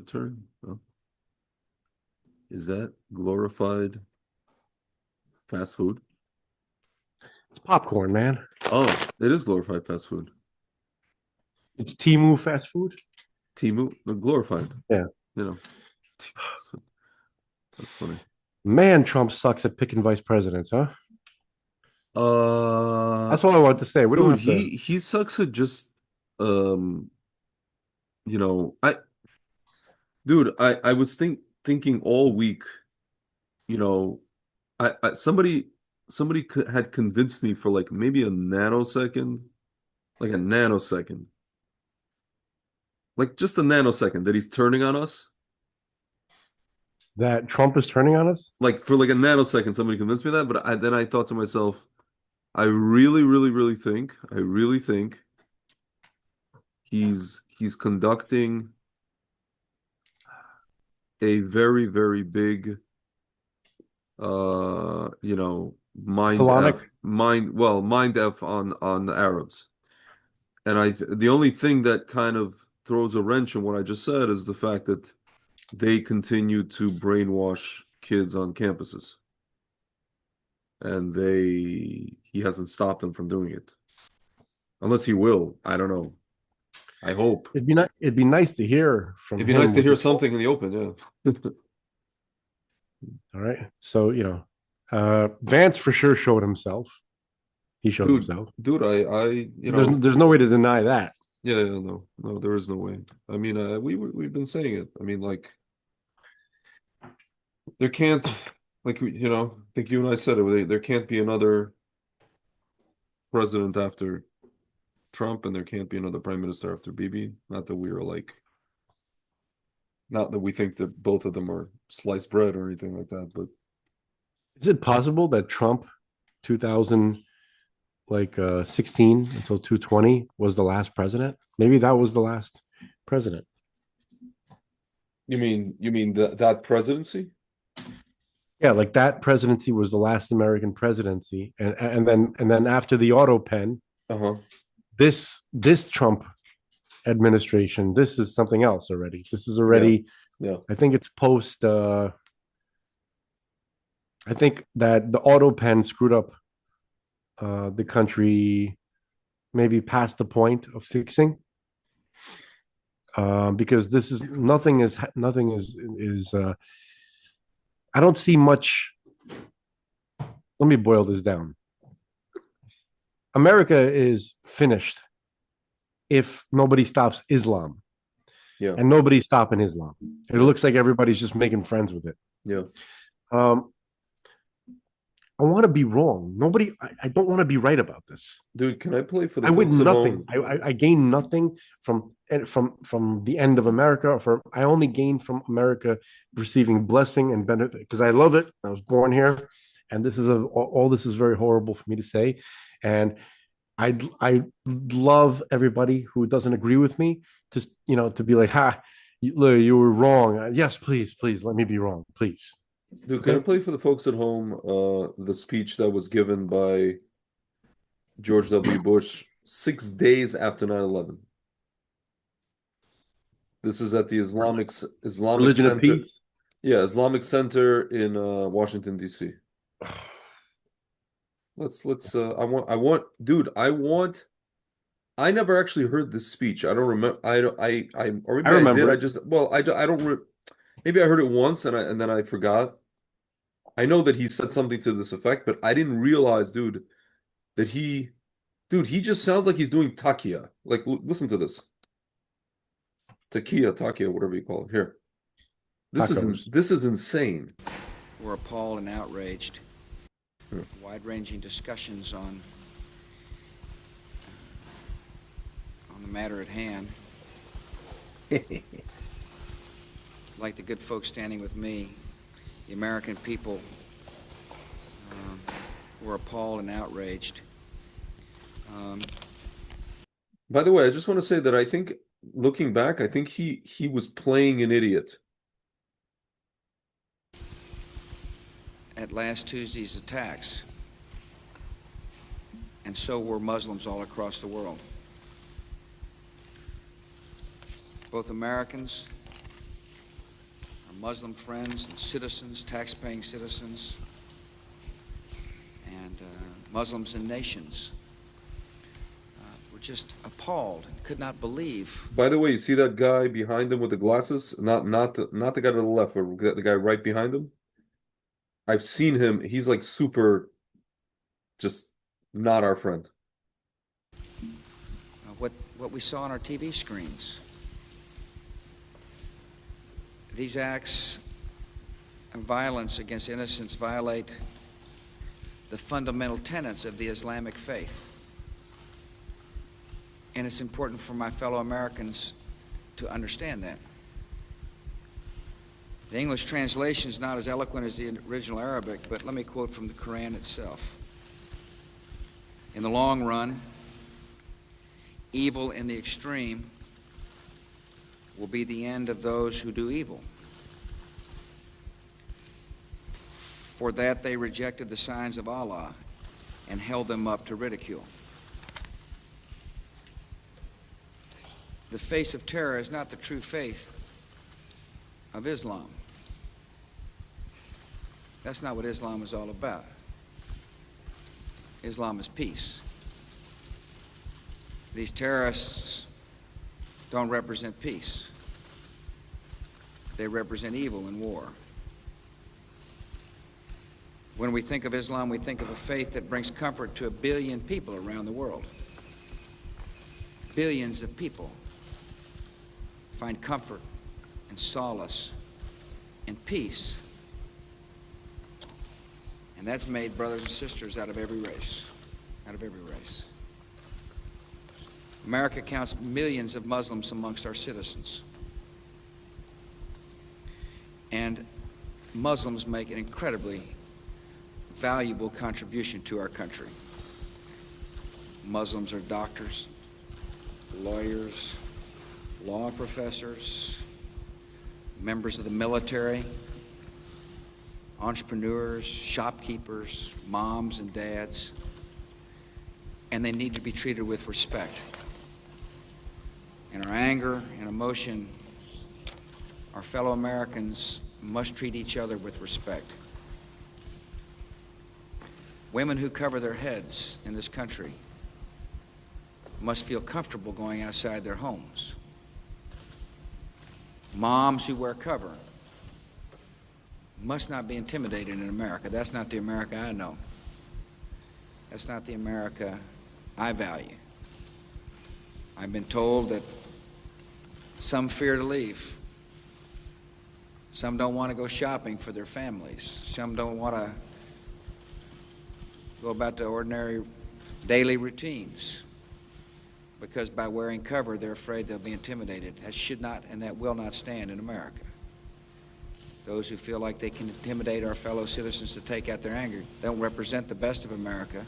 Return. Oh. Is that glorified fast food? It's popcorn, man. Oh, it is glorified fast food. It's Timu fast food. Timu, the glorified. Yeah. You know, fast food. That's funny. Man, Trump sucks at picking vice presidents, huh? Uh, That's all I wanted to say. We don't dude, have to. he sucks at just um, I dude, I was thinking all week, you know, somebody had convinced me for like maybe like a nanosecond, like just a nanosecond that he's turning on us. That Trump is turning on us? Like for like a nanosecond, somebody convinced me of that, but then I thought to myself, I really, really, really think he's conducting a very, very big Colonic? mind F on the Arabs. And the only thing that kind of throws a wrench in what I just said is the fact that they continue to brainwash kids on campuses. And he hasn't stopped them from doing it. Unless he will. I don't know. I hope. It'd be nice to hear from It'd be nice him to what hear he told. something in the open, yeah. All right. So, Vance for sure showed himself. He showed Dude, himself. dude, There's no way to deny that. yeah, no, no, there is no way. I mean, we've been saying it. I mean, like, there can't, like, I think you and I said it. There can't be another president after Trump, and there can't be another prime minister after Bibi. Not that we think that both of them are sliced bread or anything like that, but Is it possible that Trump 2000 16 until 220 was the last president? Maybe that was the last president. you mean that presidency? Yeah, like that presidency was the last American presidency, and then after the auto pen, Uh-huh. this Trump administration, this is something else already. This is Yeah. already, Yeah. I think it's post. I think that the auto pen screwed up the country, maybe past the point of fixing, because this is nothing is. I don't see much. Let me boil this down. America is finished if nobody stops Islam, Yeah. and nobody's stopping Islam. It Yeah. looks like everybody's just making friends with it. Yeah. Um, I want to be wrong. I don't want to be right about this. Dude, can I play for the I win folks at nothing. home? I gain nothing from the end of America. I only gain from America receiving blessing and benefit because I love it. I was born here, and all this is very horrible for me to say, and I love everybody who doesn't agree with me. Just to be like, ha, you were wrong. Yes, please let me be wrong, please. Dude, can I Okay. play for the folks at home the speech that was given by George W. Bush 6 days after 9/11? This is at the Islamic Religion of Center. peace. Yeah, Islamic Center in Washington, D.C. Let's dude, I never actually heard this speech. I don't remember I don't or I maybe I did. remember I it. just well, I don't re maybe I heard it once and then I forgot. I know that he said something to this effect, but I didn't realize, dude, that he just sounds like he's doing takia. Like, listen to this. Takia, whatever you call it. Here. Tacos. This is insane. We're appalled and outraged. Yeah. Wide-ranging discussions on the matter at hand. Like the good folks standing with me, the American people were appalled and outraged. By the way, I just want to say that I think, looking back, I think he was playing an idiot. At last Tuesday's attacks, and so were Muslims all across the world. Both Americans Muslim friends and citizens, tax-paying citizens, and Muslims in nations were just appalled and could not believe. By the way, you see that guy behind him with the glasses? Not the guy to the left, but the guy right behind him. I've seen him. He's like super, just not our friend. What we saw on our TV screens. These acts of violence against innocents violate the fundamental tenets of the Islamic faith. And it's important for my fellow Americans to understand that. The English translation is not as eloquent as the original Arabic, but let me quote from the Quran itself. In the long run, evil in the extreme will be the end of those who do evil. For that they rejected the signs of Allah and held them up to ridicule. The face of terror is not the true faith of Islam. That's not what Islam is all about. Islam is peace. These terrorists don't represent peace. They represent evil and war. When we think of Islam, we think of a faith that brings comfort to 1 billion people around the world. Billions of people find comfort and solace and peace. And that's made brothers and sisters out of every race, out of every race. America counts millions of Muslims amongst our citizens. And Muslims make an incredibly valuable contribution to our country. Muslims are doctors, lawyers, law professors, members of the military, entrepreneurs, shopkeepers, moms and dads, and they need to be treated with respect. In our anger and emotion, our fellow Americans must treat each other with respect. Women who cover their heads in this country must feel comfortable going outside their homes. Moms who wear cover must not be intimidated in America. That's not the America I know. That's not the America I value. I've been told that some fear to leave. Some don't want to go shopping for their families. Some don't want to go about their ordinary daily routines because by wearing cover, they're afraid they'll be intimidated. That should not and that will not stand in America. Those who feel like they can intimidate our fellow citizens to take out their anger don't represent the best of America.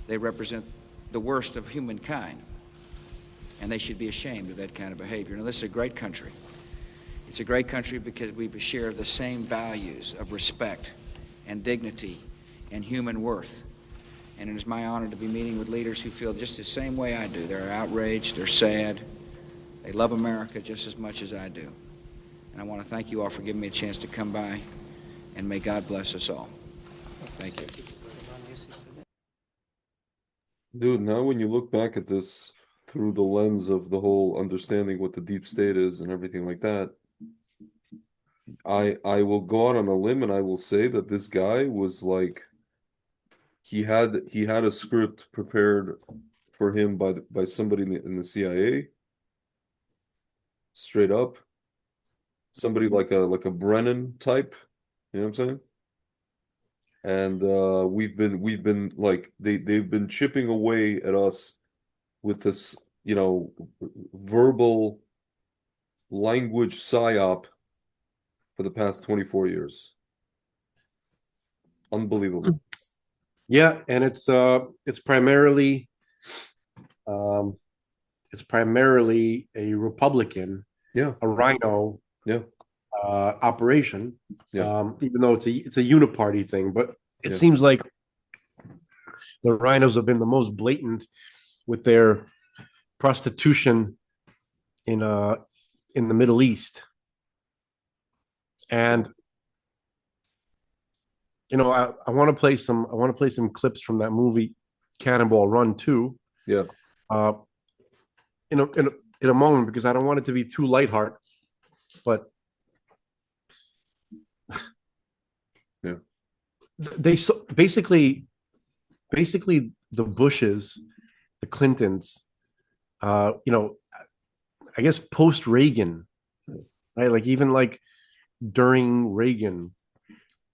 They represent the worst of humankind. And they should be ashamed of that kind of behavior. Now, this is a great country. It's a great country because we share the same values of respect and dignity and human worth. And it is my honor to be meeting with leaders who feel just the same way I do. They're outraged, they're sad, they love America just as much as I do. And I want to thank you all for giving me a chance to come by, and may God bless us all. Thank you. Dude, now when you look back at this through the lens of the whole understanding what the deep state is and everything like that, I will go out on a limb and I will say that this guy was like he had a script prepared for him by somebody in the CIA, straight up. Somebody like a Brennan type, you know what I'm saying? And we've been like they've been chipping away at us with this, verbal language psyop for the past 24 years. Unbelievable. Yeah, and it's primarily a Republican, Yeah, a rhino yeah, operation. yeah. Even though it's a uniparty thing, but it Yeah. seems like the rhinos have been the most blatant with their prostitution in the Middle East. And I want to play some clips from that movie, Cannonball Run 2. Yeah. Uh, in a moment, because I don't want it to be too lighthearted, but yeah, they basically the Bushes, the Clintons, I guess post Reagan, right? Like even like during Reagan,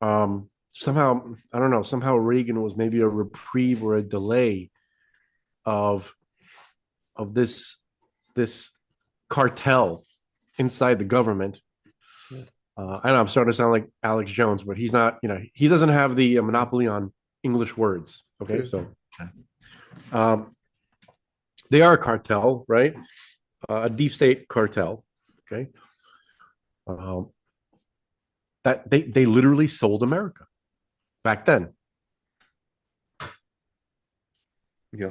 somehow I don't know, somehow Reagan was maybe a reprieve or a delay of this cartel inside the government. I know I'm starting to sound like Alex Jones, but he's not. He doesn't have the monopoly on English words. Okay, so they are a cartel, right? A deep state cartel. Okay, that they literally sold America back then. Yeah.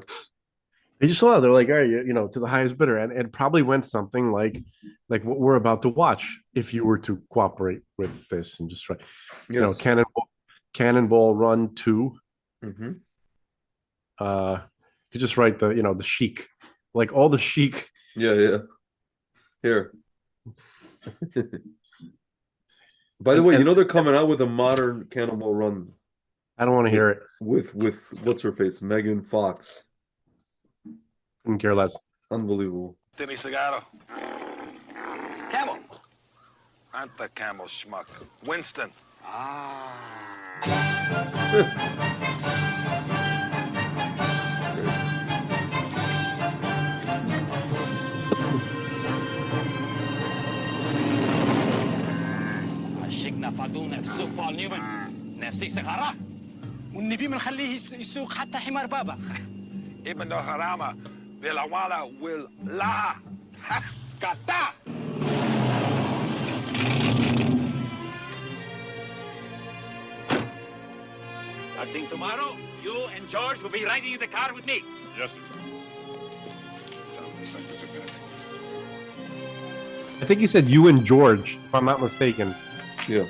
They just saw it. They're like, all right, to the highest bidder, and it probably went something like what we're about to watch. If you were to cooperate with this and just try, Yes. Cannonball Run 2. Mm-hmm. You just write the chic, like all the chic. Yeah. Here. By the way, they're coming out with a modern Cannonball Run. I don't want to hear it. With what's her face, Megan Fox. Couldn't care less. Unbelievable. Any cigar? Camel. Not the camel schmuck. Winston. عشقنا فادونا السوق بول نيومن نفسي سيجارة والنبي بنخليه يسوق حتى حمار بابا Ibn Harama, Vilawala will la Hafkata. Starting tomorrow, you and George will be riding in the car with me. Yes, sir. This is a good. I think he said you and George, if I'm not mistaken. Yeah.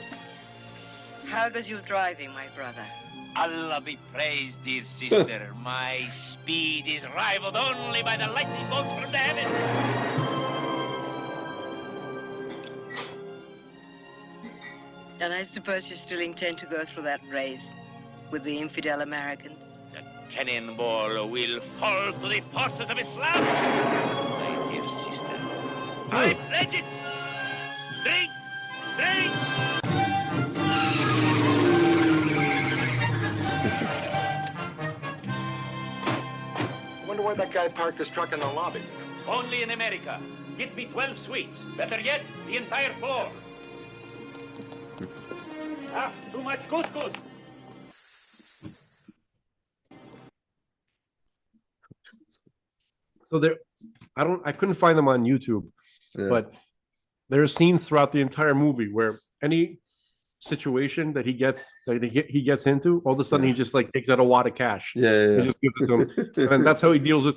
How goes you driving, my brother? Allah be praised, dear sister. My speed is rivaled only by the lightning bolts from the heavens. And I suppose you still intend to go through that race with the infidel Americans? The cannonball will fall to the forces of Islam. My dear sister, I pledge it. Drink, drink. I wonder why that guy parked his truck in the lobby. Only in America. Get me 12 suites. Better yet, the entire floor. Too much couscous. So I couldn't find them on YouTube, but there are scenes throughout the entire movie where any situation that he gets into, all of a sudden he just like takes out a wad of cash. Yeah. He just gives it to him, and that's how he deals with.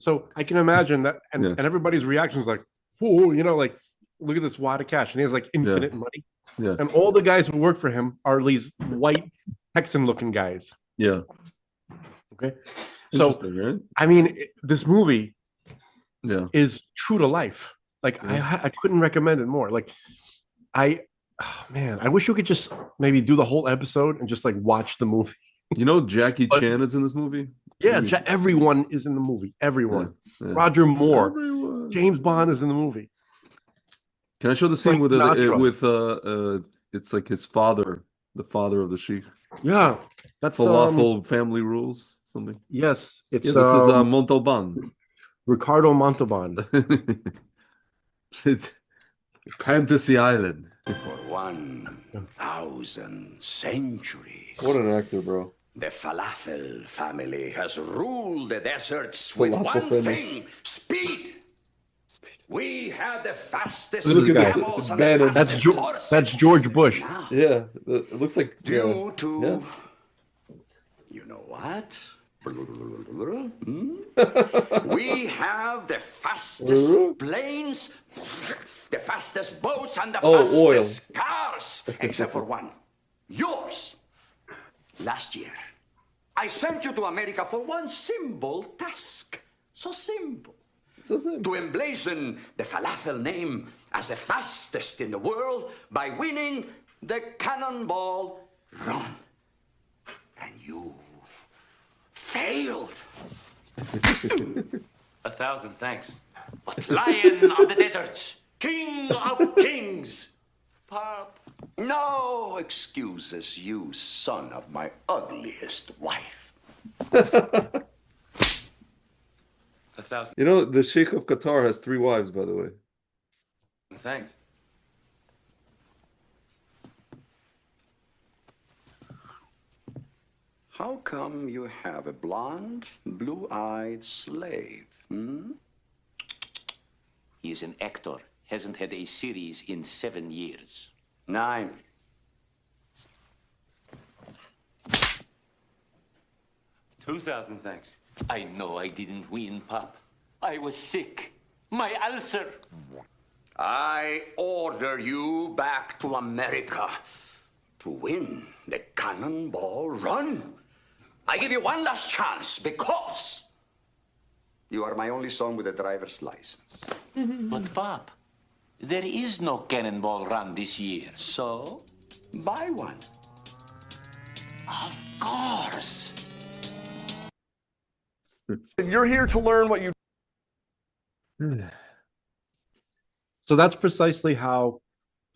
So I can imagine that, and everybody's reaction is like, "Oh, like look at this wad of cash," and he has like infinite money. Yeah. And all the guys who work for him are these white Texan-looking guys. Yeah. Okay. So, right? I mean, this movie is true to life. Like, I couldn't recommend it more. Like, I wish you could just maybe do the whole episode and just like watch the movie. Jackie Chan is in this movie? Yeah, everyone is in the movie. Everyone. Yeah. Roger Moore. Everyone. James Bond is in the movie. Can I show the scene with it's like his father, the father of the sheikh? Yeah, that's Falafel Family Rules, something. Yes, this is Montalban. Ricardo Montalban. It's Fantasy Island. For 1,000 centuries. What an actor, bro. The Falafel family has ruled the deserts with one thing: speed. We had the fastest camels and the fastest horses. That's George Bush. Yeah, it looks like due to you know what? We have the fastest planes, the fastest boats, and the fastest cars. ours, except for one. Yours. Last year, I sent you to America for one simple task. So simple. So simple. To emblazon the falafel name as the fastest in the world by winning the Cannonball Run. And you failed. 1,000 thanks. But Lion of the Deserts, King of Kings, Pop. No excuses, you son of my ugliest wife. 1,000 You know, the Sheikh of Qatar has 3 wives, by the way. thanks. How come you have a blonde, blue-eyed slave? Hmm? He is an actor. Hasn't had a series in 7 years. 9. 2,000 thanks. I know I didn't win, Pop. I was sick. My ulcer. I order you back to America to win the Cannonball Run. I give you one last chance because you are my only son with a driver's license. But, Pop, there is no Cannonball Run this year. So, buy one. Of course. You're here to learn what you. So that's precisely how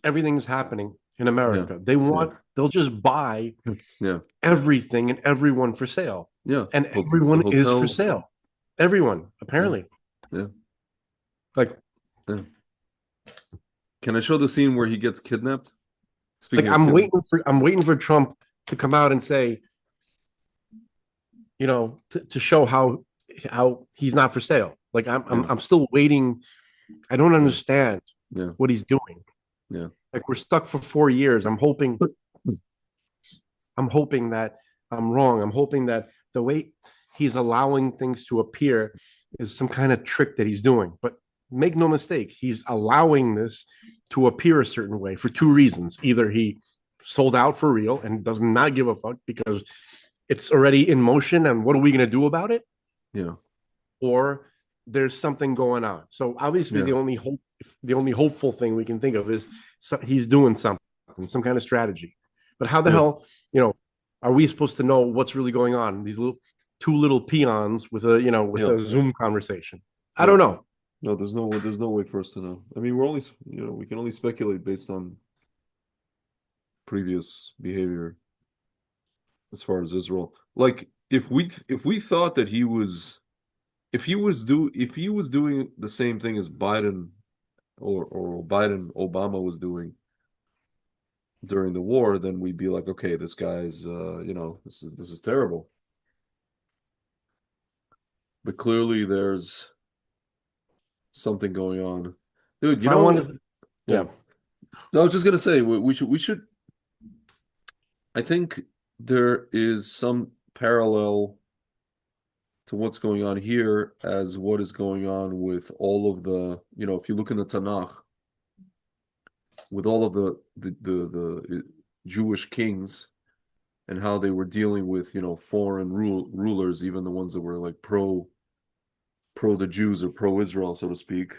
everything's happening in America. Yeah. They want, they'll just buy Yeah. everything and everyone for sale. Yeah. And everyone is for Hotels. sale. Everyone, apparently. Yeah. Like, Yeah. Can I show the scene where he gets kidnapped? like Speaking of I'm waiting for Trump to come out and say, you know, to show how he's not for sale. Like I'm still waiting. I don't understand Yeah. what he's doing. Yeah. Like we're stuck for 4 years. I'm hoping that I'm wrong. I'm hoping that the way he's allowing things to appear is some kind of trick that he's doing. But make no mistake, he's allowing this to appear a certain way for 2 reasons. Either he sold out for real and does not give a fuck because it's already in motion and what are we going to do about it? Yeah. Or there's something going on. So obviously Yeah. the only hopeful thing we can think of is he's doing something, some kind of strategy. But how the hell, you know, are we supposed to know what's really going on? These two little peons with a a Zoom conversation. I don't know. No, there's no way for us to know. I mean, we're only, we can only speculate based on previous behavior as far as Israel. Like if we thought that if he was doing the same thing as Biden or Obama was doing during the war, then we'd be like, okay, this guy's this is terrible. But clearly there's something going on. Dude, I was just gonna say we should I think there is some parallel to what's going on here as what is going on with all of the, if you look in the Tanakh, with all of the Jewish kings and how they were dealing with, foreign rulers, even the ones that were like pro the Jews or pro Israel, so to speak,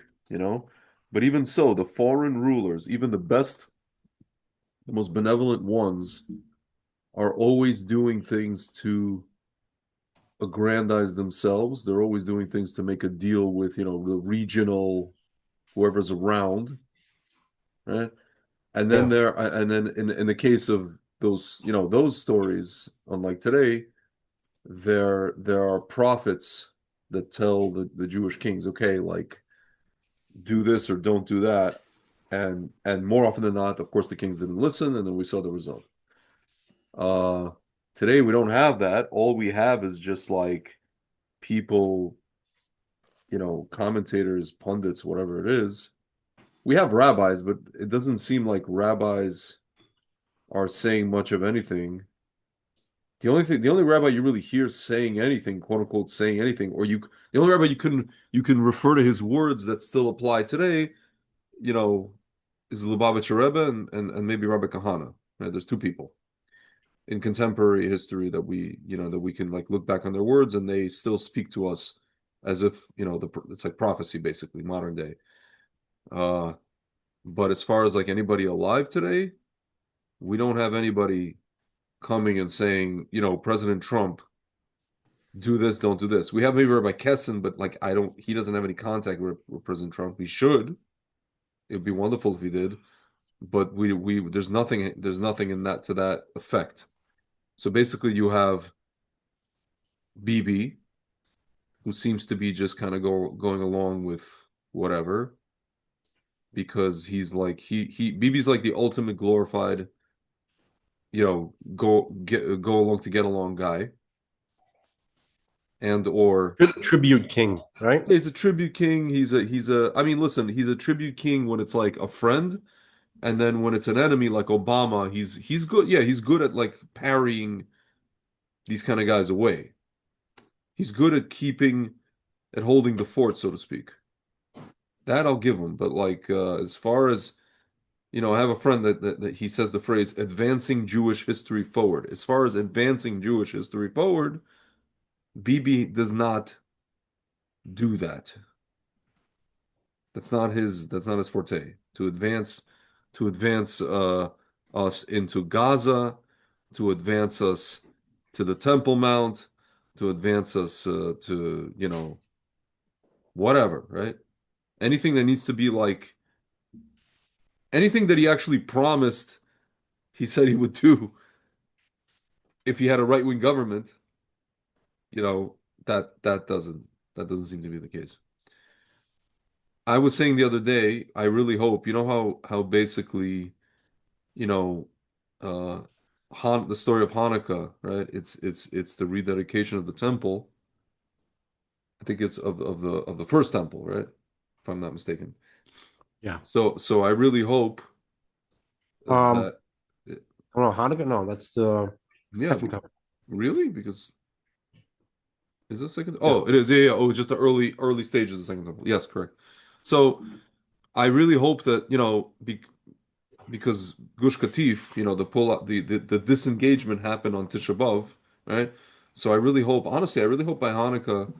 But even so, the foreign rulers, even the most benevolent ones, are always doing things to aggrandize themselves. They're always doing things to make a deal with, the regional, whoever's around, right? And then in the case of those, those stories, unlike today, there are prophets that tell the Jewish kings, okay, like, do this or don't do that. And more often than not, of course, the kings didn't listen, and then we saw the result. Today we don't have that. All we have is just like people, commentators, pundits, whatever it is. We have rabbis, but it doesn't seem like rabbis are saying much of anything. The only rabbi you really hear saying anything, quote unquote, saying anything, or the only rabbi you can refer to his words that still apply today, is Lubavitcher Rebbe and maybe Rabbi Kahana. Right? There's two people in contemporary history that we can like look back on their words and they still speak to us as if it's like prophecy basically modern day. But as far as like anybody alive today, we don't have anybody coming and saying, President Trump, do this, don't do this. We have maybe Rabbi Kessin, but like he doesn't have any contact with President Trump. He should. It would be wonderful if he did, but there's nothing in that to that effect. So basically you have Bibi, who seems to be just kind of going along with whatever, because he's like Bibi's like the ultimate glorified, go along to get along guy, and or Tribute king, right? he's a tribute king. I mean, listen, he's a tribute king when it's like a friend, and then when it's an enemy like Obama, he's good. Yeah, he's good at like parrying these kind of guys away. He's good at holding the fort, so to speak. That I'll give him. But like as far as I have a friend that he says the phrase advancing Jewish history forward. As far as advancing Jewish history forward, Bibi does not do that. That's not his forte. To advance us into Gaza, to advance us to the Temple Mount, to advance us to whatever, right? Anything that needs to be like anything that he actually promised he said he would do if he had a right-wing government, that doesn't seem to be the case. I was saying the other day, I really hope, how basically, you know, uh the story of Hanukkah, right? It's the rededication of the temple. I think it's of the first temple, right? If I'm not mistaken. Yeah. So I really hope Um, that oh no, Hanukkah. No, that's the yeah, second temple. really? Because is this second? Oh, it is. Yeah, yeah. Oh, just the early stages of the second temple. Yes, correct. So I really hope that, because Gush Katif, the pull out, the disengagement happened on Tisha B'Av, right? So I really hope, honestly, I really hope by Hanukkah,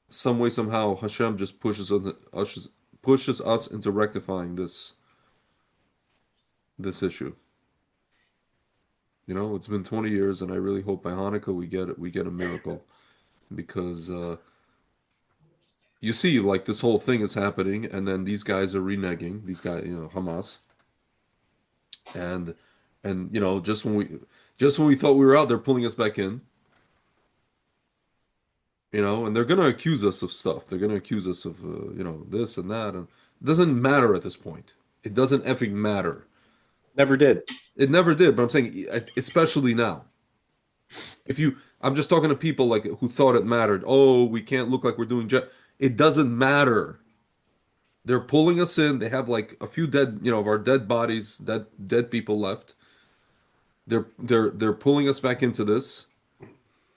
some way, somehow, Hashem just pushes us into rectifying this issue. It's been 20 years, and I really hope by Hanukkah we get a miracle, because you see, like this whole thing is happening, and then these guys are reneging. These guys, Hamas, and just when we thought we were out, they're pulling us back in. And they're gonna accuse us of stuff. They're gonna accuse us of this and that, and it doesn't matter at this point. It doesn't effing matter. Never did. It never did. But I'm saying, especially now. I'm just talking to people like who thought it mattered. Oh, we can't look like we're doing It doesn't matter. They're pulling us in. They have like a few dead, of our dead bodies, dead people left. They're pulling us back into this.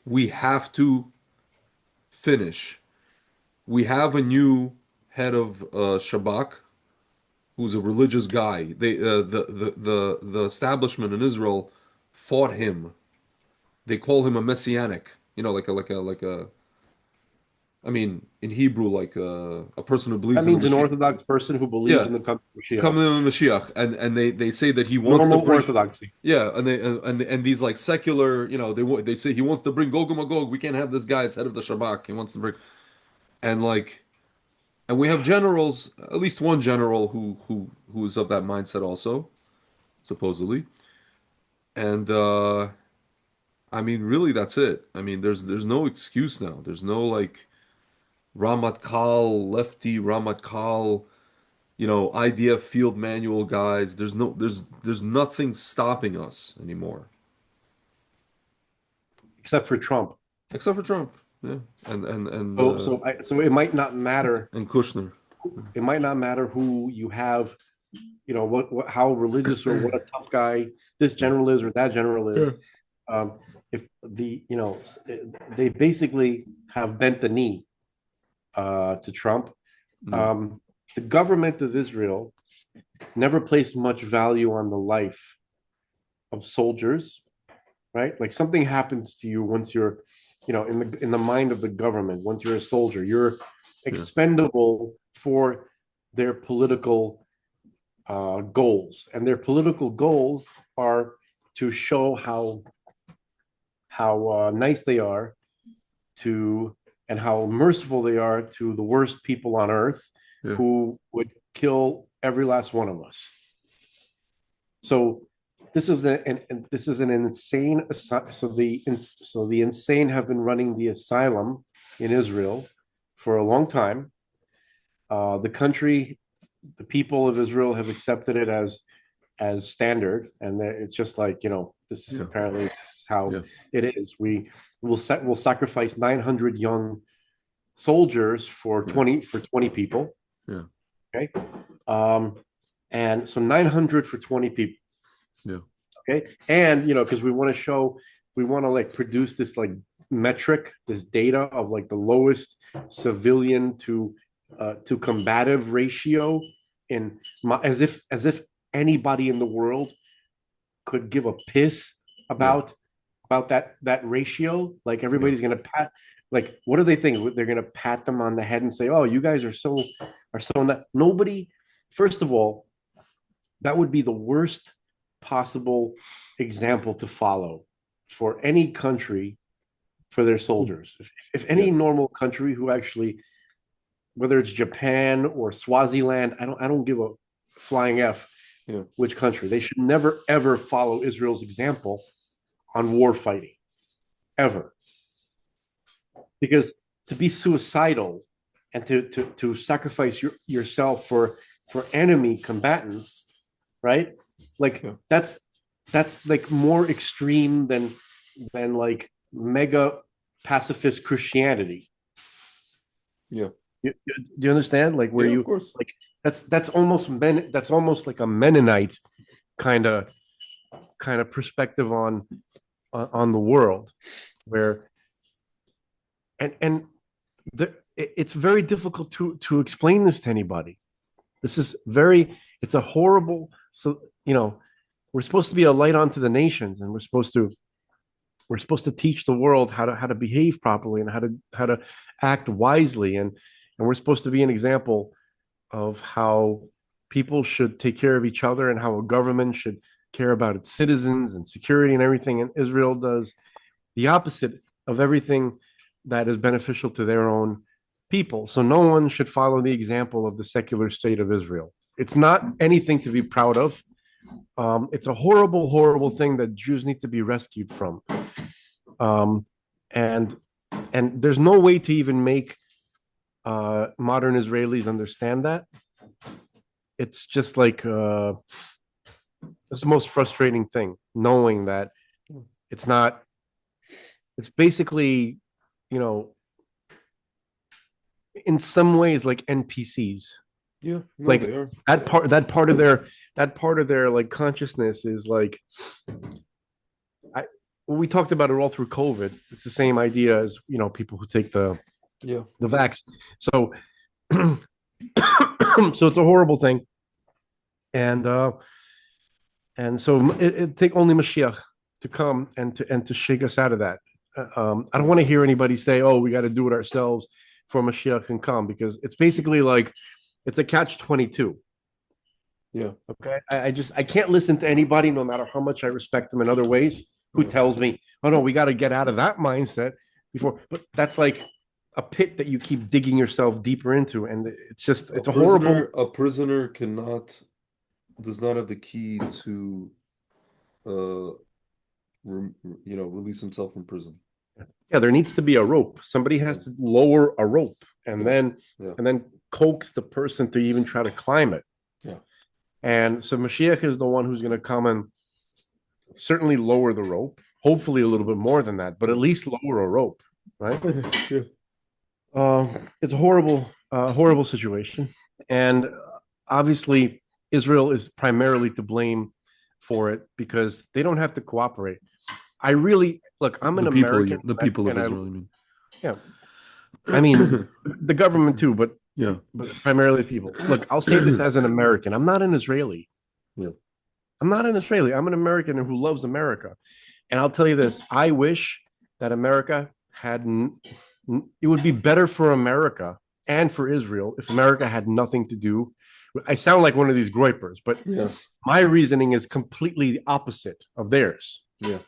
We have to finish. We have a new head of Shabak, who's a religious guy. The establishment in Israel fought him. They call him a messianic. Like a. I mean, in Hebrew, like a person who believes That means in an the Orthodox person who believes in the coming of Mashiach. coming in the Mashiach, and they say that he wants Normal to bring Orthodoxy. yeah, and these like secular, they say he wants to bring Gog and Magog. We can't have this guy as head of the Shabak. He wants to bring, and we have generals, at least one general who is of that mindset also, supposedly, and I mean, really, that's it. I mean, there's no excuse now. There's no like Ramat Kal, lefty Ramat Kal, IDF field manual guys. There's nothing stopping us anymore. Except for Trump. Except for Trump. Yeah. And So it might not matter. and Kushner. It might not matter who you have, how religious or what a tough guy this general is or that general is. If they basically have bent the knee to Trump. The government of Israel never placed much value on the life of soldiers, right? Like something happens to you once you're, in the mind of the government, once you're a soldier, you're expendable for their political goals, and their political goals are to show how nice they are to and how merciful they are to the worst people on earth who would kill every last one of us. So this is an insane. So the insane have been running the asylum in Israel for a long time. The country, the people of Israel have accepted it as standard, and it's just like, this is apparently this is how it is. We'll sacrifice 900 young soldiers for 20 people. Yeah. Okay. And so 900 for 20 people. Yeah. Okay. And because we want to like produce this like metric, this data of like the lowest civilian to combative ratio as if anybody in the world could give a piss about that ratio. Like everybody's gonna pat. Like, what do they think? They're gonna pat them on the head and say, "Oh, you guys are so not." Nobody. First of all, that would be the worst possible example to follow for any country for their soldiers. If any normal country who actually, whether it's Japan or Swaziland, I don't give a flying F which country. They should never ever follow Israel's example on war fighting, ever. Because to be suicidal and to sacrifice yourself for enemy combatants, right? Like that's like more extreme than like mega pacifist Christianity. Yeah. Do you understand? Like where of course. like that's almost like a Mennonite kind of perspective on the world, where it's very difficult to explain this to anybody. This is it's a horrible. So we're supposed to be a light onto the nations, and we're supposed to teach the world how to behave properly and how to act wisely, and we're supposed to be an example of how people should take care of each other and how a government should care about its citizens and security and everything. And Israel does the opposite of everything that is beneficial to their own people. So no one should follow the example of the secular state of Israel. It's not anything to be proud of. It's a horrible, horrible thing that Jews need to be rescued from. And there's no way to even make modern Israelis understand that. It's just like it's the most frustrating thing, knowing that it's basically, in some ways like NPCs. Yeah, no, like they are. that part of their like consciousness is like, we talked about it all through COVID. It's the same idea as people who take the vax. So so it's a horrible thing, and so it take only Mashiach to come and to shake us out of that. I don't want to hear anybody say, "Oh, we got to do it ourselves for Mashiach can come," because it's basically like it's a catch-22. Yeah. Okay. I can't listen to anybody, no matter how much I respect them in other ways, who tells me, "Oh no, we got to get out of that mindset before." But that's like a pit that you keep digging yourself deeper into, and it's a horrible. A prisoner does not have the key to, release himself from prison. Yeah, there needs to be a rope. Somebody has to lower a rope and then coax the person to even try to climb it. Yeah. And so Mashiach is the one who's going to come and certainly lower the rope, hopefully a little bit more than that, but at least lower a rope, right? It's a horrible situation. And obviously Israel is primarily to blame for it because they don't have to cooperate. I'm an American. The people of Israel, I mean. Yeah. I mean, the government too, but Yeah. but primarily people. Look, I'll say this as an American. I'm not an Israeli. Yeah. I'm not an Israeli. I'm an American who loves America. And I'll tell you this, I wish that America had, it would be better for America and for Israel if America had nothing to do. I sound like one of these Groypers, but Yeah. my reasoning is completely the opposite of theirs. Yeah.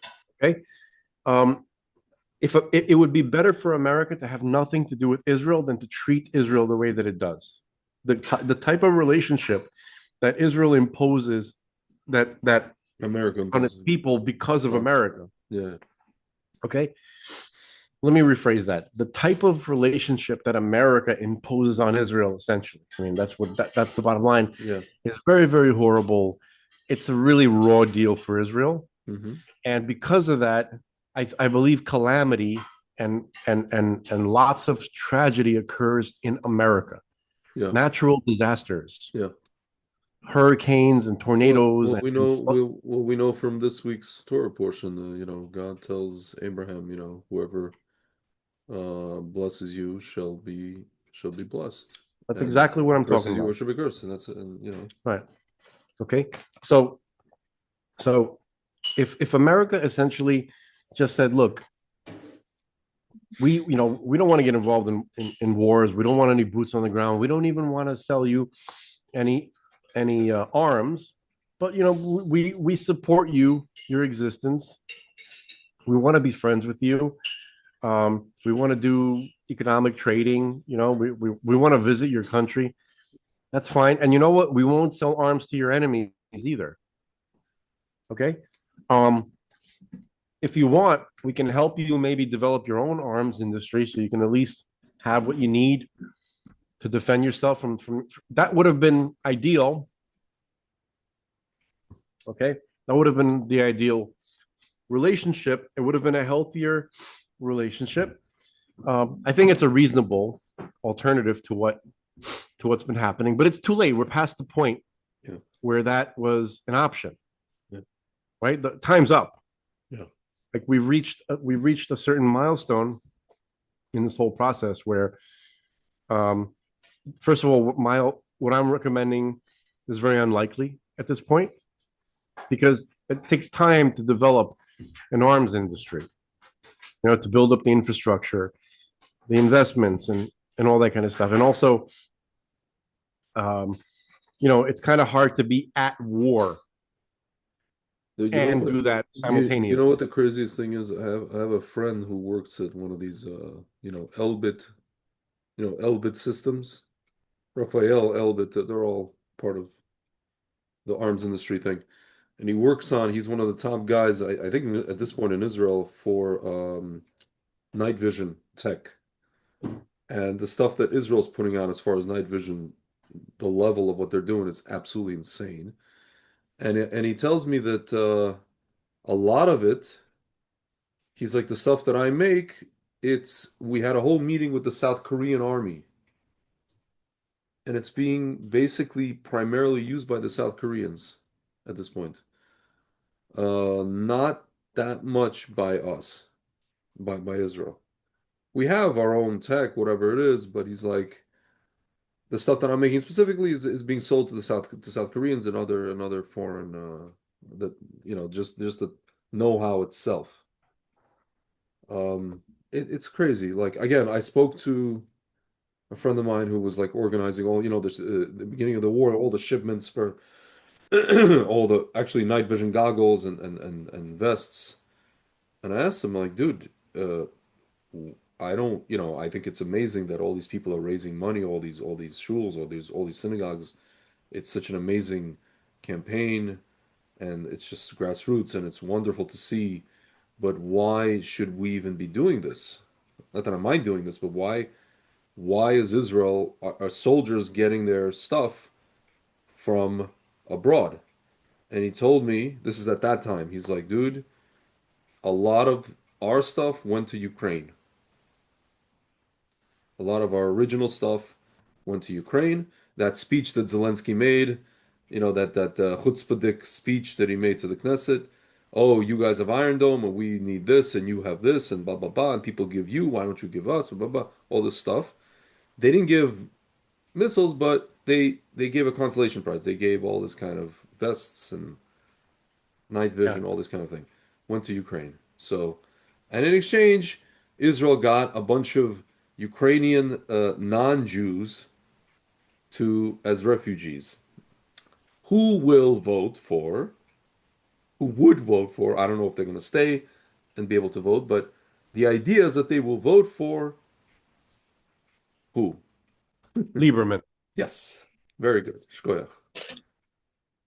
Okay. If it would be better for America to have nothing to do with Israel than to treat Israel the way that it does. The type of relationship that Israel imposes that American on its people because of America. Yeah. Okay. Let me rephrase that. The type of relationship that America imposes on Israel, essentially. I mean, that's the bottom line. Yeah. It's very, very horrible. It's a really raw deal for Israel. Mm-hmm. And because of that, I believe calamity and lots of tragedy occurs in America. Yeah. Natural disasters. Yeah. Hurricanes and tornadoes. Well, we know from this week's Torah portion, God tells Abraham, whoever blesses you shall be blessed. That's And exactly what I'm curses talking you about. or shall be cursed, and that's it. And Right. Okay. So if America essentially just said, look, we don't want to get involved in wars. We don't want any boots on the ground. We don't even want to sell you any arms. But we support your existence. We want to be friends with you. We want to do economic trading. We want to visit your country. That's fine. And you know what? We won't sell arms to your enemies either. Okay. If you want, we can help you maybe develop your own arms industry so you can at least have what you need to defend yourself from that would have been ideal. Okay. That would have been the ideal relationship. It would have been a healthier relationship. I think it's a reasonable alternative to what's been happening, but it's too late. We're past the point where that was an option. Yeah. Right? The time's up. Yeah. Like we've reached a certain milestone in this whole process where, first of all, what I'm recommending is very unlikely at this point because it takes time to develop an arms industry, to build up the infrastructure, the investments, and all that kind of stuff. And also, it's kind of hard to be at war and do that simultaneously. You know what the craziest thing is? I have a friend who works at one of these, Elbit, Elbit systems. Raphael Elbit, they're all part of the arms industry thing. And he's one of the top guys, I think at this point in Israel for night vision tech. And the stuff that Israel's putting out as far as night vision, the level of what they're doing is absolutely insane. And he tells me that a lot of it, he's like, the stuff that I make, we had a whole meeting with the South Korean army. And it's being basically primarily used by the South Koreans at this point. Not that much by us, by Israel. We have our own tech, whatever it is, but he's like, the stuff that I'm making specifically is being sold to the South Koreans and other foreign that just the know-how itself. It's crazy. Like again, I spoke to a friend of mine who was like organizing all the beginning of the war, all the shipments for all the actually night vision goggles and vests, and I asked him like, dude, I don't, I think it's amazing that all these people are raising money, all these shuls, all these synagogues. It's such an amazing campaign, and it's just grassroots, and it's wonderful to see. But why should we even be doing this? Not that I mind doing this, but why is Israel, are soldiers getting their stuff from abroad? And he told me, this is at that time, he's like, dude, a lot of our stuff went to Ukraine. A lot of our original stuff went to Ukraine. That speech that Zelensky made, that chutzpahdik speech that he made to the Knesset. Oh, you guys have Iron Dome, and we need this, and you have this, and blah blah blah. And people give you, why don't you give us? Blah blah blah. All this stuff. They didn't give missiles, but they gave a consolation prize. They gave all this kind of vests and night Yeah. vision, all this kind of thing. Went to Ukraine. So, and in exchange, Israel got a bunch of Ukrainian non-Jews to as refugees. Who will vote for? Who would vote for? I don't know if they're going to stay and be able to vote, but the idea is that they will vote for who? Lieberman. Yes, very good. Shkoyach.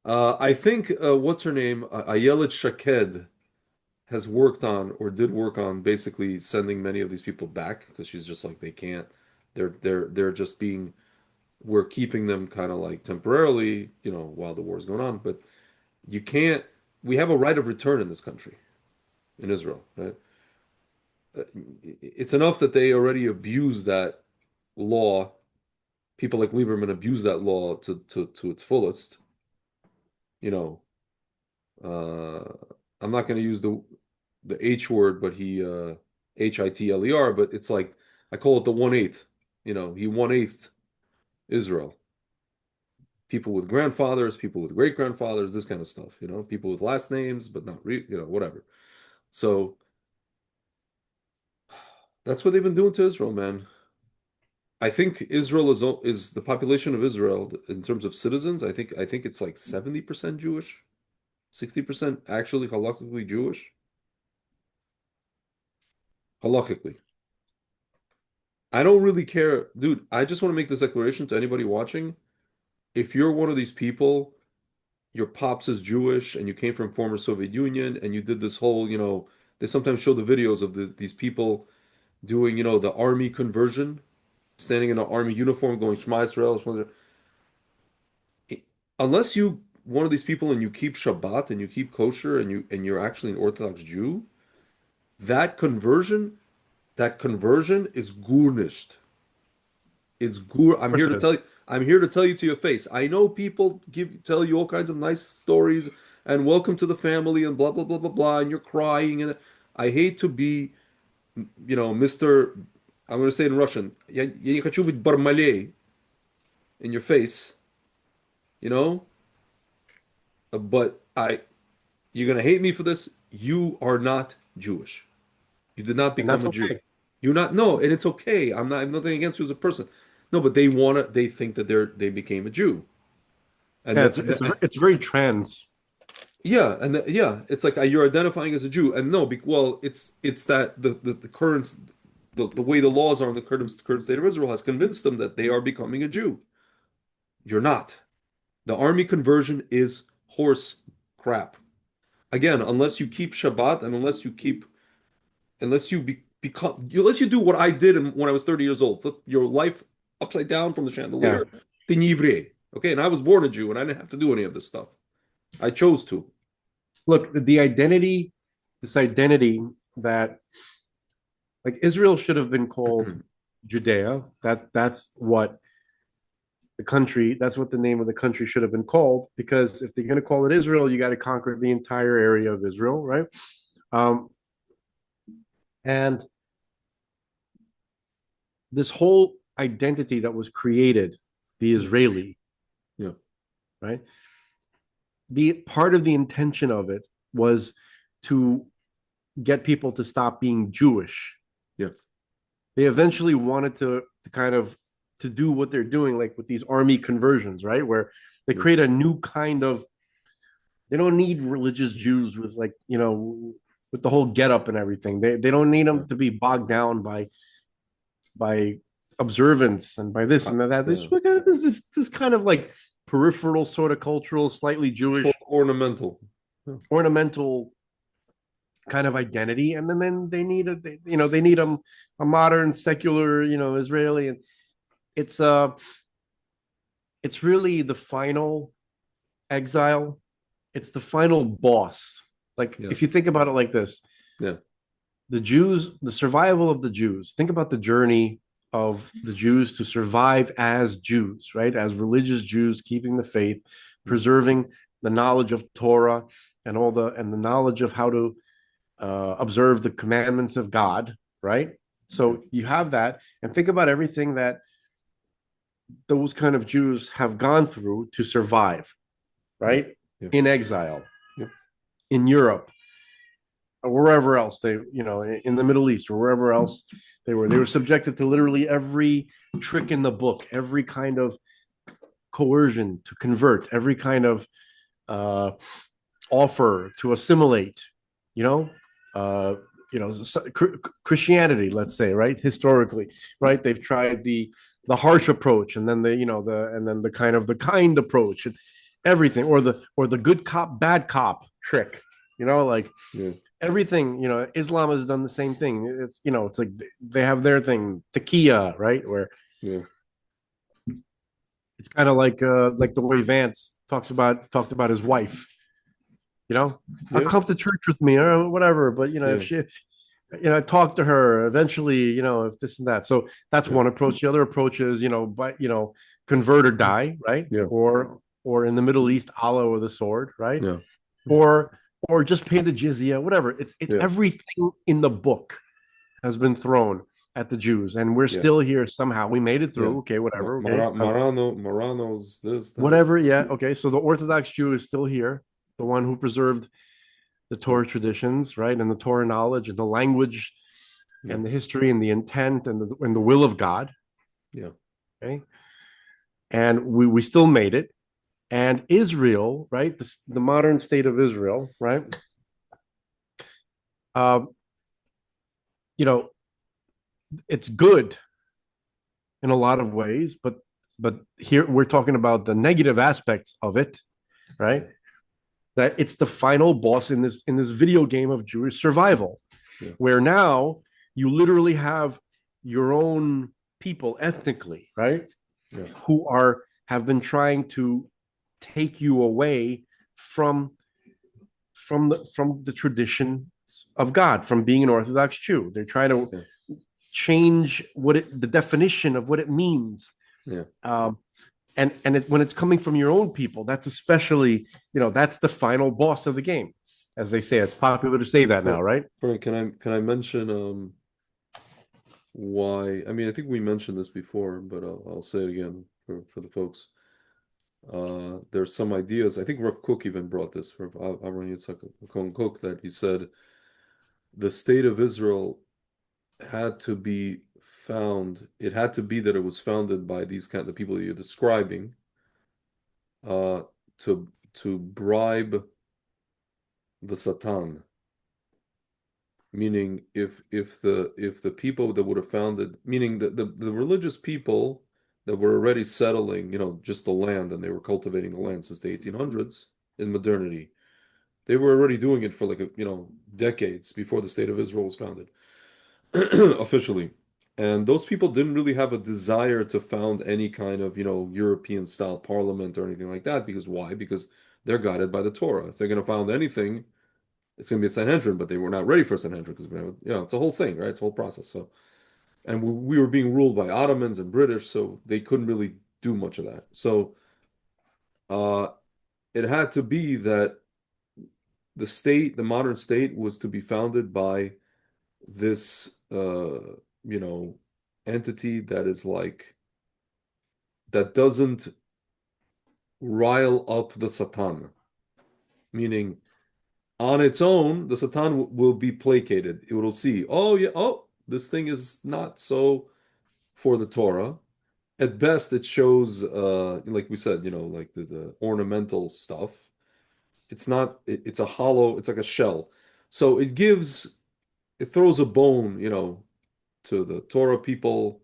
I think what's her name? Ayelet Shaked has worked on or did work on basically sending many of these people back because she's just like they can't. They're just being. We're keeping them kind of like temporarily, while the war is going on. But you can't. We have a right of return in this country, in Israel. Right? It's enough that they already abuse that law. People like Lieberman abuse that law to its fullest. You know, uh, I'm not going to use the H word, but he HITLER, but it's like I call it the 1/8. He 1/8 Israel. People with grandfathers, people with great grandfathers, this kind of stuff. People with last names, but not whatever. So that's what they've been doing to Israel, man. I think Israel is the population of Israel in terms of citizens. I think it's like 70% Jewish, 60% actually halakhically Jewish. Halakhically. I don't really care, dude. I just want to make this declaration to anybody watching. If you're one of these people, your pops is Jewish and you came from former Soviet Union and you did this whole, they sometimes show the videos of these people doing, the army conversion, standing in an army uniform going Shema Israel. Unless you one of these people and you keep Shabbat and you keep kosher and you're actually an Orthodox Jew, that conversion, that conversion is gurnished. It's gur. Of course it is. I'm here to tell you to your face. I know people tell you all kinds of nice stories and welcome to the family and blah blah blah blah blah, and you're crying and I hate to be, Mr. I'm going to say it in Russian. Я не хочу быть Бармалей in your face, you know. But you're going to hate me for this. You are not Jewish. You did not And become that's a Jew. okay. You're not. No, and it's okay. I have nothing against you as a person. No, but they think that they became a Jew. And Yeah, it's very trans. yeah, yeah, it's like you're identifying as a Jew, and no, well, it's that the current the way the laws are in the current state of Israel has convinced them that they are becoming a Jew. You're not. The army conversion is horse crap. Again, unless you keep Shabbat and unless you do what I did when I was 30 years old, flip your life upside down from the Yeah. chandelier, then yivre. Okay, and I was born a Jew, and I didn't have to do any of this stuff. I chose to. Look, the identity, this identity that like Israel should have been called Judea. That's what that's what the name of the country should have been called, because if they're going to call it Israel, you got to conquer the entire area of Israel, right? Um, and this whole identity that was created, the Israeli, Yeah. right? The part of the intention of it was to get people to stop being Jewish. Yeah. They eventually wanted to kind of to do what they're doing, like with these army conversions, right? Where they create a new kind of, they don't need religious Jews with like, with the whole getup and everything. They don't need them to be bogged down by observance and by this and that. This kind of like peripheral sort of cultural, slightly Jewish, Ornamental. ornamental kind of identity, and then they need they need a modern secular Israeli, and it's it's really the final exile. It's the final boss. Like if you think about it like this, Yeah. the Jews, the survival of the Jews. Think about the journey of the Jews to survive as Jews, right? As religious Jews, keeping the faith, preserving the knowledge of Torah and the knowledge of how to observe the commandments of God, right? So you have that, and think about everything that those kind of Jews have gone through to survive, right? Yeah. In exile, Yep. in Europe, or wherever else in the Middle East or wherever else they were subjected to literally every trick in the book, every kind of coercion to convert, every kind of uh, offer to assimilate, you know, uh, Christianity, let's say, right? Historically, right? They've tried the harsh approach, and then the kind approach, and everything, or the good cop, bad cop trick, like Yeah. everything. Islam has done the same thing. It's like they have their thing, taqiyya, right? Where Yeah. it's kind of like the way Vance talked about his wife. I'll Yeah. come to church with me or whatever. But if Yeah. she, talk to her eventually, if this and that. So that's Yeah. one approach. The other approach is, convert or die, right? Yeah. Or in the Middle East, Allah or the sword, right? Yeah. Or just pay the jizya, whatever. It's Yeah. everything in the book has been thrown at the Jews, and we're Yeah. still here somehow. We made it through. Yeah. Okay, whatever. Okay, Marano's this, that. whatever. Yeah. Okay. So the Orthodox Jew is still here, the one who preserved the Torah traditions, right, and the Torah knowledge and the language and the history and the intent and the will of God. Yeah. Okay. And we still made it. And Israel, right, the modern state of Israel, right, uh, you know, it's good in a lot of ways, but here we're talking about the negative aspects of it, right? That it's the final boss in this video game of Jewish survival, Yeah. where now you literally have your own people ethnically, right? Yeah. Who have been trying to take you away from the traditions of God, from being an Orthodox Jew. They're trying to change the definition of what it means. Yeah. When it's coming from your own people, that's especially, that's the final boss of the game, as they say. It's popular to say that now, right? Frank, can I mention why? I mean, I think we mentioned this before, but I'll say it again for the folks. There's some ideas. I think Rav Kook even brought this from Avram Yitzhak Cohen Kook, that he said the state of Israel had to be found. It had to be that it was founded by these kind of people that you're describing, uh, to bribe the Satan. Meaning, if the people that would have founded, meaning the religious people that were already settling, just the land, and they were cultivating the land since the 1800s in modernity, they were already doing it for like decades before the state of Israel was founded officially. And those people didn't really have a desire to found any kind of, European style parliament or anything like that. Because why? Because they're guided by the Torah. If they're going to found anything, it's going to be a Sanhedrin, but they were not ready for a Sanhedrin because, it's a whole thing, right? It's a whole process. So, and we were being ruled by Ottomans and British, so they couldn't really do much of that. So, it had to be that the modern state, was to be founded by this, entity that doesn't rile up the Satan, meaning on its own, the Satan will be placated. It will see, oh yeah, this thing is not so for the Torah. At best, it shows, like we said, like the ornamental stuff. It's not. It's a hollow. It's like a shell. So it throws a bone, to the Torah people,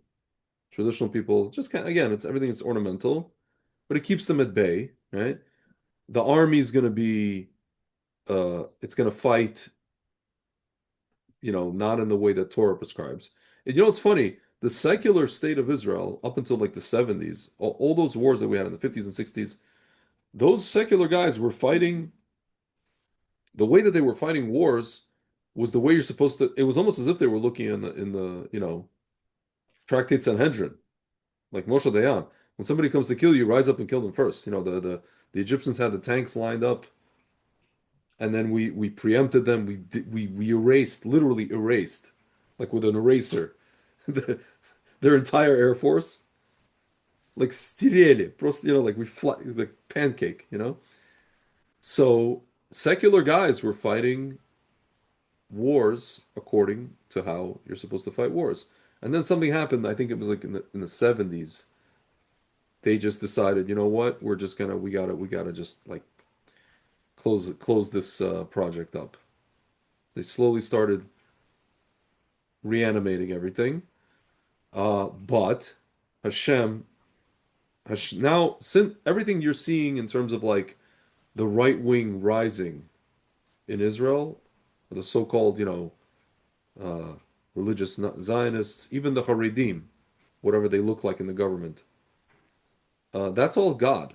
traditional people. Just kind of, again, everything is ornamental, but it keeps them at bay, right? The army is going to be, it's going to fight, not in the way that Torah prescribes. And it's funny, the secular state of Israel, up until like the 70s, all those wars that we had in the 50s and 60s, those secular guys were fighting. The way that they were fighting wars was the way you're supposed to. It was almost as if they were looking in the Tractate Sanhedrin, like Moshe Dayan. When somebody comes to kill you, rise up and kill them first. The Egyptians had the tanks lined up, and then we preempted them. We erased, literally erased, like with an eraser, their entire air force. like stirele, просто, like we fly, like pancake, So secular guys were fighting wars according to how you're supposed to fight wars. And then something happened, I think it was like in the 70s. They just decided, you know what? We're just gonna we gotta just like close this project up. They slowly started reanimating everything. But Hashem now, since everything you're seeing in terms of like the right wing rising in Israel, the so-called, uh, religious Zionists, even the Haredim, whatever they look like in the government, that's all God.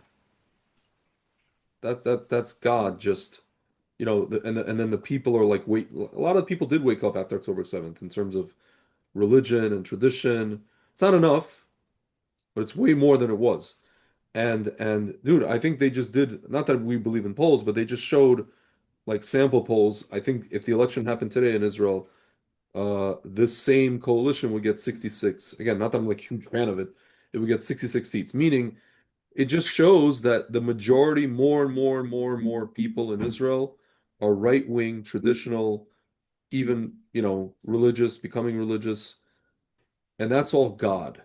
That's God. Just and then the people are like, wait, a lot of people did wake up after October 7th in terms of religion and tradition. It's not enough, but it's way more than it was. And dude, I think they just did, not that we believe in polls, but they just showed like sample polls. I think if the election happened today in Israel, this same coalition would get 66. Again, not that I'm like a huge fan of it. It would get 66 seats, meaning it just shows that the majority, more and more and more and more people in Israel are right-wing, traditional, even, religious, becoming religious, and that's all God.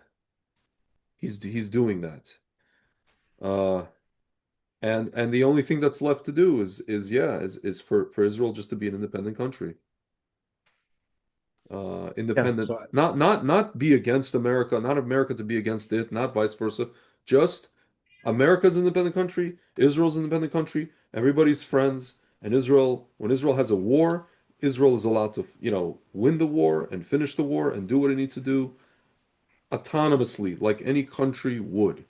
He's doing that. Uh, and the only thing that's left to do is for Israel just to be an independent country. Yeah. Independent, So not be against America, not America to be against it, not vice versa. Just America's an independent country, Israel's an independent country, everybody's friends, and Israel, when Israel has a war, Israel is allowed to, win the war and finish the war and do what it needs to do autonomously, like any country would.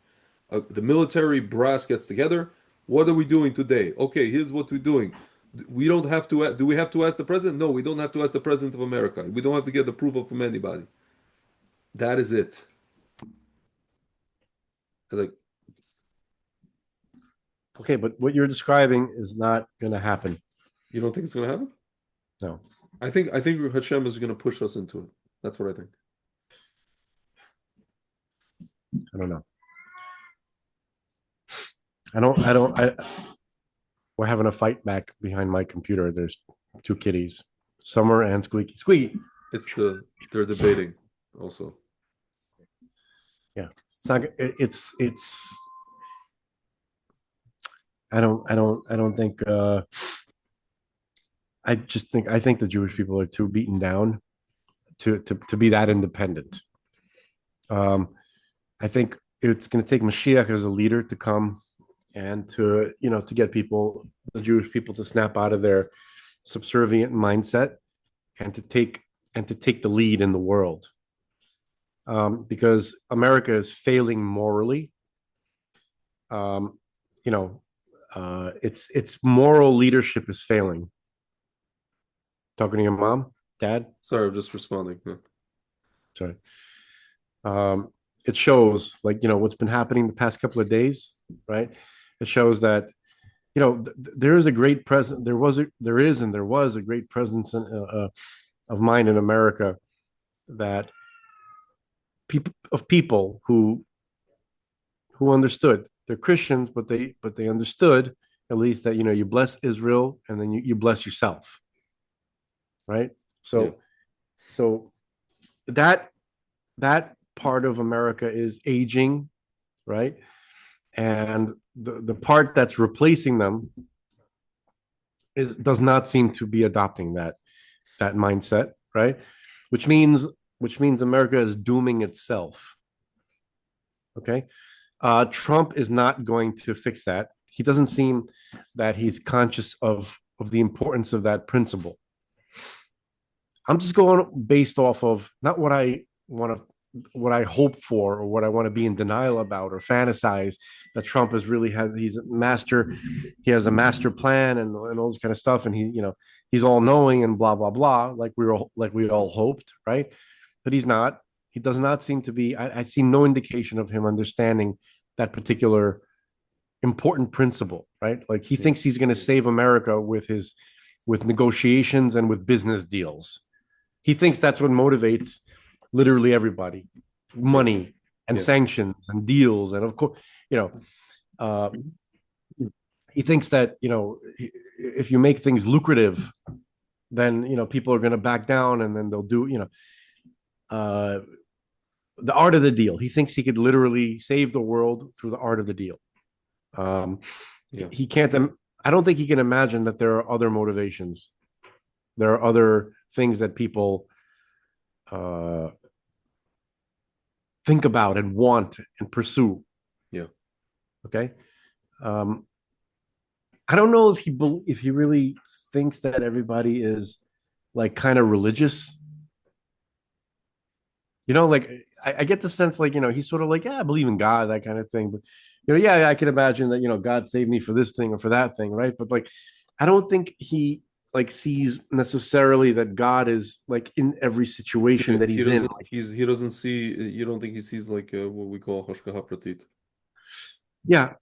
The military brass gets together. What are we doing today? Okay, here's what we're doing. We don't have to. Do we have to ask the president? No, we don't have to ask the president of America. We don't have to get approval from anybody. That is it. Like, okay, but what you're describing is not going to happen. you don't think it's gonna happen? No. I think Hashem is gonna push us into it. That's what I think. I don't know. We're having a fight back behind my computer. There's two kitties, Summer and Squeaky. Squeaky. They're debating also. Yeah. It's not, it's, I don't think, I think the Jewish people are too beaten down to be that independent. I think it's going to take Mashiach as a leader to come and to get the Jewish people to snap out of their subservient mindset and to take the lead in the world. Because America is failing morally. Its moral leadership is failing. Talking to your mom, dad? Sorry, I'm just responding. Yeah. Sorry. It shows, like, what's been happening the past couple of days, right? It shows that, there is a great presence. There was a great presence of mind in America, that people who understood. They're Christians, but they understood at least that, you bless Israel and then you bless yourself, right? So that part of America is aging, right? And the part that's replacing them does not seem to be adopting that mindset, right? Which means America is dooming itself. Okay. Trump is not going to fix that. He doesn't seem that he's conscious of the importance of that principle. I'm just going based off of not what I hope for or what I want to be in denial about or fantasize that Trump he has a master plan and all this kind of stuff, and he's all knowing and blah blah blah, like we all hoped, right? But he's not. He does not seem to be. I see no indication of him understanding that particular important principle, right? Like he thinks he's going to save America with negotiations and with business deals. He thinks that's what motivates literally everybody. Money, and Yeah. sanctions and deals, and of course, you know, uh, he thinks that if you make things lucrative, then people are going to back down, and then they'll do uh, the art of the deal. He thinks he could literally save the world through the art of the deal. Um, Yeah. he can't. I don't think he can imagine that there are other motivations. There are other things that people uh, think about and want and pursue. Yeah. Okay. Um, I don't know if he really thinks that everybody is like kind of religious. Like I get the sense like he's sort of like, yeah, I believe in God, that kind of thing. But yeah, I can imagine that God saved me for this thing or for that thing, right? But like, I don't think he like sees necessarily that God is like in every situation that he's in. Like, He doesn't see, you don't think he sees like what we call Hoshkaha Pratit? yeah,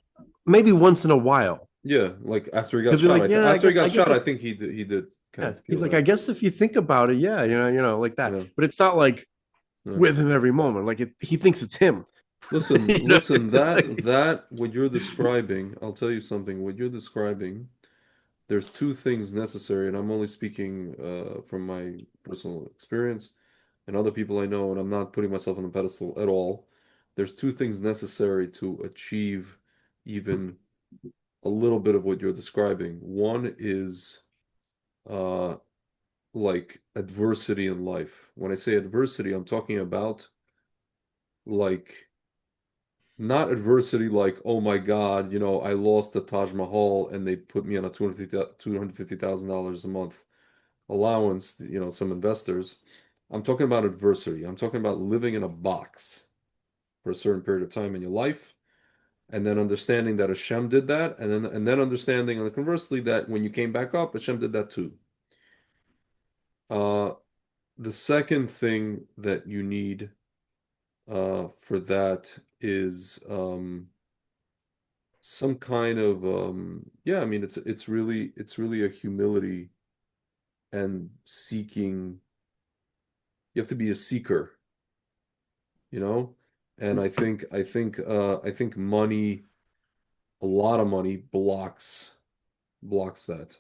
maybe once in a while Yeah, like after he got he'll be shot, like, yeah, after he got I guess shot, I if think he did kind yeah, of feel he's like, I that. guess if you think about it, yeah, like that. Yeah. But it's not like Yeah. with him every moment. Like he thinks it's him. Listen, You know? listen, that what you're describing, I'll tell you something. What you're describing, there's two things necessary, and I'm only speaking from my personal experience and other people I know, and I'm not putting myself on a pedestal at all. There's two things necessary to achieve even a little bit of what you're describing. One is uh like adversity in life. When I say adversity, I'm talking about like not adversity like, oh my God, I lost the Taj Mahal and they put me on a $250,000 a month allowance, some investors. I'm talking about adversity. I'm talking about living in a box for a certain period of time in your life, and then understanding that Hashem did that, and then understanding, and conversely, that when you came back up, Hashem did that too. Uh, the second thing that you need for that is some kind of yeah, I mean it's really a humility and seeking. You have to be a seeker, you know? And I think money, a lot of money blocks that.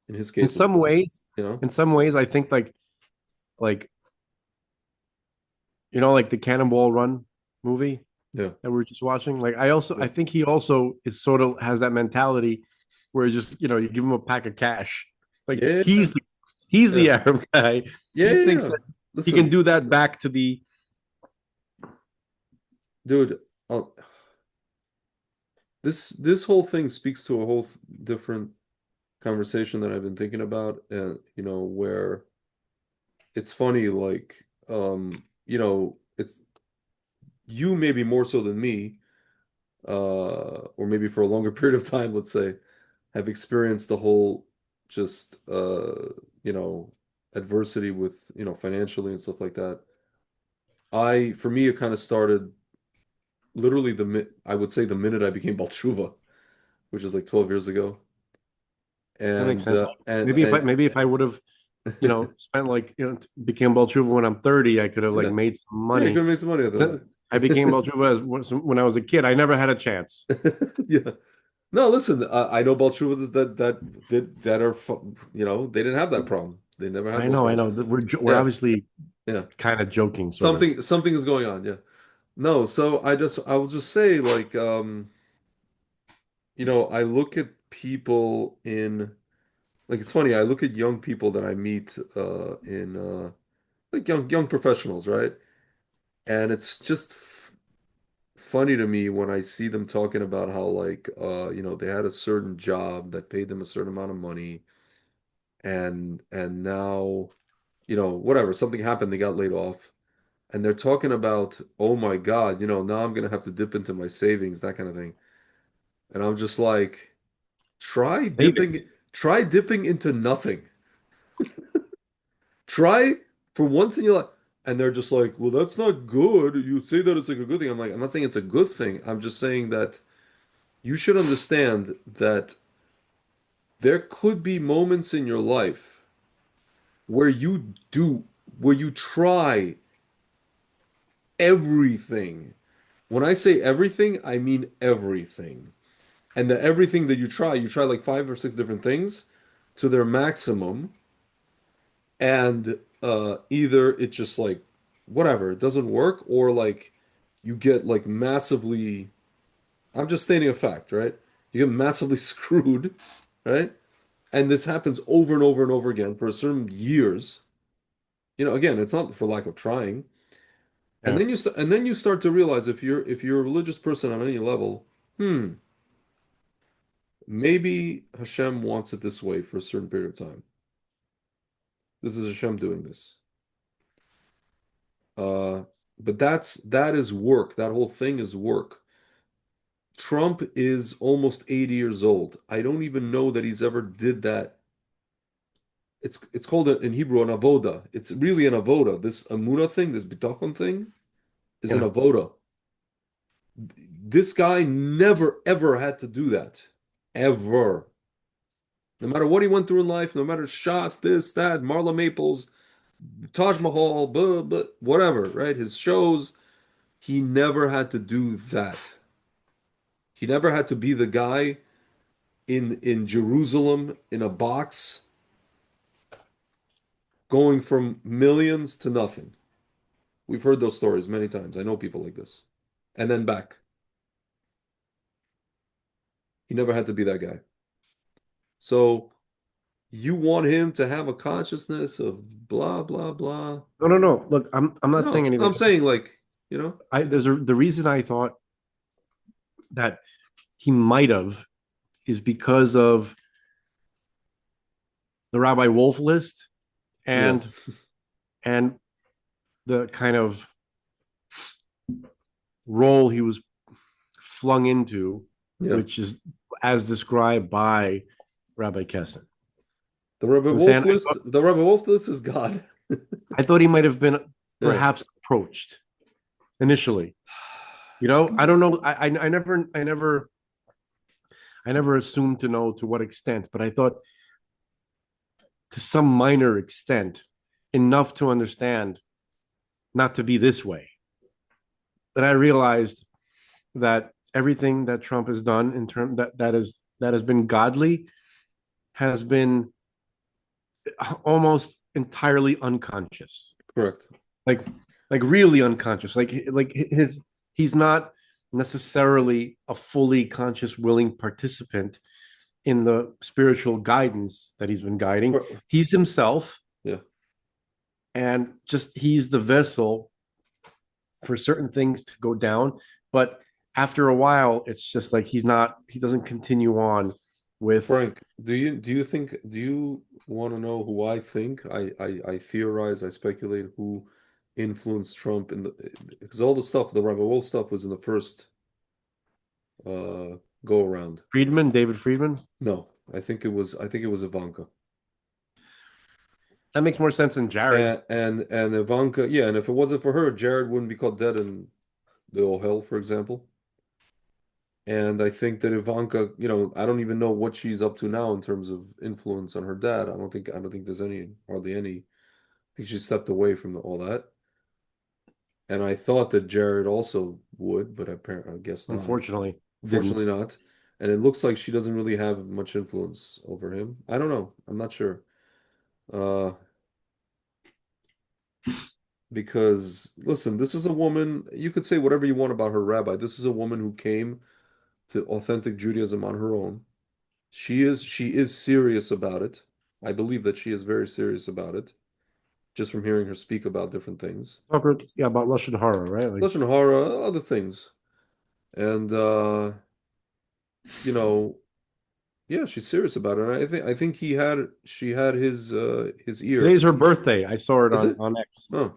In his in case, of some course, ways, you know? I think like like the Cannonball Run movie Yeah. that we were just watching. Like I Yeah. think he also is sort of has that mentality where just you give him a pack of cash. Like Yeah. he's Yeah. the Arab guy. Yeah. He Yeah. thinks Yeah. that he can Listen, do that back to the dude, uh, this whole thing speaks to a whole different conversation that I've been thinking about, and where it's funny, like, it's you maybe more so than me, or maybe for a longer period of time, let's say, have experienced the whole just you know, adversity with, financially and stuff like that. For me, it kind of started literally I would say the minute I became Baal Tshuva, which is like 12 years ago. that makes And sense. and Maybe if I would have spent like became Balchuva when I'm 30, I could have like yeah, made some yeah, you money. can make some money out of I became that. Balchuva when I was a kid. I never had a chance. Yeah. No, listen, I know about Truvas that are, they didn't have that problem. They never had those I problems. know. We're Yeah, obviously yeah. kind of joking, sort of. Something is going on. Yeah. No, so I will just say, like, I look at people in, like, it's funny. I look at young people that I meet in like young professionals, right? And it's just f funny to me when I see them talking about how, like, they had a certain job that paid them a certain amount of money, and now, whatever, something happened, they got laid off, and they're talking about, oh my God, now I'm gonna have to dip into my savings, that kind of thing. And I'm just like, try Savings. dipping, try dipping into nothing. Try for once in your life. And they're just like, well, that's not good. You say that it's like a good thing. I'm like, I'm not saying it's a good thing. I'm just saying that you should understand that there could be moments in your life where you do, where you try everything. When I say everything, I mean everything. And the everything that you try like 5 or 6 different things to their maximum, and either it just like whatever, it doesn't work, or like you get like massively, I'm just stating a fact, right? You get massively screwed, right? And this happens over and over and over again for certain years. Again, it's not for lack of trying. And Yeah. then you start to realize if you're a religious person on any level, hmm, maybe Hashem wants it this way for a certain period of time. This is Hashem doing this. Uh, but that is work. That whole thing is work. Trump is almost 80 years old. I don't even know that he's ever did that. It's called in Hebrew an avoda. It's really an avoda. This amuna thing, this bitachon thing, is an Yeah. avoda. This guy never ever had to do that. Ever. No matter what he went through in life, no matter shot, this, that, Marla Maples, Taj Mahal, blah, blah, whatever, right? His shows, he never had to do that. He never had to be the guy in Jerusalem in a box going from millions to nothing. We've heard those stories many times. I know people like this. And then back. He never had to be that guy. So you want him to have a consciousness of blah, blah, blah. No, no, no. Look, I'm not saying No, anything. I'm saying like, you know, The reason I thought that he might have is because of the Rabbi Wolf list yeah, and the kind of role he was flung into, yeah. which is as described by Rabbi Kessin. The Rebbe Wolf list is God. I thought he might have been Yeah. perhaps approached initially. I don't know. I never assumed to know to what extent, but I thought to some minor extent enough to understand not to be this way. That I realized that everything that Trump has done in term that has been godly has been almost entirely unconscious. Correct. Like really unconscious. He's not necessarily a fully conscious, willing participant in the spiritual guidance that he's been guiding. He's himself. Yeah. And just he's the vessel for certain things to go down. But after a while, it's just like he doesn't continue on with. Frank, do you want to know who I think? I theorize, I speculate who influenced Trump because all the stuff, the Rebel Wolf stuff was in the first go around. David Friedman? No, I think it was Ivanka. That makes more sense than Jared. And Ivanka, yeah, and if it wasn't for her, Jared wouldn't be caught dead in the old hell, for example. And I think that Ivanka, I don't even know what she's up to now in terms of influence on her dad. I don't think there's hardly any. I think she stepped away from all that. And I thought that Jared also would, but apparently, I guess not. Unfortunately not. And it looks like she doesn't really have much influence over him. I don't know. I'm not sure. Because listen, this is a woman, you could say whatever you want about her rabbi. This is a woman who came to authentic Judaism on her own. She is serious about it. I believe that she is very serious about it, just from hearing her speak about different things. Yeah, about Lashon Hara, right? Lashon Hara, other things. And yeah, she's serious about it. And I think she had his ear. Today's her birthday. I saw it on X. Oh,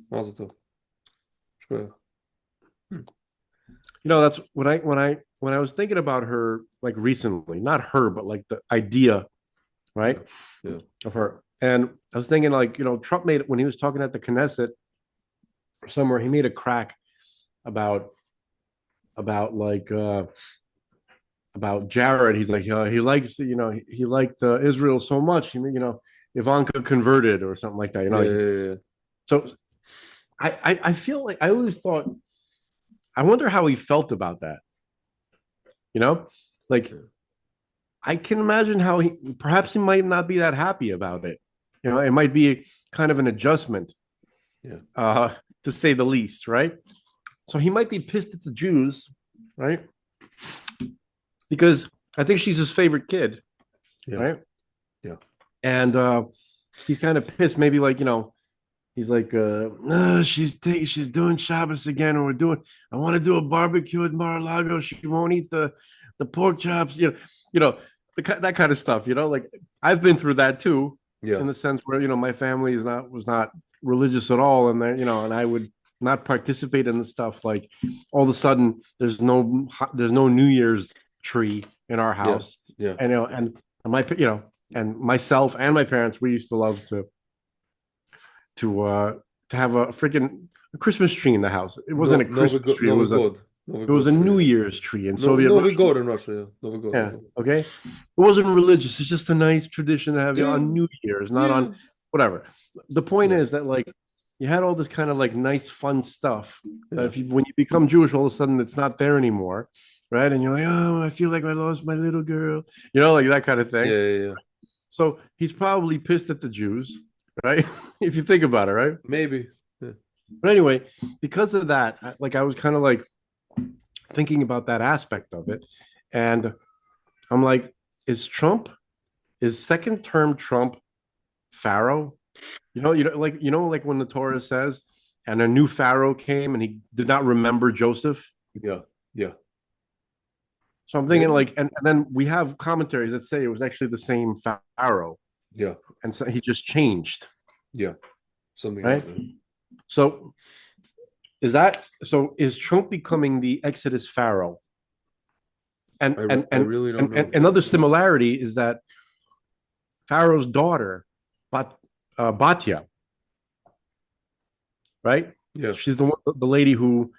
Mazel tov. Sure. That's when I was thinking about her, like recently, not her, but like the idea, right? Yeah. Of her. And I was thinking, like, Trump made it when he was talking at the Knesset somewhere, he made a crack about Jared. He's like, he likes, he liked Israel so much, Ivanka converted or something like that, Yeah. So I feel like I always thought, I wonder how he felt about that. You know, like I can imagine how he perhaps he might not be that happy about it. You know, it might be kind of an adjustment, Yeah. to say the least, right? So he might be pissed at the Jews, right? Because I think she's his favorite kid, Yeah. right? Yeah. And he's kind of pissed, maybe like, he's like, she's doing Shabbos again, and I want to do a barbecue at Mar-a-Lago. She won't eat the pork chops, that kind of stuff, like I've been through that too, Yeah. in the sense where, my family was not religious at all. And then, and I would not participate in the stuff. Like all of a sudden there's no New Year's tree in our Yeah. house. Yeah. And, and myself and my parents, we used to love to have a freaking Christmas tree in the house. It wasn't a Christmas tree. Novi God. It was a New Year's tree in Soviet Novi Russia. God in Russia. Yeah. Novi God. Yeah. Okay. It wasn't religious. It's just a nice tradition to have on New Year's, not on whatever. The point is that like you had all this kind of like nice, fun stuff. That when you become Jewish, all of a sudden it's not there anymore, right? And you're like, oh, I feel like I lost my little girl, like that kind of thing. Yeah. So he's probably pissed at the Jews, right? If you think about it, right? Maybe. Yeah. But anyway, because of that, I was kind of like thinking about that aspect of it, and I'm like, is second term Trump Pharaoh? Like when the Torah says, and a new Pharaoh came and he did not remember Joseph. Yeah. So I'm thinking and then we have commentaries that say it was actually the same Pharaoh. Yeah. And so he just changed. Yeah. Something right. Like that. So is Trump becoming the Exodus Pharaoh? And I really don't know. And another similarity is that Pharaoh's daughter, Batya, right? Yeah. She's the lady who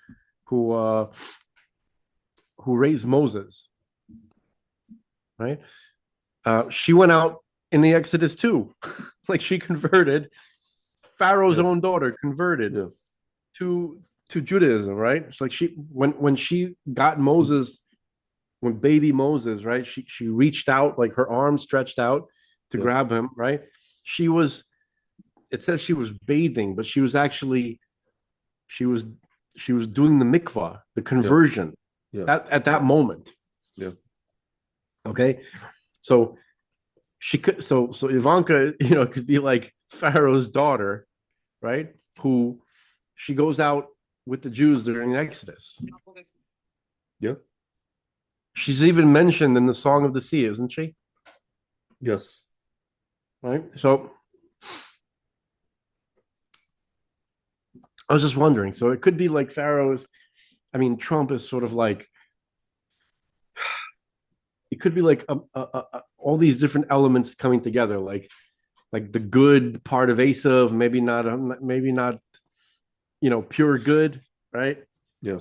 raised Moses, right? She went out in the Exodus too. Like she converted. Pharaoh's own daughter converted to Judaism, right? It's like when she got Moses, when baby Moses, right? She reached out, like her arms stretched out to grab him, right? It says she was bathing, but she was doing the mikvah, the conversion, at that moment. Yeah. Okay. So Ivanka, could be like Pharaoh's daughter, right? Who she goes out with the Jews during the Exodus. Yeah. She's even mentioned in the Song of the Sea, isn't she? Yes. Right. So I was just wondering. So it could be like Trump is sort of like, it could be like all these different elements coming together, like the good part of Asav, maybe not, pure good, right? Yeah.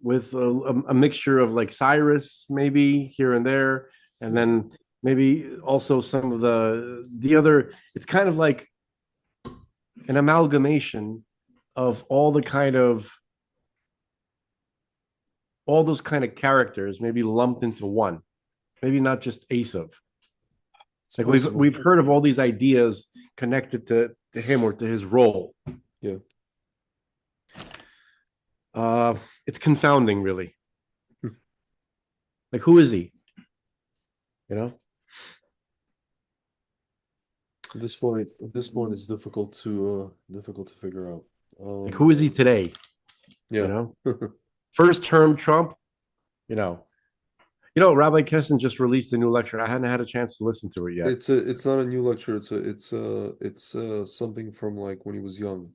With a mixture of like Cyrus, maybe here and there, and then maybe also some of the other. It's kind of like an amalgamation of all those kind of characters, maybe lumped into one. Maybe not just Asav. It's like we've heard of all these ideas connected to him or to his role. Yeah. It's confounding, really. Like, who is he? At this point, it's difficult to figure out. Like, who is he today? Yeah. First term Trump. Rabbi Kessin just released a new lecture. I hadn't had a chance to listen to it yet. It's not a new lecture. It's something from like when he was young.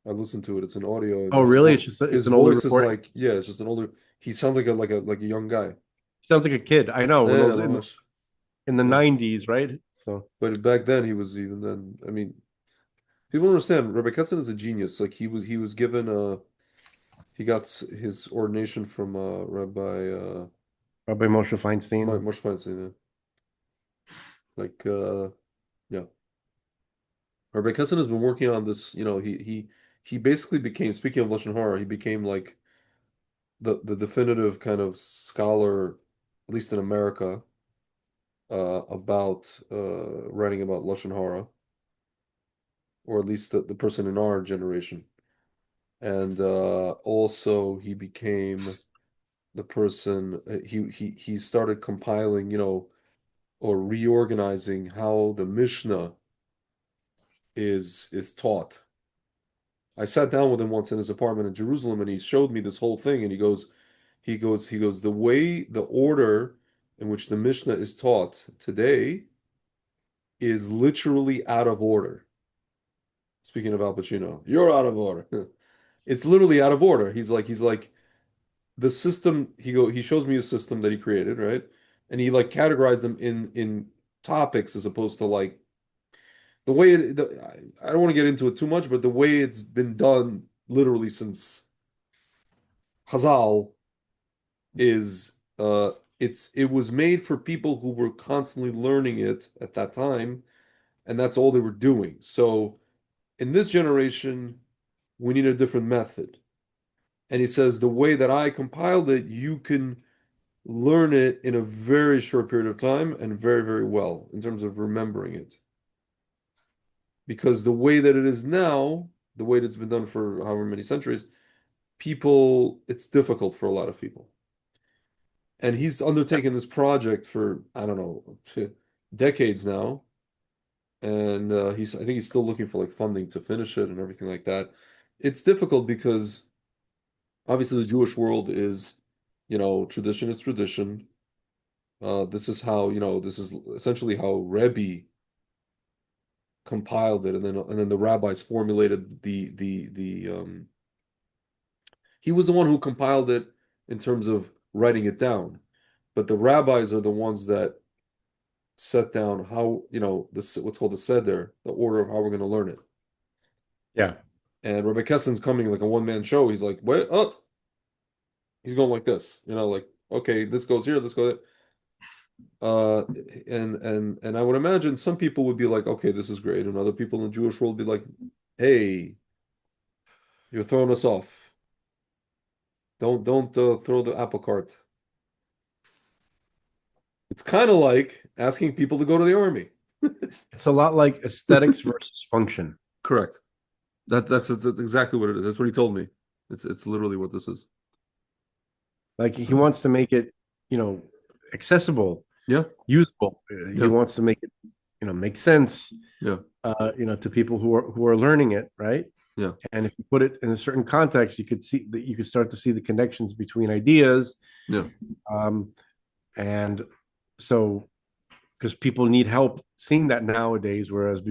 I listened to it. It's an audio. Oh, really? His an older voice is recording? like, it's just an older. He sounds like a young guy. Sounds like a kid. I know. When Yeah, I was in the 90s, right? So, but back then he was even then. I mean, people don't understand. Rabbi Kessin is a genius. Like he was given he got his ordination from Rabbi Moshe Feinstein. Moshe Feinstein. Yeah. Like yeah. Rabbi Kessin has been working on this, he basically became, speaking of Lashon Hara, he became like the definitive kind of scholar, at least in America, about writing about Lashon Hara, or at least the person in our generation. And also he became the person he started compiling, or reorganizing how the Mishnah is taught. I sat down with him once in his apartment in Jerusalem, and he showed me this whole thing, and he goes, the way, the order in which the Mishnah is taught today is literally out of order. Speaking of Al Pacino, you're out of order. It's literally out of order. He's like the system. He shows me a system that he created, right? And he like categorized them in topics as opposed to like the way I don't want to get into it too much, but the way it's been done literally since Hazal is it was made for people who were constantly learning it at that time, and that's all they were doing. So in this generation, we need a different method. And he says the way that I compiled it, you can learn it in a very short period of time and very, very well in terms of remembering it. Because the way that it is now, the way that it's been done for however many centuries, it's difficult for a lot of people. And he's undertaken this project for, I don't know, decades now. And I think he's still looking for like funding to finish it and everything like that. It's difficult because obviously the Jewish world is, tradition is tradition. This is essentially how Rebbe compiled it, and then the rabbis formulated he was the one who compiled it in terms of writing it down, but the rabbis are the ones that set down how, this what's called the seder, the order of how we're going to learn it. Yeah. And Rabbi Kessin's coming like a one-man show. He's like, wait, oh, he's going like this, like, okay, this goes here, this goes there. And I would imagine some people would be like, okay, this is great, and other people in the Jewish world would be like, hey, you're throwing us off. Don't throw the apple cart. It's kind of like asking people to go to the army. It's a lot like aesthetics versus function. Correct. That's exactly what it is. That's what he told me. It's literally what this is. Like he wants to make it, accessible, Yeah. usable. He Yeah. wants to make it, make sense, Yeah. to people who are learning it, right? Yeah. And if you put it in a certain context, you could see that you could start to see the connections between ideas. Yeah. And so, because people need help seeing that nowadays, whereas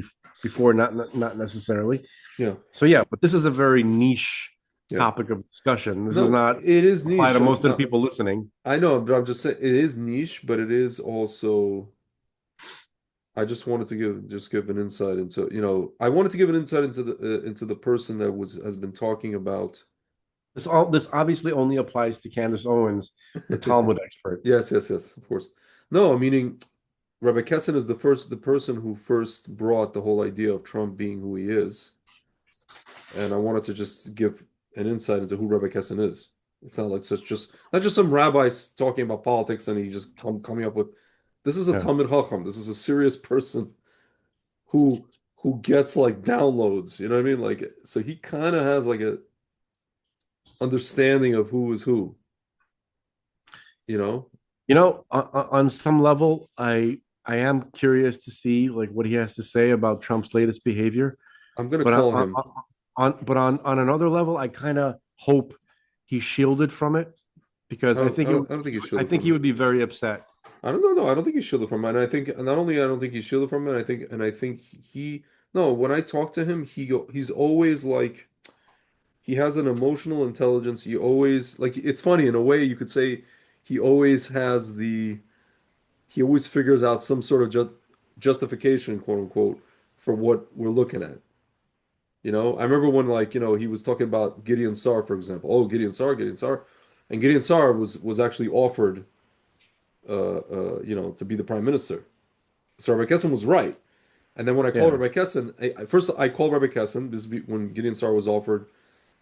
before, not necessarily. Yeah. So yeah, but this is a very niche Yeah. topic of discussion. This No, is not it is apply niche. to most of the people listening. I know, but I'm just saying it is niche, but it is also. I just wanted to give an insight into, I wanted to give an insight into the person that has been talking about. This obviously only applies to Candace Owens, the Talmud expert. Yes, of course. No, meaning Rabbi Kessin is the person who first brought the whole idea of Trump being who he is, and I wanted to just give an insight into who Rabbi Kessin is. It's not like not just some rabbis talking about politics and he just coming up with. This is a Talmid Chacham. This is a serious person who gets like downloads. You know what I mean? Like, so he kind of has like a understanding of who is who. On some level, I am curious to see like what he has to say about Trump's latest behavior. I'm gonna call him. On another level, I kind of hope he's shielded from it because I think he would be very upset. I don't know. No, I don't think he's shielded from it. And I think not only I don't think he's shielded from it. I think he no. When I talk to him, he's always like he has an emotional intelligence. He always like it's funny in a way you could say he always he always figures out some sort of justification, quote unquote, for what we're looking at. I remember when he was talking about Gideon Sar, for example. Oh, Gideon Sar, and Gideon Sar was actually offered, to be the prime minister. So Rabbi Kessin was right, And then when I called Rabbi Kessin, first I called Rabbi Kessin. This is when Gideon Sar was offered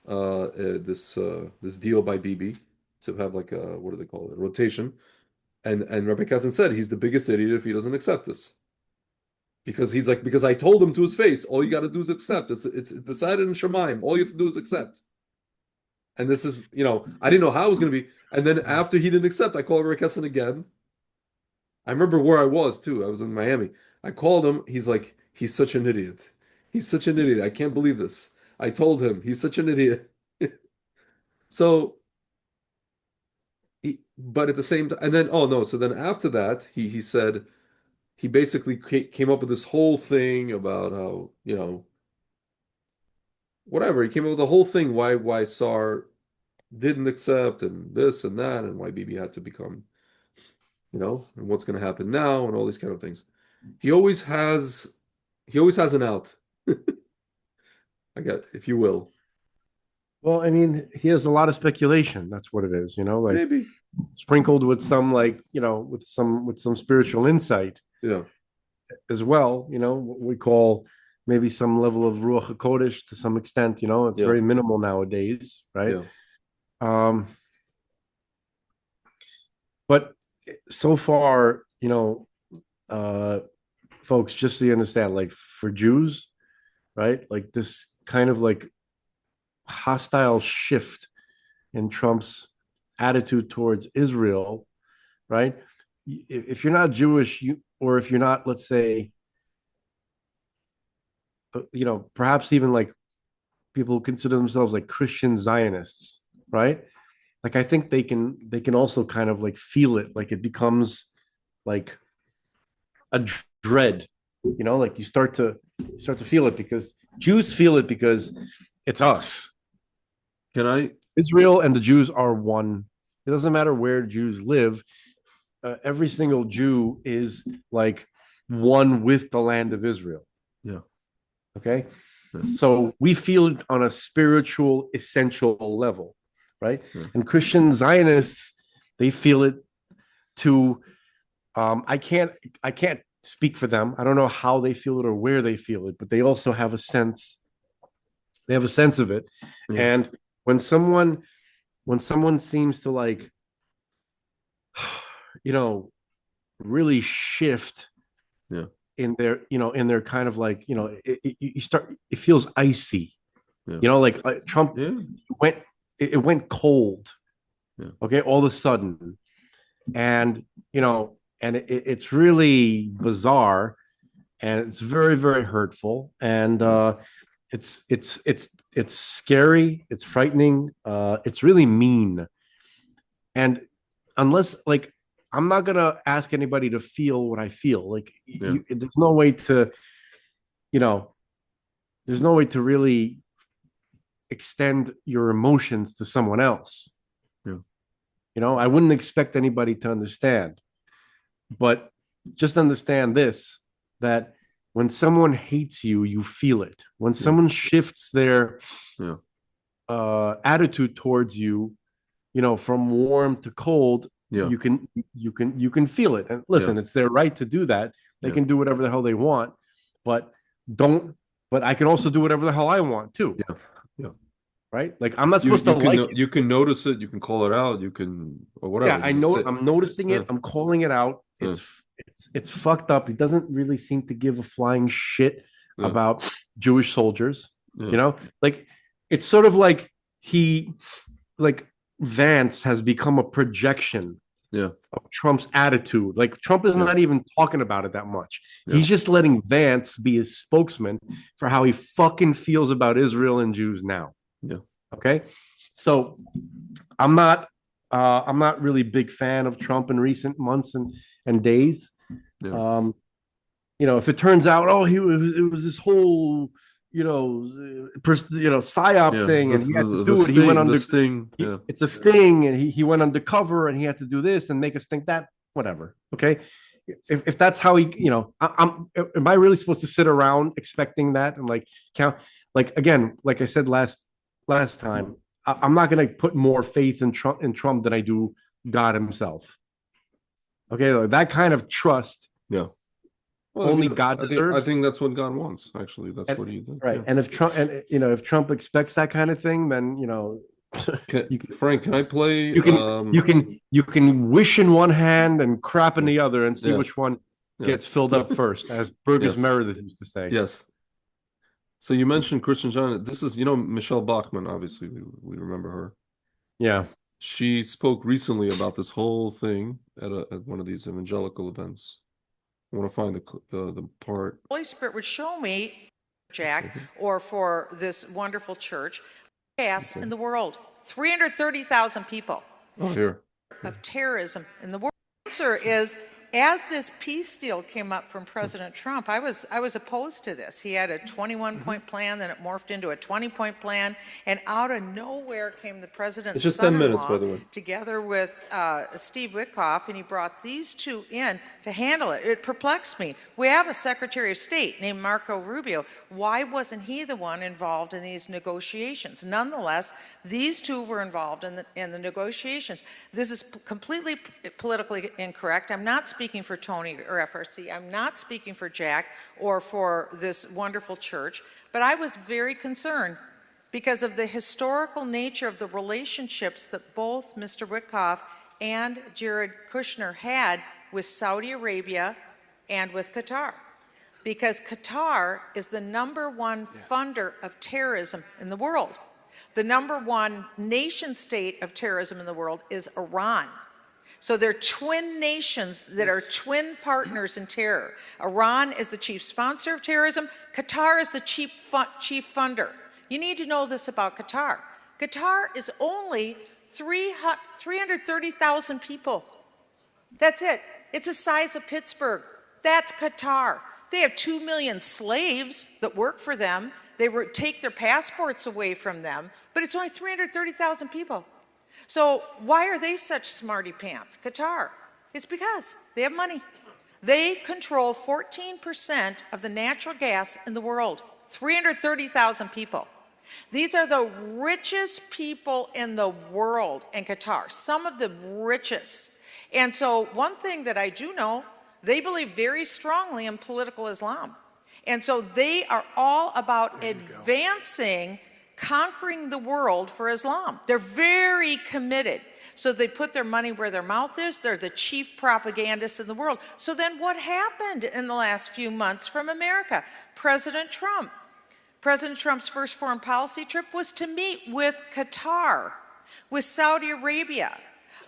this deal by Bibi to have like a, what do they call it, rotation. And Rabbi Kessin said he's the biggest idiot if he doesn't accept this. Because he's like, because I told him to his face, all you got to do is accept. It's decided in Shemaim. All you have to do is accept. And this is, I didn't know how it was going to be. And then after he didn't accept, I called Rabbi Kessin again. I remember where I was too. I was in Miami. I called him. He's like, he's such an idiot. He's such an idiot. I can't believe this. I told him he's such an idiot. So, but at the same time, and then, oh no. So then after that, he said, he basically came up with this whole thing about how, whatever. He came up with the whole thing why Sar didn't accept and this and that and why Bibi had to become, and what's going to happen now and all these kind of things. He always has an out. I got, if you will. Well, I mean, he has a lot of speculation. That's what it is, like Maybe sprinkled with some with some spiritual insight. Yeah. As well, what we call maybe some level of Ruach HaKodesh to some extent, it's very minimal nowadays, right? Yeah. But so far, folks, just so you understand, like for Jews, right? Like this kind of like hostile shift in Trump's attitude towards Israel, right? If you're not Jewish, or if you're not, let's say, perhaps even like people consider themselves like Christian Zionists, right? Like I think they can also kind of like feel it, like it becomes like a dread, like you start to feel it because Jews feel it because it's us. Israel and the Jews are one. It doesn't matter where Jews live. Every single Jew is like one with the land of Israel. Yeah. Okay. Yeah. So we feel it on a spiritual, essential level, right? Yeah. And Christian Zionists, they feel it to. I can't speak for them. I don't know how they feel it or where they feel it, but they also have a sense. They have a sense of it, yeah. And when someone seems to like, really shift, yeah, in their kind of like, it feels icy, yeah. Like Trump, yeah. went cold, yeah. Okay, all of a sudden, and it's really bizarre, and it's very, very hurtful, and it's scary, it's frightening, it's really mean, and unless like I'm not gonna ask anybody to feel what I feel. Like yeah. There's no way to, there's no way to really extend your emotions to someone else. Yeah. I wouldn't expect anybody to understand, but just understand this: that when someone hates you, you feel it. When someone shifts their attitude towards you, from warm to cold. Yeah. You can feel it. And listen, it's their right to do that. They can do whatever the hell they want, but I can also do whatever the hell I want too. Yeah. Yeah. Right? Like I'm not supposed to like it. You can notice it, you can call it out, you can or whatever. Yeah, I know I'm noticing it, I'm calling it out. It's fucked up. He doesn't really seem to give a flying shit about Jewish soldiers. Yeah. Like it's sort of like Vance has become a projection of Trump's attitude. Like Trump is not even talking about it that much. Yeah. He's just letting Vance be his spokesman for how he fucking feels about Israel and Jews now. Yeah. Okay. So I'm not really big fan of Trump in recent months and days. Yeah. If it turns out, it was this whole psyop thing, and he had to do it. He went under sting. Yeah. It's a sting, and he went undercover, and he had to do this and make us think that. Whatever. Okay, if that's how he, am I really supposed to sit around expecting that and like count? Like again, like I said last time, I'm not going to put more faith in Trump than I do God himself. Okay, like that kind of trust. Yeah. Well, only God I deserves. think that's what God wants. Actually, that's what he did. Right. Yeah. And if Trump, and if Trump expects that kind of thing, then Frank, can I play? You can wish in one hand and crap in the other and see Yeah. which one Yeah. gets filled up first, as Burgess Yes. Meredith used to say. Yes. So you mentioned Christian John. This is, Michelle Bachmann, obviously, we remember her. Yeah. She spoke recently about this whole thing at one of these evangelical events. I want to find the part. Holy Spirit would show me, Jack, or for this wonderful church, gas in the world. 330,000 people Oh, here. of terrorism in the world. The answer is, as this peace deal came up from President Trump, I was opposed to this. He had a 21-point plan, then it morphed into a 20-point plan, and out of nowhere came the president's It's just 10 minutes, by the way. together with Steve Witkoff, and he brought these two in to handle it. It perplexed me. We have a Secretary of State named Marco Rubio. Why wasn't he the one involved in these negotiations? Nonetheless, these two were involved in the negotiations. This is completely politically incorrect. I'm not speaking for Tony or FRC. I'm not speaking for Jack or for this wonderful church, but I was very concerned because of the historical nature of the relationships that both Mr. Witkoff and Jared Kushner had with Saudi Arabia and with Qatar. Because Qatar is the #1 funder of terrorism in the world. The #1 nation state of terrorism in the world is Iran. So they're twin nations that are twin partners in terror. Iran is the chief sponsor of terrorism. Qatar is the chief funder. You need to know this about Qatar. Qatar is only 330,000 people. That's it. It's the size of Pittsburgh. That's Qatar. They have 2 million slaves that work for them. They take their passports away from them, but it's only 330,000 people. So why are they such smarty pants, Qatar? It's because they have money. They control 14% of the natural gas in the world, 330,000 people. These are the richest people in the world in Qatar, some of the richest. And so one thing that I do know, they believe very strongly in political Islam. And so they are all about advancing, conquering the world for Islam. They're very committed. So they put their money where their mouth is. They're the chief propagandists in the world. So then what happened in the last few months from America? President Trump. President Trump's first foreign policy trip was to meet with Qatar, with Saudi Arabia.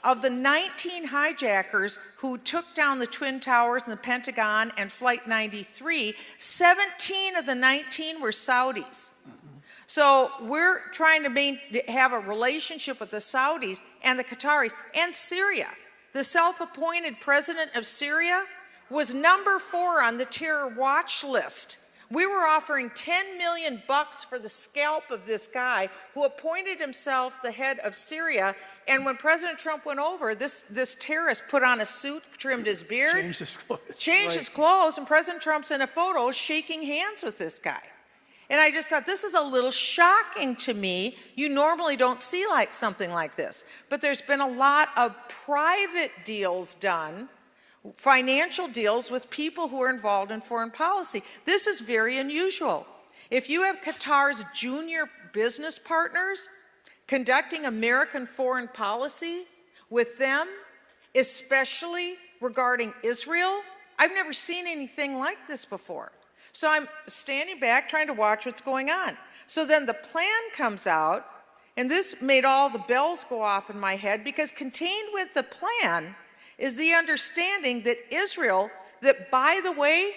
Of the 19 hijackers who took down the Twin Towers and the Pentagon and Flight 93, 17 of the 19 were Saudis. So we're trying to have a relationship with the Saudis and the Qataris and Syria. The self-appointed president of Syria was #4 on the terror watch list. We were offering $10 million for the scalp of this guy who appointed himself the head of Syria. And when President Trump went over, this terrorist put on a suit, trimmed his beard, changed his clothes, and President Trump's in a photo shaking hands with this guy. And I just thought, this is a little shocking to me. You normally don't see something like this. But there's been a lot of private deals done, financial deals with people who are involved in foreign policy. This is very unusual. If you have Qatar's junior business partners conducting American foreign policy with them, especially regarding Israel, I've never seen anything like this before. So I'm standing back trying to watch what's going on. So then the plan comes out, and this made all the bells go off in my head, because contained with the plan is the understanding that Israel, that by the way,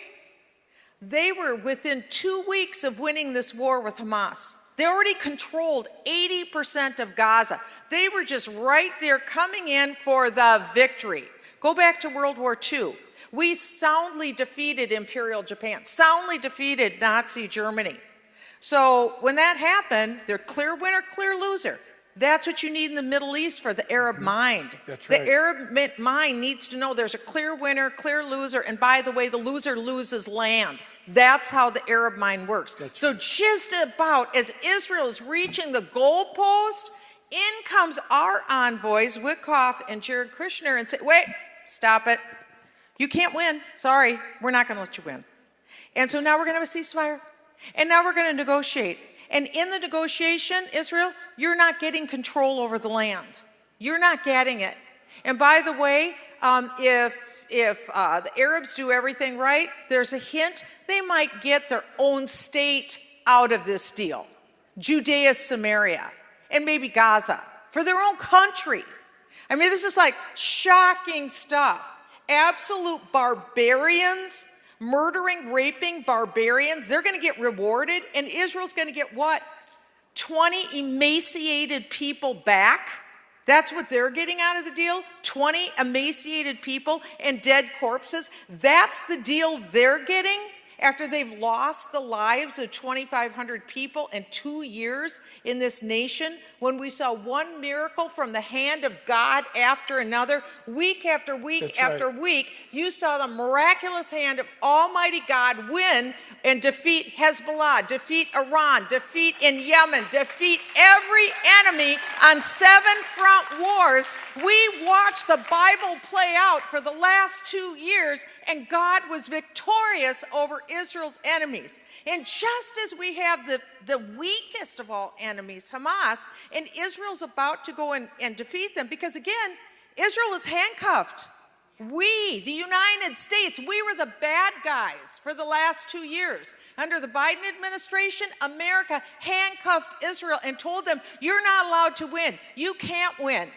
they were within 2 weeks of winning this war with Hamas. They already controlled 80% of Gaza. They were just right there coming in for the victory. Go back to World War II. We soundly defeated Imperial Japan, soundly defeated Nazi Germany. So when that happened, they're clear winner, clear loser. That's what you need in the Middle East for the Arab mind. That's right. The Arab mind needs to know there's a clear winner, clear loser, and by the way, the loser loses land. That's how the Arab mind works. So just about as Israel is reaching the goalpost, in comes our envoys, Witkoff and Jared Kushner, and say, wait, stop it. You can't win. Sorry, we're not going to let you win. And so now we're going to have a ceasefire. And now we're going to negotiate. And in the negotiation, Israel, you're not getting control over the land. You're not getting it. And by the way, if the Arabs do everything right, there's a hint they might get their own state out of this deal. Judea, Samaria, and maybe Gaza for their own country. I mean, this is like shocking stuff. Absolute barbarians, murdering, raping barbarians. They're going to get rewarded, and Israel's going to get what? 20 emaciated people back? That's what they're getting out of the deal? 20 emaciated people and dead corpses? That's the deal they're getting after they've lost the lives of 2,500 people in 2 years in this nation, when we saw one miracle from the hand of God after another, week after week after week, you saw the miraculous hand of Almighty God win and defeat Hezbollah, defeat Iran, defeat in Yemen, defeat every enemy on 7 front wars. We watched the Bible play out for the last 2 years, and God was victorious over Israel's enemies. And just as we have the weakest of all enemies, Hamas, and Israel's about to go and defeat them, because again, Israel is handcuffed. We, the United States, we were the bad guys for the last 2 years. Under the Biden administration, America handcuffed Israel and told them, you're not allowed to win. You can't win.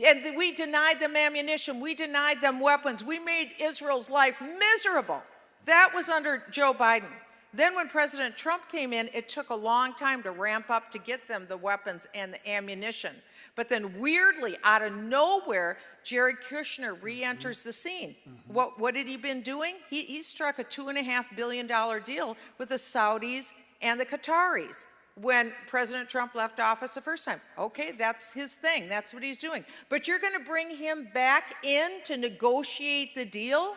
And we denied them ammunition. We denied them weapons. We made Israel's life miserable. That was under Joe Biden. Then when President Trump came in, it took a long time to ramp up to get them the weapons and the ammunition. But then weirdly, out of nowhere, Jared Kushner re-enters the scene. What had he been doing? He struck a $2.5 billion deal with the Saudis and the Qataris when President Trump left office the first time. Okay, that's his thing. That's what he's doing. But you're going to bring him back in to negotiate the deal?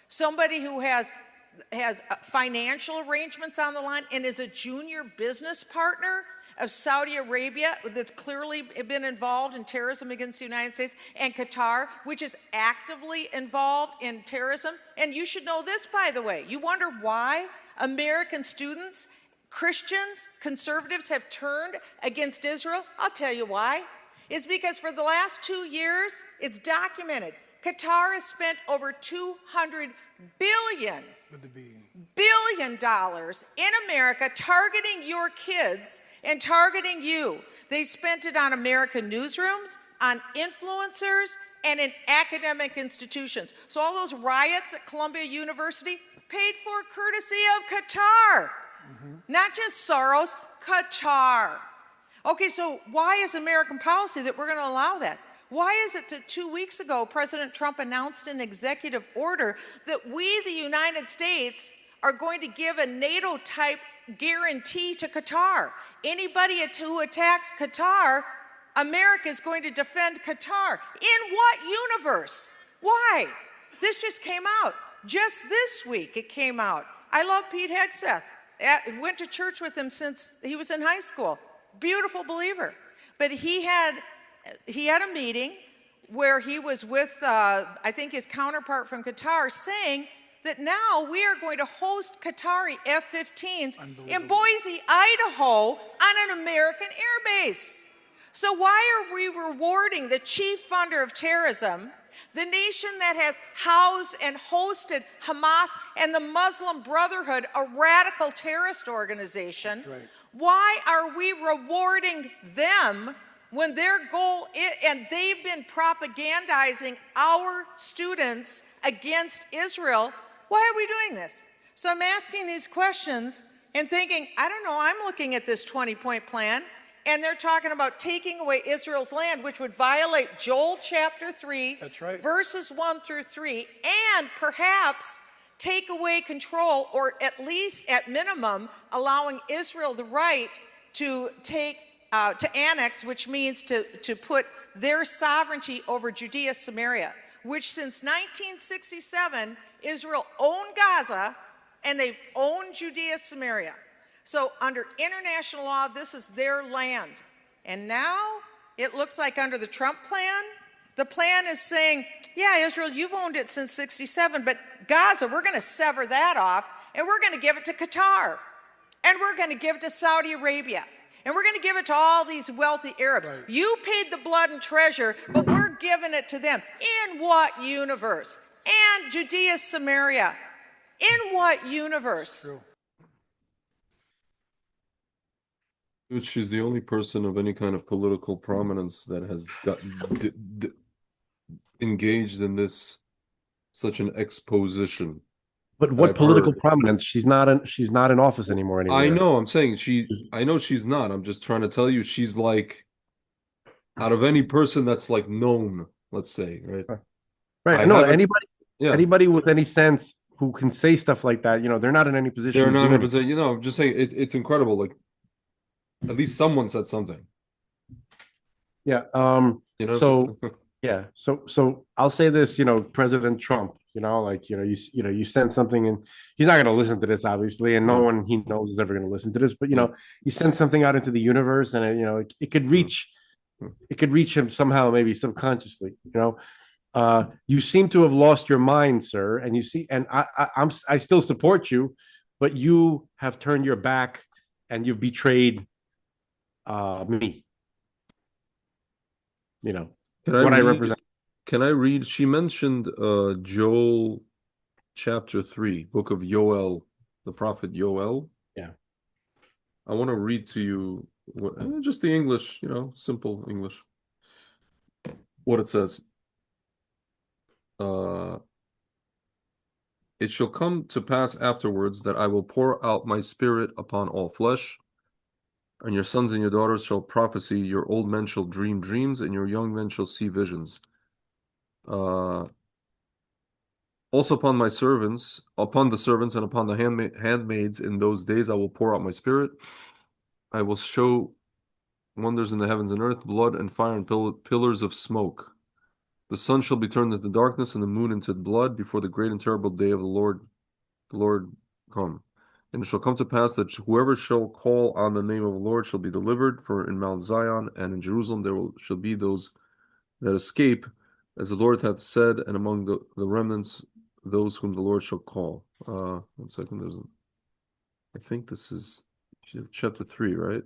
Somebody who has financial arrangements on the line and is a junior business partner of Saudi Arabia that's clearly been involved in terrorism against the United States, and Qatar, which is actively involved in terrorism. And you should know this, by the way. You wonder why American students, Christians, conservatives have turned against Israel? I'll tell you why. It's because for the last 2 years, it's documented, Qatar has spent over $200 billion in America targeting your kids and targeting you. They spent it on American newsrooms, on influencers, and in academic institutions. So all those riots at Columbia University paid for courtesy of Qatar. Not just Soros, Qatar. Okay, so why is American policy that we're going to allow that? Why is it that 2 weeks ago, President Trump announced an executive order that we, the United States, are going to give a NATO-type guarantee to Qatar? Anybody who attacks Qatar, America is going to defend Qatar. In what universe? Why? This just came out. Just this week it came out. I love Pete Hegseth. Went to church with him since he was in high school. Beautiful believer. But he had a meeting where he was with, I think, his counterpart from Qatar, saying that now we are going to host Qatari F-15s in Boise, Idaho, on an American airbase. So why are we rewarding the chief funder of terrorism, the nation that has housed and hosted Hamas and the Muslim Brotherhood, a radical terrorist organization? Right. Why are we rewarding them when their goal is, and they've been propagandizing our students against Israel? Why are we doing this? So I'm asking these questions and thinking, I don't know, I'm looking at this 20-point plan, and they're talking about taking away Israel's land, which would violate Joel chapter 3, that's right, verses 1 through 3, and perhaps take away control, or at least at minimum, allowing Israel the right to annex, which means to put their sovereignty over Judea, Samaria, which since 1967, Israel owned Gaza, and they've owned Judea, Samaria. So under international law, this is their land. And now it looks like under the Trump plan, the plan is saying, yeah, Israel, you've owned it since 67, but Gaza, we're going to sever that off, and we're going to give it to Qatar, and we're going to give it to Saudi Arabia, and we're going to give it to all these wealthy Arabs. Right. You paid the blood and treasure, but we're giving it to them. In what universe? And Judea, Samaria. In what universe? She's the only person of any kind of political prominence that has engaged in such an exposition. But what political prominence? She's not in office anymore anywhere. I know. I'm saying I know she's not. I'm just trying to tell you she's like out of any person that's like known, let's say, right? Right. No, anybody with any sense who can say stuff like that, they're not in any position. They're not in a position. I'm just saying it's incredible. Like at least someone said something. Yeah. So yeah. So I'll say this. President Trump. You send something, and he's not going to listen to this, obviously, and no one he knows is ever going to listen to this. But you send something out into the universe, and it could reach him somehow, maybe subconsciously. You seem to have lost your mind, sir, and I still support you, but you have turned your back and you've betrayed me. I represent. Can I read? She mentioned Joel chapter 3, book of Yoel, the prophet Yoel. Yeah. I want to read to you just the English, simple English. What it says. It shall come to pass afterwards that I will pour out my spirit upon all flesh, and your sons and your daughters shall prophesy, your old men shall dream dreams, and your young men shall see visions. Also upon the servants and upon the handmaids in those days I will pour out my spirit. I will show wonders in the heavens and earth, blood and fire and pillars of smoke. The sun shall be turned into darkness and the moon into blood before the great and terrible day of the Lord come. And it shall come to pass that whoever shall call on the name of the Lord shall be delivered. For in Mount Zion and in Jerusalem shall be those that escape, as the Lord hath said, and among the remnants, those whom the Lord shall call. 1 second. I think this is chapter 3, right?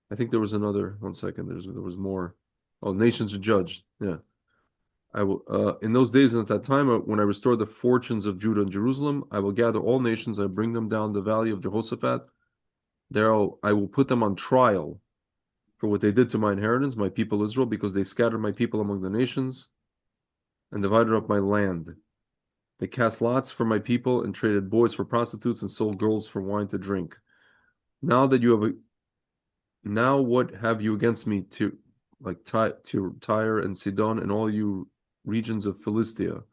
I think there was another. 1 second. There was more. Oh, nations are judged. Yeah. I will. In those days and at that time, when I restore the fortunes of Judah and Jerusalem, I will gather all nations. I bring them down the valley of Jehoshaphat. There I will put them on trial for what they did to my inheritance, my people Israel, because they scattered my people among the nations and divided up my land. They cast lots for my people and traded boys for prostitutes and sold girls for wine to drink. Now what have you against me, to Tyre and Sidon and all you regions of Philistia?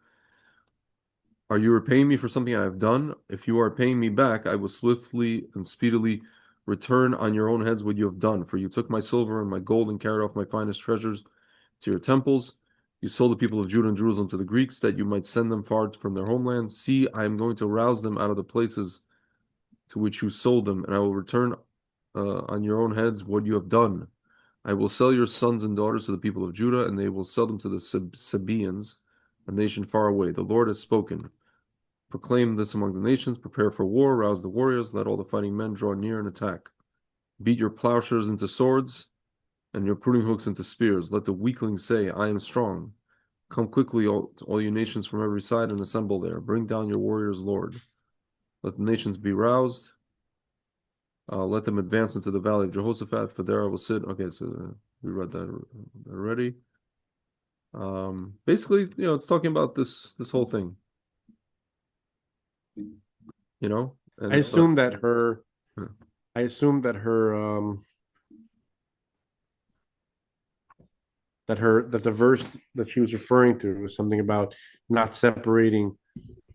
Are you repaying me for something I have done? If you are paying me back, I will swiftly and speedily return on your own heads what you have done. For you took my silver and my gold and carried off my finest treasures to your temples. You sold the people of Judah and Jerusalem to the Greeks, that you might send them far from their homeland. See, I am going to rouse them out of the places to which you sold them, and I will return on your own heads what you have done. I will sell your sons and daughters to the people of Judah, and they will sell them to the Sabaeans, a nation far away. The Lord has spoken. Proclaim this among the nations. Prepare for war. Rouse the warriors. Let all the fighting men draw near and attack. Beat your plowshares into swords, and your pruning hooks into spears. Let the weaklings say, I am strong. Come quickly, all you nations from every side, and assemble there. Bring down your warriors, Lord. Let the nations be roused. Let them advance into the valley of Jehoshaphat, for there I will sit. Okay, so we read that already. Basically, it's talking about this whole thing. And I assume that the verse that she was referring to was something about not separating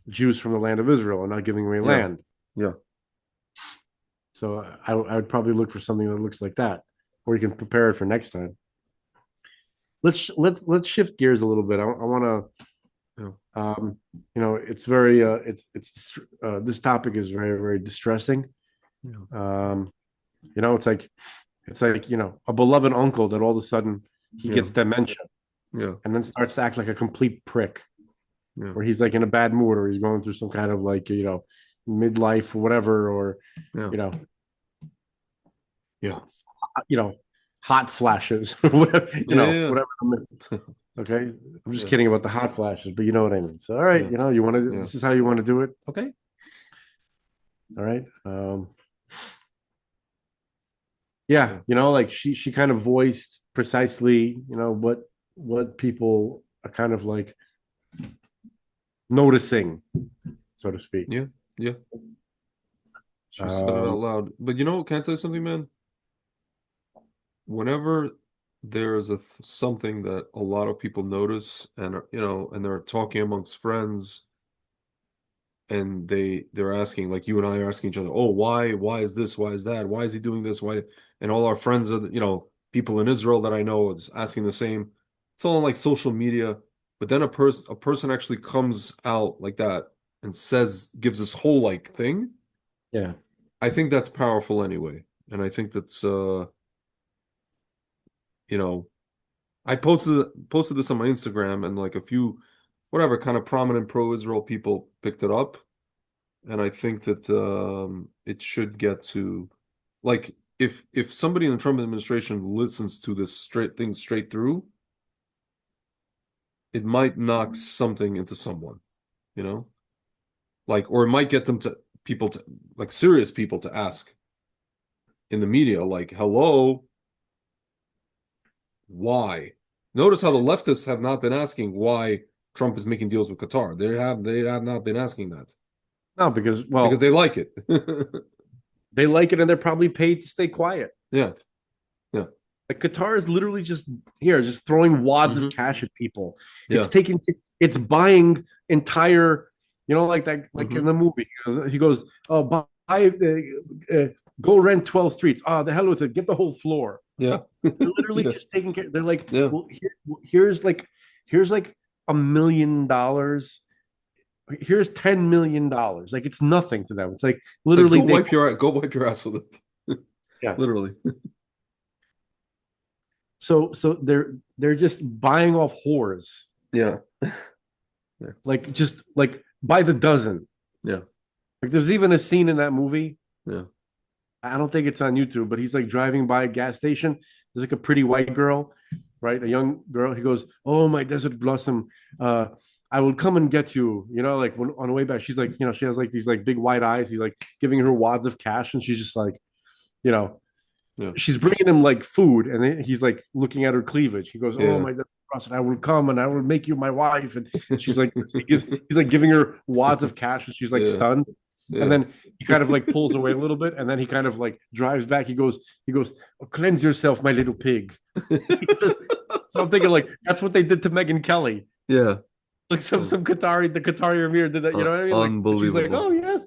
Jews from the land of Israel and not giving away land. Yeah. So I would probably look for something that looks like that, or you can prepare it for next time. Let's shift gears a little bit. I want to, it's very this topic is very, very distressing. Yeah. It's like a beloved uncle that all of a sudden he gets dementia, and then starts to act like a complete prick. Yeah. or he's like in a bad mood, or he's going through some kind of like, midlife or whatever, or Yeah. you know, Yeah. hot flashes, whatever, Yeah. whatever. Okay, I'm just Yeah. kidding about the hot flashes, but you know what I mean. So, all right, Yeah. you want to. Yeah. This is how you want to do it. Okay. All right. Yeah, like she kind of voiced precisely, what people are kind of like noticing, so to speak. Yeah. Yeah. She said it out loud. But can I tell you something, man? Whenever there's something that a lot of people notice and and they're talking amongst friends and they're asking, like you and I are asking each other, oh, why is this, why is that, why is he doing this, why, and all our friends are people in Israel that I know is asking the same. It's all on like social media, but then a person actually comes out like that and gives this whole like thing. Yeah. I think that's powerful anyway, and I think that's you know I posted this on my Instagram, and like a few whatever kind of prominent pro-Israel people picked it up. And I think that it should get to, like, if somebody in the Trump administration listens to this straight through, it might knock something into someone, you know? Like, or it might get people to, like, serious people to ask in the media, like, hello, why? Notice how the leftists have not been asking why Trump is making deals with Qatar. They have not been asking that. No, because They like it. they like it, and they're probably paid to stay quiet. Yeah. Yeah. Like Qatar is literally just throwing wads of cash at people. Yeah. It's buying entire, like that, like in Mhm. the movie. He goes, oh, go rent 12 streets. Oh, the hell with it. Get the whole floor. Yeah. They're literally just taking care. They're like, Yeah. well, here's like $1 million. Here's $10 million. Like it's nothing to them. It's like literally go wipe your ass with it. Yeah. Literally. So they're just buying off whores. Yeah. Like just like by the dozen. Yeah. Like there's even a scene in that movie. Yeah. I don't think it's on YouTube, but he's like driving by a gas station. There's like a pretty white girl, right? A young girl. He goes, "Oh, my desert blossom, I will come and get you." Like when on the way back, she's like, she has like these like big white eyes. He's like giving her wads of cash, and she's just like, Yeah. she's bringing him like food, and then he's like looking at her cleavage. He goes, Yeah. "Oh, my desert blossom, I will come and I will make you my wife." And she's like, he's like giving her wads of cash, and she's like Yeah. stunned. Yeah. And then he kind of like pulls away a little bit, and then he kind of like drives back. He goes, "Oh, cleanse yourself, my little pig." So I'm thinking like that's what they did to Megyn Kelly. Yeah. Like the Qatari Emir did that. You know what I mean? Like, she's like, Unbelievable. "Oh yes,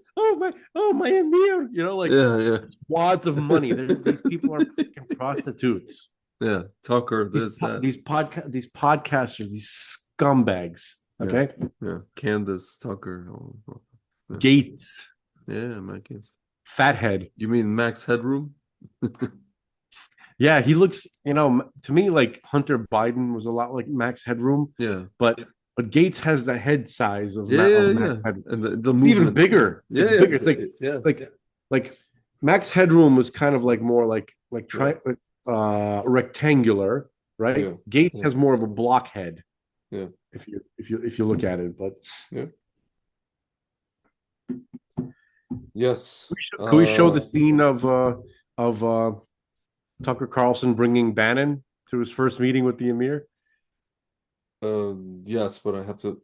oh my Emir." Like Yeah. wads of money. These people are freaking prostitutes. Yeah. Tucker, this, that. These podcasters, these scumbags. Okay. Yeah. Candace, Tucker. Yeah. Gates. Yeah, my kids. Fathead. You mean Max Headroom? Yeah, he looks, to me like Hunter Biden was a lot like Max Headroom. Yeah. But Gates has the head size of, Yeah, Max Headroom. And the it's movement. even bigger. Yeah, it's bigger. It's like like Max Headroom was kind of like more like rectangular, right? Yeah. Gates has more of a blockhead. Yeah. If you look at it, but yeah. Yes. Can we show the scene of Tucker Carlson bringing Bannon to his first meeting with the Emir? Yes, but I have to.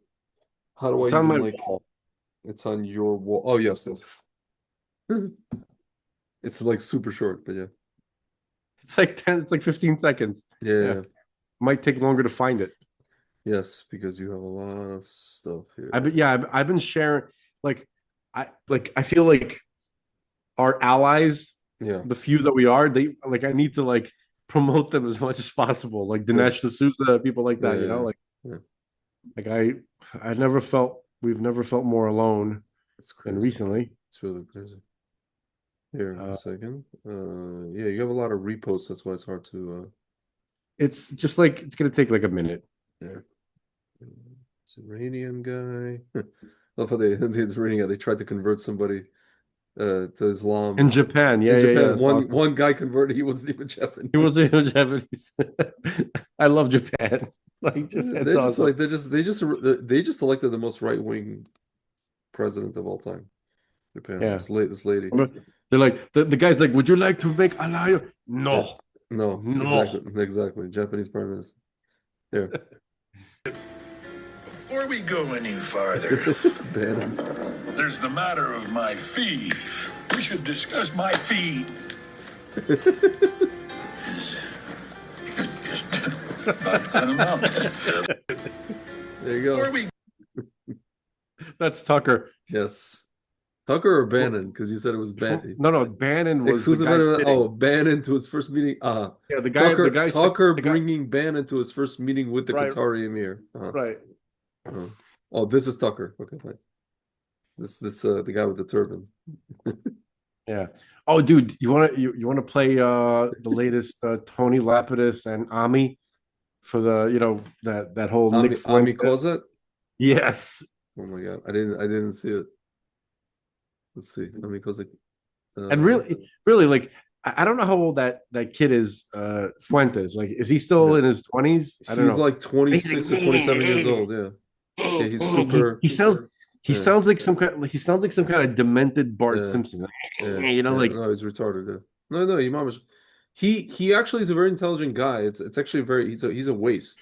How do It's I on even my like? wall. It's on your wall. Oh yes, yes. It's like super short, but yeah. It's like 10. It's like 15 seconds. Yeah. Might take longer to find it. Yes, because you have a lot of stuff here. I've been sharing. I feel like our allies, Yeah. the few that we are, I need to like promote them as much as possible. Like Dinesh D'Souza, people like that. We've never felt more alone than recently. It's really crazy. Here, a second. Yeah, you have a lot of reposts. That's why it's hard to. It's just like it's gonna take like a minute. Yeah. It's Iranian guy. I love how the Iranian guy, they tried to convert somebody to Islam. In Japan, yeah, In yeah, Japan, yeah. one Awesome. one guy converted, he wasn't even Japanese. He wasn't even Japanese. I love Japan. Like Japan's They're just awesome. like they just elected the most right-wing president of all time. Japan. Yeah. This lady. They're like the guy's like, would you like to make Allah? No. No, No. exactly. Japanese prime minister. Here. Before we go any farther, Ban him. there's the matter of my fee. We should discuss my fee. I don't know. There you go. Before we That's Tucker. Yes. Tucker or Bannon? Because you said it was Bannon. No, Bannon was the Exclusive guy editor- sitting. Oh, Bannon to his first meeting. Yeah, the guy. Tucker, the guy. Tucker the guy- bringing Bannon to his first meeting with the Right. Qatari emir. Right. Oh, this is Tucker. Okay, fine. This the guy with the turban. Yeah. Oh, dude, you want to play the latest Tony Lapidus and Ami for the that whole Nick Ami Fuentes? Kozet? Yes. Oh my god, I didn't see it. Let's see. Ami Kozet. And really, like I don't know how old that kid is, Fuentes. Like, is he still in his 20s? I don't know. He's like 26 or 27 years old. Yeah. Yeah, he's super. He sounds Yeah. like some kind. He sounds like some kind of demented Bart Yeah. Simpson. Like, Yeah, like no, he's retarded. Yeah. No, Imam is. He actually is a very intelligent guy. It's actually very. He's a waste.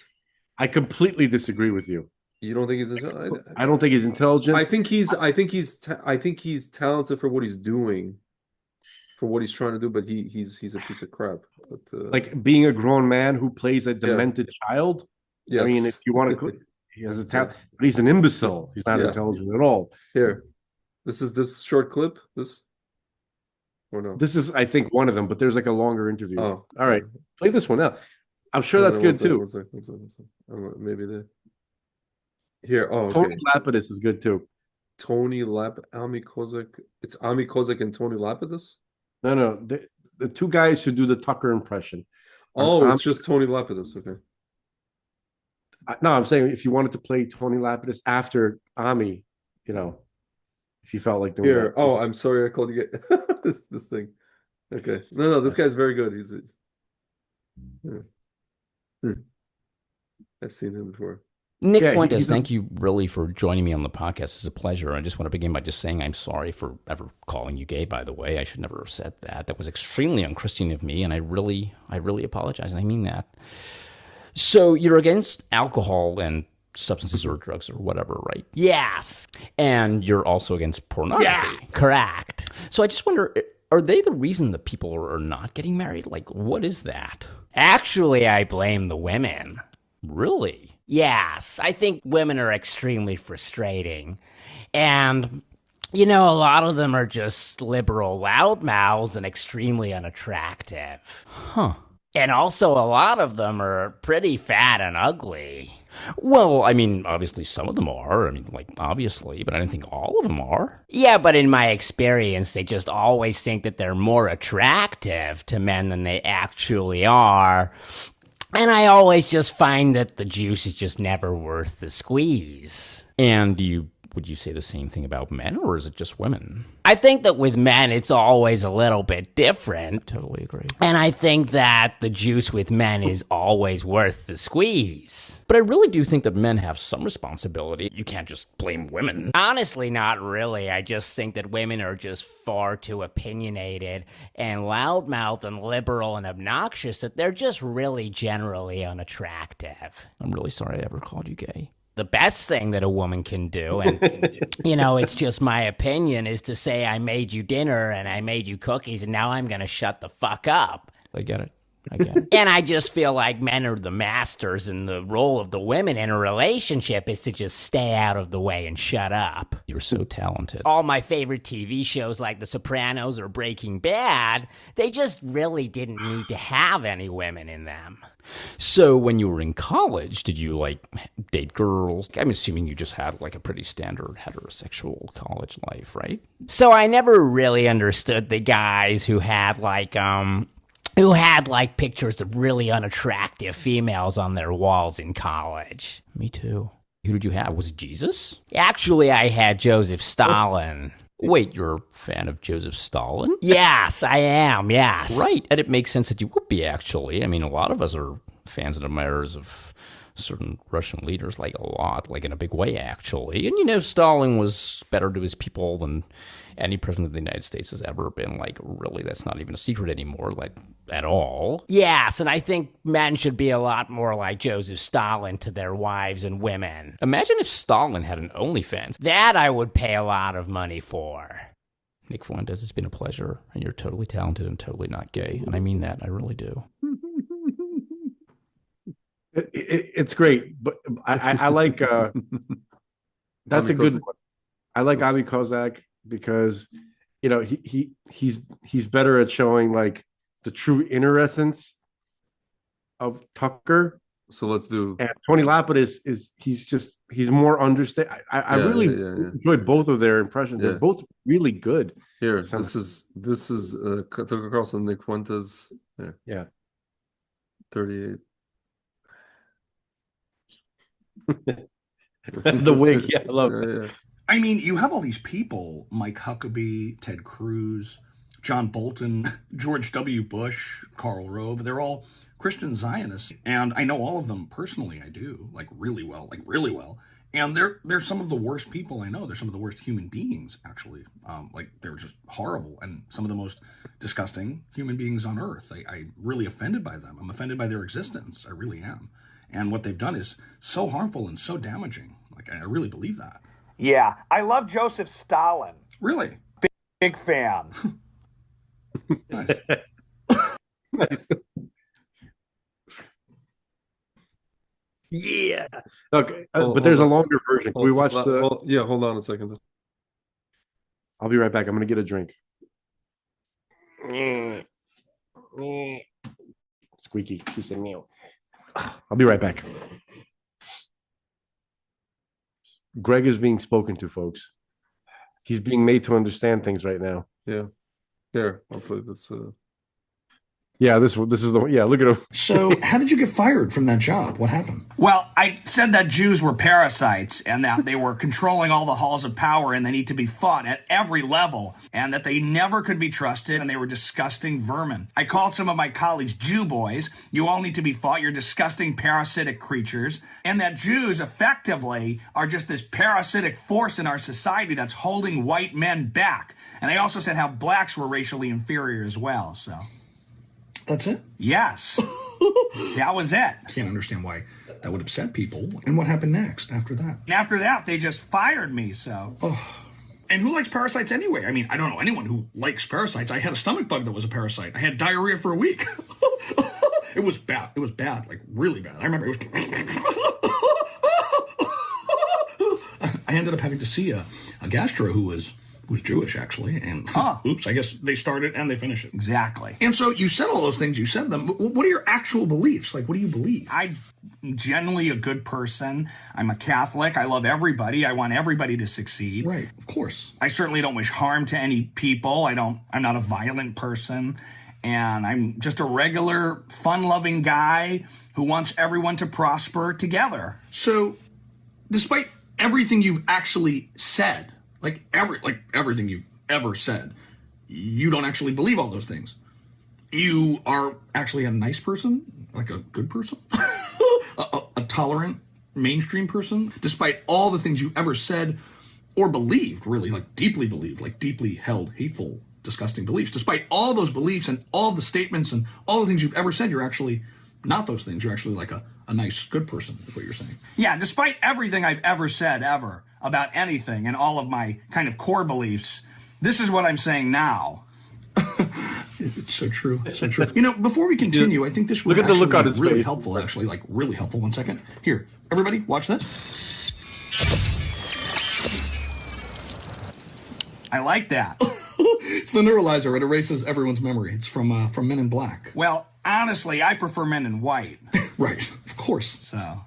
I completely disagree with you. You don't think he's intelligent? I don't think he's intelligent. I think he's talented for what he's doing, for what he's trying to do. But he's a piece of crap. But, like being a grown man who plays a demented child. Yes. I mean, if you want to, he has a talent, but he's an imbecile. He's not Yeah. intelligent at all. Here, this is this short clip. This or no? This is, I think, one of them, but there's like a longer interview. Oh, all right. Play this one now. I'm sure that's good too. One sec. Maybe the here. Oh, Tony okay. Lapidus is good too. Tony Ami Kozak. It's Ami Kozak and Tony Lapidus. No, the two guys who do the Tucker impression. Oh, it's just Tony Lapidus. Okay. No, I'm saying if you wanted to play Tony Lapidus after Ami, if you felt like doing Here. that. Oh, I'm sorry. I called you. This thing. Okay. No. This guy's very good. He's. I've seen him before. Nick Yeah, Fuentes, thank you really for joining me on the podcast. It's a pleasure. I just want to begin by just saying I'm sorry for ever calling you gay, by the way. I should never have said that. That was extremely unchristian of me, and I really apologize, and I mean that. So you're against alcohol and substances or drugs or whatever, right? Yes. And you're also against pornography. Yes. Correct. So I just wonder, are they the reason that people are not getting married? Like, what is that? Actually, I blame the women. Really? Yes, I think women are extremely frustrating. And, a lot of them are just liberal loudmouths and extremely unattractive. Huh. And also a lot of them are pretty fat and ugly. Well, I mean, obviously some of them are. I mean, obviously, but I don't think all of them are. Yeah, but in my experience, they just always think that they're more attractive to men than they actually are. And I always just find that the juice is just never worth the squeeze. And would you say the same thing about men, or is it just women? I think that with men, it's always a little bit different. Totally agree. And I think that the juice with men is always worth the squeeze. But I really do think that men have some responsibility. You can't just blame women. Honestly, not really. I just think that women are just far too opinionated and loudmouth and liberal and obnoxious that they're just really generally unattractive. I'm really sorry I ever called you gay. The best thing that a woman can do, and, it's just my opinion, is to say, I made you dinner and I made you cookies and now I'm going to shut the fuck up. I get it. And I just feel like men are the masters, and the role of the women in a relationship is to just stay out of the way and shut up. You're so talented. All my favorite TV shows like The Sopranos or Breaking Bad, they just really didn't need to have any women in them. So when you were in college, did you date girls? I'm assuming you just had a pretty standard heterosexual college life, right? So I never really understood the guys who had pictures of really unattractive females on their walls in college. Me too. Who did you have? Was it Jesus? Actually, I had Joseph Stalin. Wait, you're a fan of Joseph Stalin? Yes, I am, yes. Right, and it makes sense that you would be, actually. I mean, a lot of us are fans and admirers of certain Russian leaders, like a lot, like in a big way, actually. And, you know, Stalin was better to his people than any president of the United States has ever been. Like, really, that's not even a secret anymore, like, at all. Yes, and I think men should be a lot more like Joseph Stalin to their wives and women. Imagine if Stalin had an OnlyFans. That I would pay a lot of money for. Nick Fuentes, it's been a pleasure, and you're totally talented and totally not gay. And I mean that, I really do. It's great, but I like that's a good one. I like Avi Kozak because, you know, he's better at showing like the true inner essence of Tucker. So let's do. And Tony Lapidus is he's more understand. I really enjoyed both of their impressions. They're both really good. Here, this is Tucker Carlson, Nick Fuentes. Yeah. 38. The wig, yeah, I love it. Yeah. I mean, you have all these people, Mike Huckabee, Ted Cruz, John Bolton, George W. Bush, Karl Rove. They're all Christian Zionists, and I know all of them personally. I do, like really well. And they're some of the worst people I know. They're some of the worst human beings, actually. Like, they're just horrible, and some of the most disgusting human beings on earth. I'm really offended by them. I'm offended by their existence. I really am. And what they've done is so harmful and so damaging. Like, I really believe that. Yeah, I love Joseph Stalin. Really? Big fan. Nice. Nice. Yeah. Okay, but there's a longer version. Can we watch the? Yeah, hold on a second. I'll be right back. I'm gonna get a drink. Squeaky. She said meow. I'll be right back. Greg is being spoken to, folks. He's being made to understand things right now. Yeah. There, I'll put this. Yeah, this is the yeah. Look at him. So, how did you get fired from that job? What happened? Well, I said that Jews were parasites and that they were controlling all the halls of power and they need to be fought at every level and that they never could be trusted and they were disgusting vermin. I called some of my colleagues Jew boys. You all need to be fought. You're disgusting parasitic creatures. And that Jews effectively are just this parasitic force in our society that's holding white men back. And I also said how blacks were racially inferior as well, so... That's it? Yes. That was it. I can't understand why that would upset people. And what happened next after that? And after that, they just fired me, so. Oh. And who likes parasites anyway? I mean, I don't know anyone who likes parasites. I had a stomach bug that was a parasite. I had diarrhea for a week. It was bad. It was bad, like really bad. I remember it was... I ended up having to see a gastro who was Jewish, actually, and oops, I guess they start it and they finish it. Exactly. And so you said all those things, you said them. What are your actual beliefs? Like, what do you believe? I'm generally a good person. I'm a Catholic. I love everybody. I want everybody to succeed. Right, of course. I certainly don't wish harm to any people. I'm not a violent person. And I'm just a regular, fun-loving guy who wants everyone to prosper together. So, despite everything you've actually said, like everything you've ever said, you don't actually believe all those things. You are actually a nice person, like a good person, a tolerant, mainstream person, despite all the things you've ever said or believed, really, like deeply held, hateful, disgusting beliefs. Despite all those beliefs and all the statements and all the things you've ever said, you're actually not those things. You're actually like a nice, good person, is what you're saying. Yeah, despite everything I've ever said, ever, about anything and all of my kind of core beliefs, this is what I'm saying now. It's so true. So true. You know, before we continue, I think this would actually be really helpful, actually, like really helpful. 1 second. Here, everybody, watch this. I like that. It's the neuralizer. It erases everyone's memory. It's from Men in Black. Well, honestly, I prefer Men in White. Right, of course. So.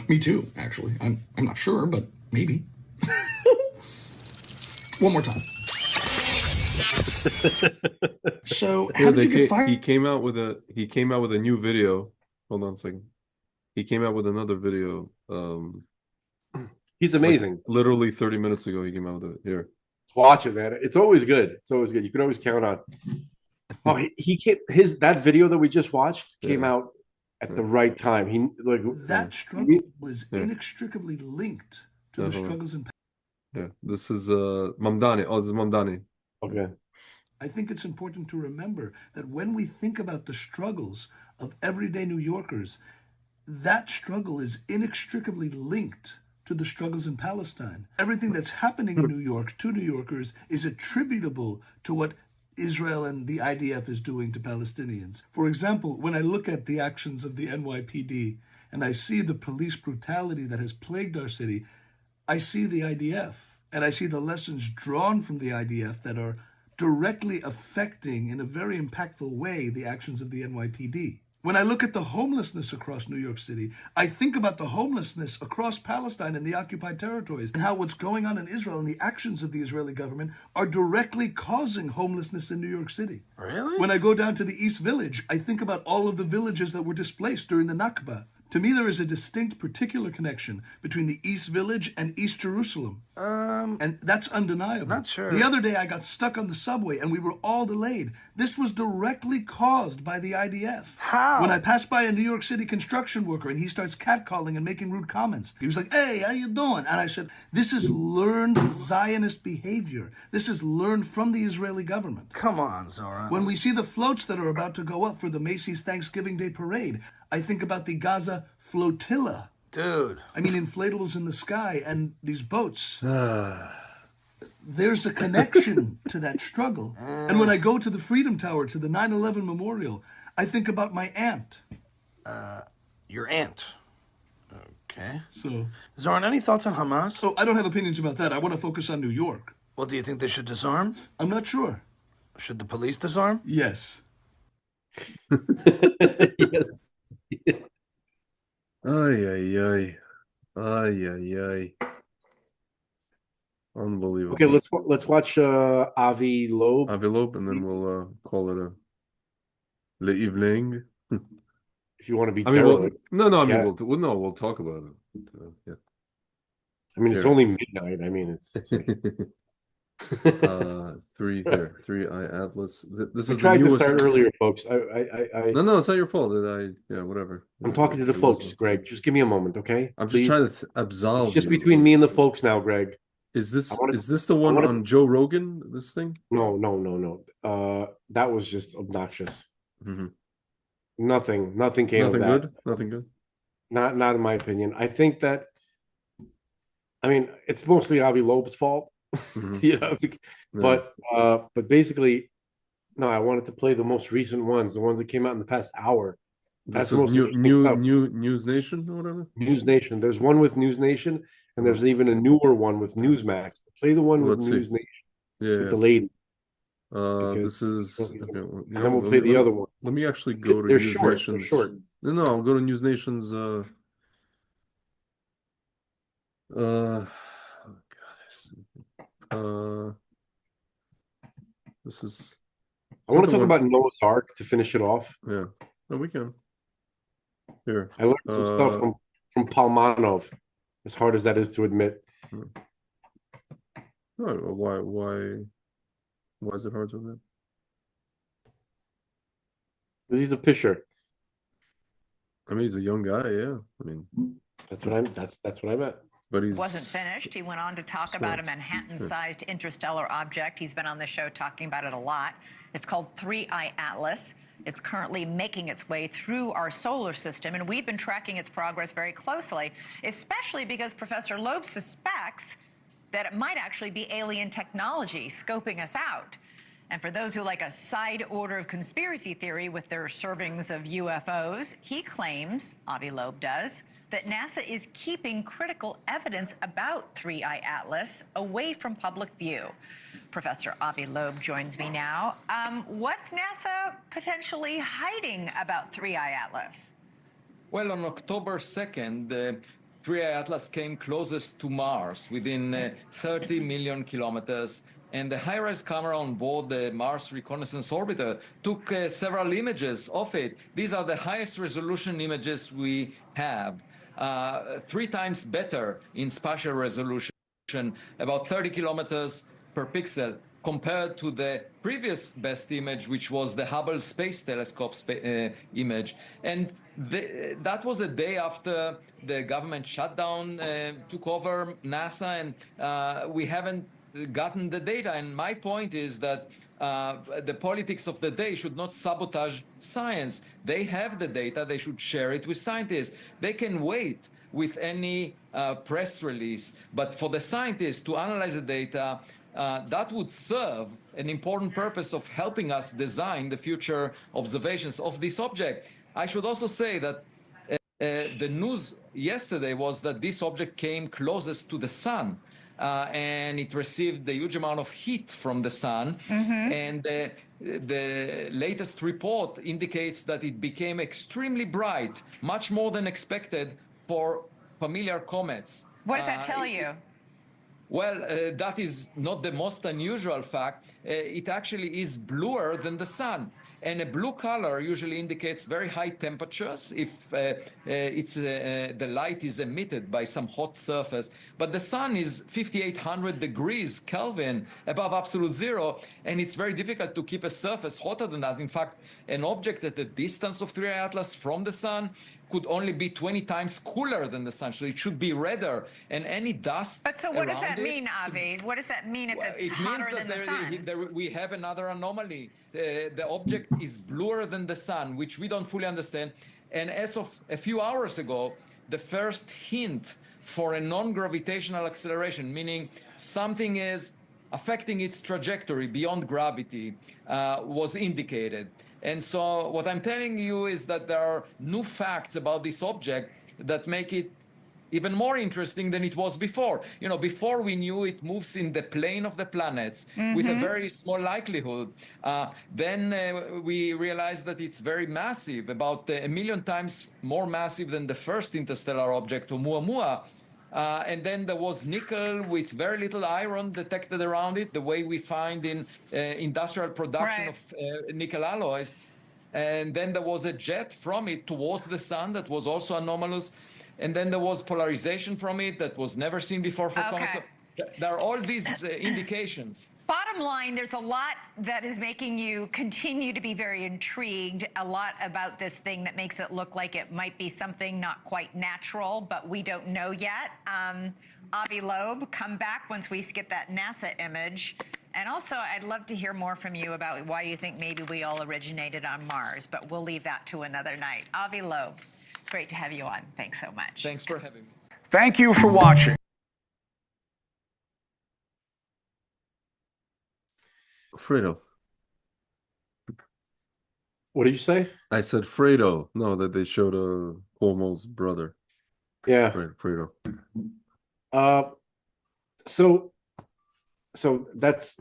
Me too, actually. I'm not sure, but maybe. One more time. So, how did you get fired? He came out with a new video. Hold on a second. He came out with another video He's amazing. Literally 30 minutes ago, he came out with it. Here. Watch it, man. It's always good. It's always good. You can always count on. Oh, he came. That video that we just watched came out at the right time. That struggle is inextricably linked to the struggles in. Yeah, this is Mamdani. Oh, this is Mamdani. Okay. I think it's important to remember that when we think about the struggles of everyday New Yorkers, that struggle is inextricably linked to the struggles in Palestine. Everything that's happening in New York to New Yorkers is attributable to what Israel and the IDF is doing to Palestinians. For example, when I look at the actions of the NYPD and I see the police brutality that has plagued our city, I see the IDF and I see the lessons drawn from the IDF that are directly affecting in a very impactful way the actions of the NYPD. When I look at the homelessness across New York City, I think about the homelessness across Palestine and the occupied territories and how what's going on in Israel and the actions of the Israeli government are directly causing homelessness in New York City. Really? When I go down to the East Village, I think about all of the villages that were displaced during the Nakba. To me, there is a distinct particular connection between the East Village and East Jerusalem. And that's undeniable. Not sure. The other day, I got stuck on the subway and we were all delayed. This was directly caused by the IDF. How? When I passed by a New York City construction worker and he starts catcalling and making rude comments, he was like, "Hey, how you doing?" And I said, "This is learned Zionist behavior. This is learned from the Israeli government." Come on, Zoran. When we see the floats that are about to go up for the Macy's Thanksgiving Day Parade, I think about the Gaza flotilla. Dude. I mean, inflatables in the sky and these boats. There's a connection to that struggle. And when I go to the Freedom Tower, to the 9/11 Memorial, I think about my aunt. Your aunt. Okay. So, Zoran, any thoughts on Hamas? Oh, I don't have opinions about that. I want to focus on New York. Well, do you think they should disarm? I'm not sure. Should the police disarm? Yes. Yes. Ay, ay, ay. Ay, ay, ay. Unbelievable. Okay, let's watch Avi Loeb. Avi Loeb, and then we'll call it a Le Evening. If you want to be I mean, we'll talk about it. Yeah. I mean, it's only midnight. I mean, it's 3 Eye Atlas. This is tried the newest... to start earlier, folks. No, it's not your fault. Whatever. I'm talking to the folks, Greg. Just give me a moment, okay? I'm just trying to absolve it's just you. between me and the folks now, Greg. Is this the one on Joe Rogan? This thing? No. That was just obnoxious. Mm-hmm. Nothing came of that. Good. Nothing good. Not in my opinion. I think that. I mean, it's mostly Avi Loeb's fault. Mm-hmm. But basically, no. I wanted to play the most recent ones, the ones that came out in the past hour. That's is News Nation or whatever. News Nation. There's one with News Nation, and there's even a newer one with Newsmax. Play the one with News Nation. Yeah, with the lady. This is. Okay, and then we'll play the other one. Let me actually go to News Nation's. They're short. No, I'll go to News Nation's. This is. I want to talk about Noah's Ark to finish it off. Yeah, no, we can. Here, I learned some stuff from Palmanov, as hard as that is to admit. Why is it hard to admit? Because he's a pisher. I mean, he's a young guy. Yeah, I mean, that's what I meant. But he wasn't finished. He went on to talk about a Manhattan-sized interstellar object. He's been on the show talking about it a lot. It's called 3-Eye Atlas. It's currently making its way through our solar system, and we've been tracking its progress very closely, especially because Professor Loeb suspects that it might actually be alien technology scoping us out. And for those who like a side order of conspiracy theory with their servings of UFOs, he claims, Avi Loeb does, that NASA is keeping critical evidence about 3-Eye Atlas away from public view. Professor Avi Loeb joins me now. What's NASA potentially hiding about 3-Eye Atlas? Well, on October 2nd, the 3-Eye Atlas came closest to Mars, within 30 million kilometers, and the high-res camera on board the Mars Reconnaissance Orbiter took several images of it. These are the highest resolution images we have. 3 times better in spatial resolution, about 30 kilometers per pixel, compared to the previous best image, which was the Hubble Space Telescope image. And that was a day after the government shutdown took over NASA, and we haven't gotten the data. And my point is that the politics of the day should not sabotage science. They have the data. They should share it with scientists. They can wait with any press release. But for the scientists to analyze the data, that would serve an important purpose of helping us design the future observations of this object. I should also say that the news yesterday was that this object came closest to the sun. And it received a huge amount of heat from the sun. And the latest report indicates that it became extremely bright, much more than expected for familiar comets. What does that tell you? Well, that is not the most unusual fact. It actually is bluer than the sun. And a blue color usually indicates very high temperatures if the light is emitted by some hot surface. But the sun is 5,800 degrees Kelvin above absolute zero, and it's very difficult to keep a surface hotter than that. In fact, an object at the distance of 3I Atlas from the sun could only be 20 times cooler than the sun, so it should be redder. And any dust. But so what does that mean, Avi? What does that mean if it's hotter than the sun? We have another anomaly. The object is bluer than the sun, which we don't fully understand. And as of a few hours ago, the first hint for a non-gravitational acceleration, meaning something is affecting its trajectory beyond gravity, was indicated. And so what I'm telling you is that there are new facts about this object that make it even more interesting than it was before. You know, before we knew it moves in the plane of the planets with a very small likelihood. Then we realized that it's very massive, about 1 million times more massive than the first interstellar object, Oumuamua. And then there was nickel with very little iron detected around it, the way we find in industrial production of nickel alloys. And then there was a jet from it towards the sun that was also anomalous. And then there was polarization from it that was never seen before for comets. So there are all these indications. Bottom line, there's a lot that is making you continue to be very intrigued, a lot about this thing that makes it look like it might be something not quite natural, but we don't know yet. Avi Loeb, come back once we get that NASA image. And also, I'd love to hear more from you about why you think maybe we all originated on Mars, but we'll leave that to another night. Avi Loeb, great to have you on. Thanks so much. Thanks for having me. Thank you for watching. Fredo. What did you say? I said Fredo. No, that they showed Cuomo's brother. Yeah. Fredo. So that's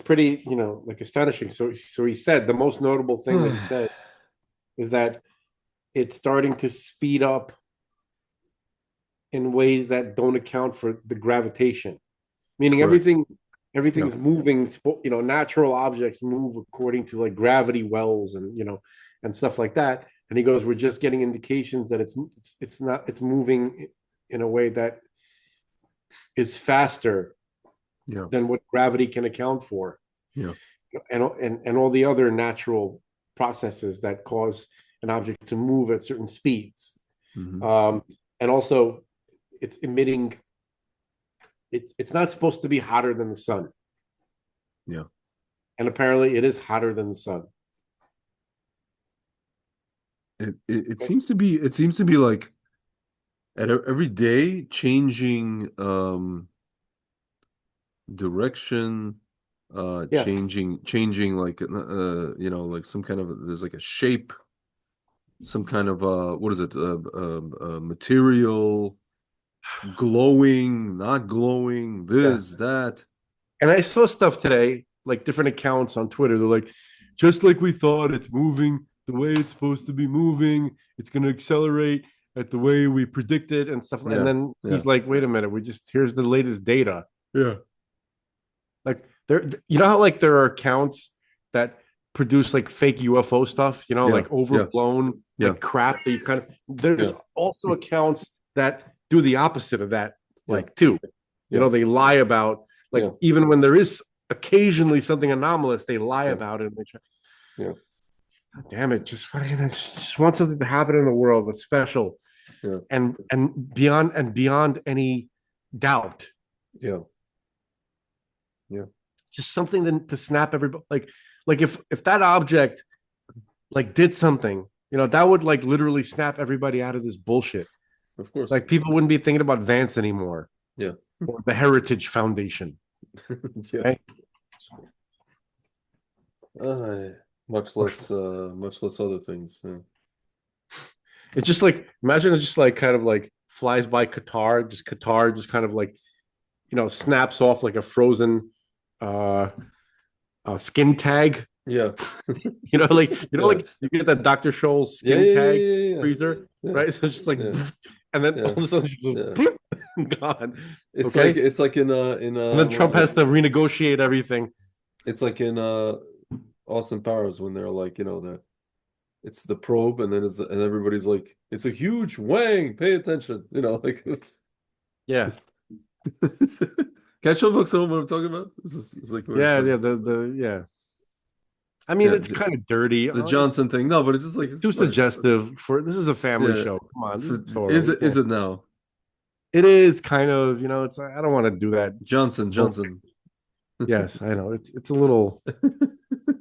pretty, like astonishing. So he said the most notable thing that he said is that it's starting to speed up in ways that don't account for the gravitation, meaning everything's moving. Natural objects move according to like gravity wells and stuff like that. And he goes, we're just getting indications that it's moving in a way that is faster than what gravity can account for. Yeah. And all the other natural processes that cause an object to move at certain speeds. And also it's emitting, it's not supposed to be hotter than the sun. Yeah. And apparently it is hotter than the sun. It seems to be like at every day changing direction, changing like like some kind of, there's like a shape, some kind of what is it, material, glowing, not glowing, that. And I saw stuff today, like different accounts on Twitter. They're like, just like we thought, it's moving the way it's supposed to be moving. It's going to accelerate at the way we predicted and stuff. And then he's like, wait a minute, here's the latest data. Yeah. Like how like there are accounts that produce like fake UFO stuff, you know, Yeah, like yeah, overblown yeah, like crap that you kind of there's yeah, also accounts that do the opposite of that, yeah, like too. You yeah, know, they lie about like yeah, even when there is occasionally something anomalous, they lie yeah, about it. And they try, yeah, God damn it, just fucking I just want something to happen in the world that's special yeah, and beyond any doubt. yeah, yeah. Just something to snap everybody like if that object like did something, you know, that would like literally snap everybody out of this bullshit. Of course. Like people wouldn't be thinking about Vance anymore Yeah. or the Heritage Foundation. Yeah. Okay? Much less other things. Yeah. It's just like imagine it just like kind of like flies by Qatar just kind of like, you know, snaps off like a frozen skin tag. Yeah. You know, like Yeah. like you get that Dr. Scholl's skin Yeah, tag yeah. freezer, Yeah. right? So it's just like, Yeah. and then Yeah. all of a sudden she goes, gone. It's Okay? like in And then Trump has to renegotiate everything. It's like in Austin Powers when they're like, you know, it's the probe, and then and everybody's like, it's a huge wang, pay attention, you know, like Yeah. Can I show folks what I'm talking about? This is like Yeah, yeah. I mean, Yeah, it's kind of dirty. the Johnson thing. No, but it's just like It's too suggestive for this is a family Yeah. show. Come on, this is Is totally. it? Is it now? It is kind of, you know, it's I don't want to do that. Johnson. Yes, I know. It's a little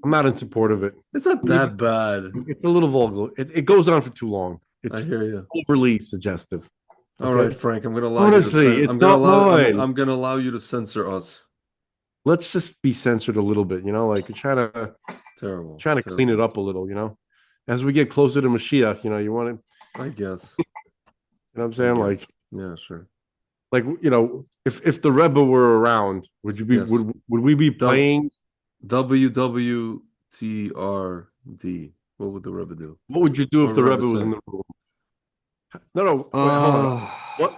I'm not in support of it. It's not that bad. It's a little vulgar. It goes on for too long. It's I hear you. overly suggestive. All Okay? right, Frank. I'm gonna allow Honestly, you to it's I'm gonna not allow mine. I'm gonna allow you to censor us. Let's just be censored a little bit, you know, like you're Terrible. trying to clean it up a little, you know. As we get closer to Mashiach, you know, you want to, I guess. you know what I'm saying? I guess. Like, Yeah, sure. like, you know, if the Rebbe were around, would you be Yes. would we be playing? WWTRD. What would the Rebbe do? What would you do if What the would Rebbe was say? in the room? No, wait, hold on.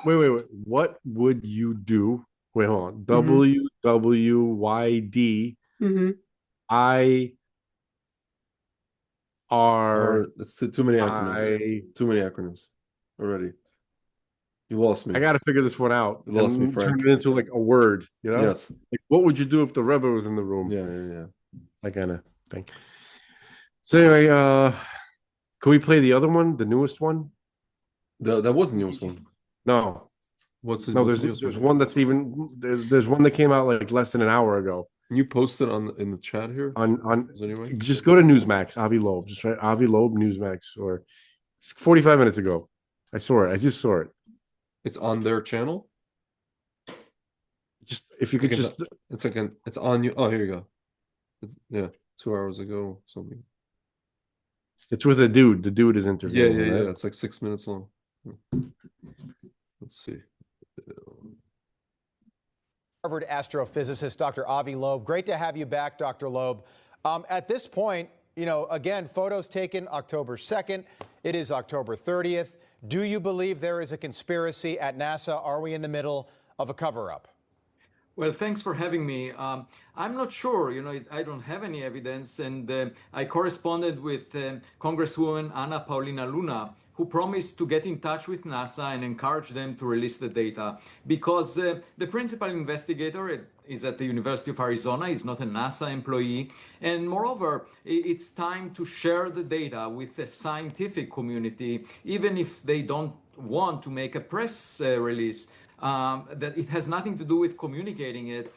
Wait. What would you do? Wait, hold on. WWYD IR. It's too many acronyms. Too many acronyms already. You lost me. I got to figure this one out. You lost me, and Frank. turn it into like a word, you know? Yes. Like, what would you do if the Rebbe was in the room? Yeah. That kind of thing. So anyway, can we play the other one, the newest one? That wasn't the newest one. No. What's the There's newest one? one that's even there's one that came out like less than an hour ago. Can you post it in the chat here? Anyway, just go to Newsmax, Avi Loeb. Just write Avi Loeb Newsmax, or it's 45 minutes ago. I saw it. I just saw it. It's on their channel. Just if you could just. It's on you. Oh, here you go. Yeah, 2 hours ago, something. It's with a dude. The dude is interviewing. Yeah. Right? It's like 6 minutes long. Let's see. Harvard astrophysicist Dr. Avi Loeb. Great to have you back, Dr. Loeb. At this point, you know, again, photos taken October 2nd. It is October 30th. Do you believe there is a conspiracy at NASA? Are we in the middle of a cover-up? Well, thanks for having me. I'm not sure, you know, I don't have any evidence, and I corresponded with Congresswoman Anna Paulina Luna, who promised to get in touch with NASA and encourage them to release the data, because the principal investigator is at the University of Arizona, is not a NASA employee, and moreover, it's time to share the data with the scientific community, even if they don't want to make a press release. That it has nothing to do with communicating it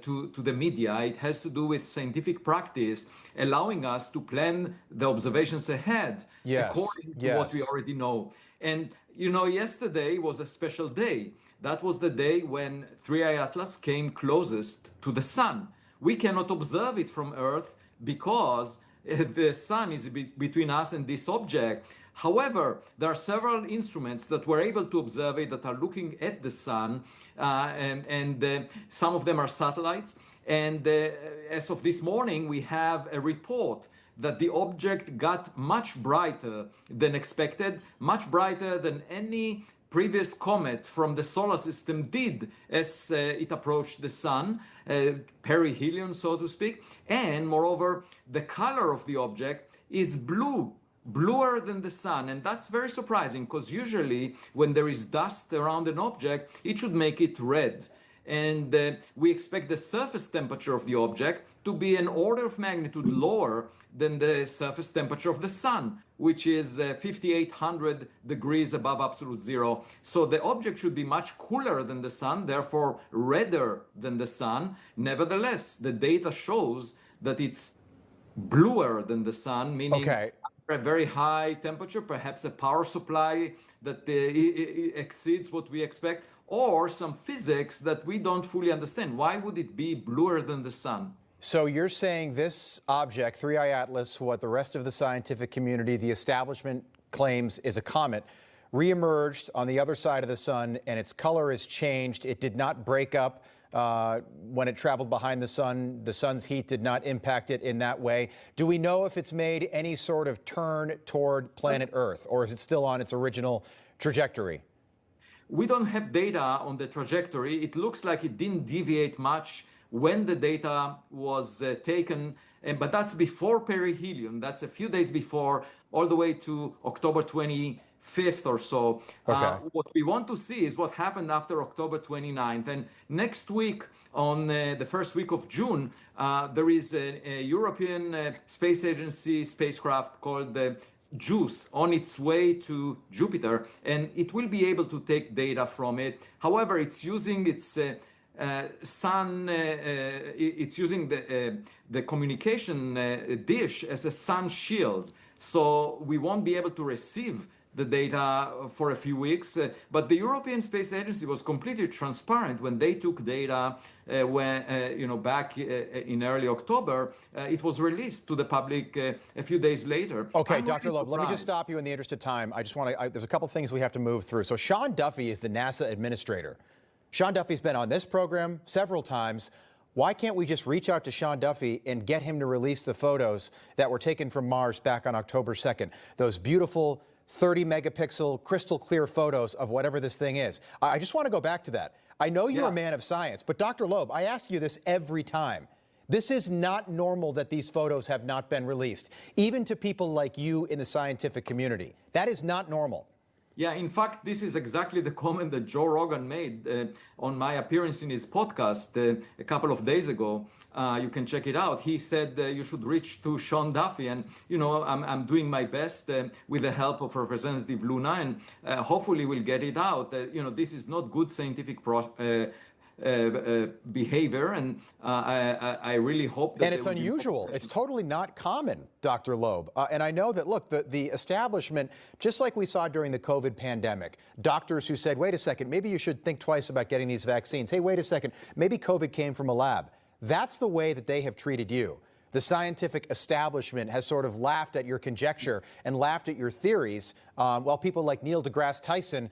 to the media. It has to do with scientific practice, allowing us to plan the observations ahead according to what we already know. And, you know, yesterday was a special day. That was the day when 3i Atlas came closest to the sun. We cannot observe it from Earth because the sun is between us and this object. However, there are several instruments that were able to observe it that are looking at the sun, and some of them are satellites. And as of this morning, we have a report that the object got much brighter than expected, much brighter than any previous comet from the solar system did as it approached the sun, perihelion, so to speak. And moreover, the color of the object is bluer than the sun. And that's very surprising, because usually when there is dust around an object, it should make it red. And we expect the surface temperature of the object to be an order of magnitude lower than the surface temperature of the sun, which is 5,800 degrees above absolute zero. So the object should be much cooler than the sun, therefore redder than the sun. Nevertheless, the data shows that it's bluer than the sun, meaning a very high temperature, perhaps a power supply that exceeds what we expect, or some physics that we don't fully understand. Why would it be bluer than the sun? So you're saying this object, 3I Atlas, what the rest of the scientific community, the establishment claims is a comet, reemerged on the other side of the sun, and its color has changed. It did not break up when it traveled behind the sun. The sun's heat did not impact it in that way. Do we know if it's made any sort of turn toward planet Earth, or is it still on its original trajectory? We don't have data on the trajectory. It looks like it didn't deviate much when the data was taken, but that's before perihelion. That's a few days before, all the way to October 25th or so. What we want to see is what happened after October 29th. And next week, on the first week of June, there is a European Space Agency spacecraft called the JUICE on its way to Jupiter, and it will be able to take data from it. However, it's using its sun, it's using the communication dish as a sun shield. So we won't be able to receive the data for a few weeks, but the European Space Agency was completely transparent when they took data back in early October. It was released to the public a few days later. Okay, Dr. Loeb, let me just stop you in the interest of time. I just want to, there's a couple things we have to move through. So Sean Duffy is the NASA administrator. Sean Duffy's been on this program several times. Why can't we just reach out to Sean Duffy and get him to release the photos that were taken from Mars back on October 2nd? Those beautiful 30 megapixel crystal clear photos of whatever this thing is. I just want to go back to that. I know you're a man of science, but Dr. Loeb, I ask you this every time. This is not normal that these photos have not been released, even to people like you in the scientific community. That is not normal. Yeah, in fact, this is exactly the comment that Joe Rogan made on my appearance in his podcast a couple of days ago. You can check it out. He said you should reach to Sean Duffy, and I'm doing my best with the help of Representative Luna, and hopefully we'll get it out. This is not good scientific behavior, and I really hope that. And it's unusual. It's totally not common, Dr. Loeb. And I know that, look, the establishment, just like we saw during the COVID pandemic, doctors who said, wait a second, maybe you should think twice about getting these vaccines. Hey, wait a second, maybe COVID came from a lab. That's the way that they have treated you. The scientific establishment has sort of laughed at your conjecture and laughed at your theories, while people like Neil deGrasse Tyson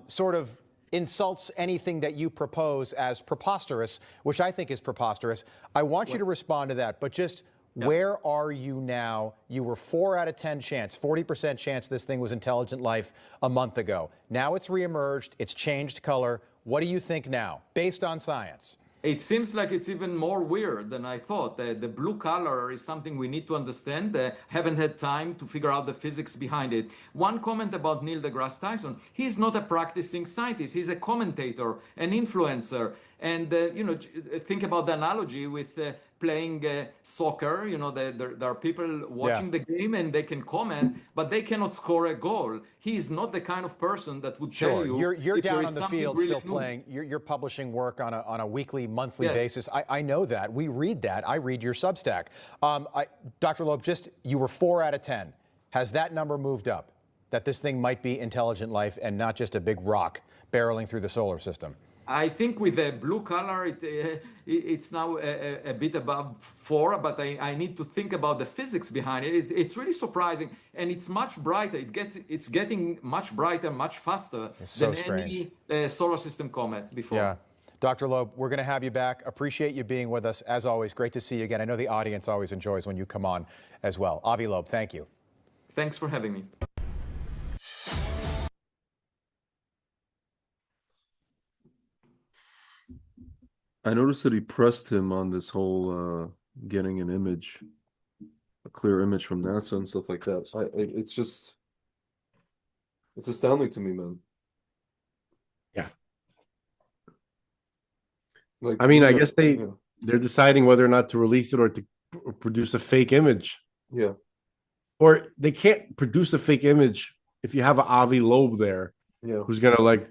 sort of insults anything that you propose as preposterous, which I think is preposterous. I want you to respond to that, but just where are you now? You were 4 out of 10 chance, 40% chance this thing was intelligent life a month ago. Now it's reemerged, it's changed color. What do you think now, based on science? It seems like it's even more weird than I thought. The blue color is something we need to understand. Haven't had time to figure out the physics behind it. One comment about Neil deGrasse Tyson: he's not a practicing scientist. He's a commentator, an influencer. And think about the analogy with playing soccer. There are people watching the game and they can comment, but they cannot score a goal. He is not the kind of person that would tell you. You're down on the field still playing. You're publishing work on a weekly, monthly basis. I know that. We read that. I read your Substack. Dr. Loeb, you were 4 out of 10. Has that number moved up? That this thing might be intelligent life and not just a big rock barreling through the solar system? I think with the blue color, it's now a bit above 4, but I need to think about the physics behind it. It's really surprising, and it's much brighter. It's getting much brighter, much faster than any solar system comet before. Yeah. Dr. Loeb, we're going to have you back. Appreciate you being with us, as always. Great to see you again. I know the audience always enjoys when you come on as well. Avi Loeb, thank you. Thanks for having me. I noticed that he pressed him on this whole getting an image, a clear image from NASA and stuff like that. It's astounding to me, man. Yeah. Like, I mean, I yeah, guess they're deciding whether or not to release it or to produce a fake image. yeah, Or they can't produce a fake image if you have an Avi Loeb there yeah, who's gonna like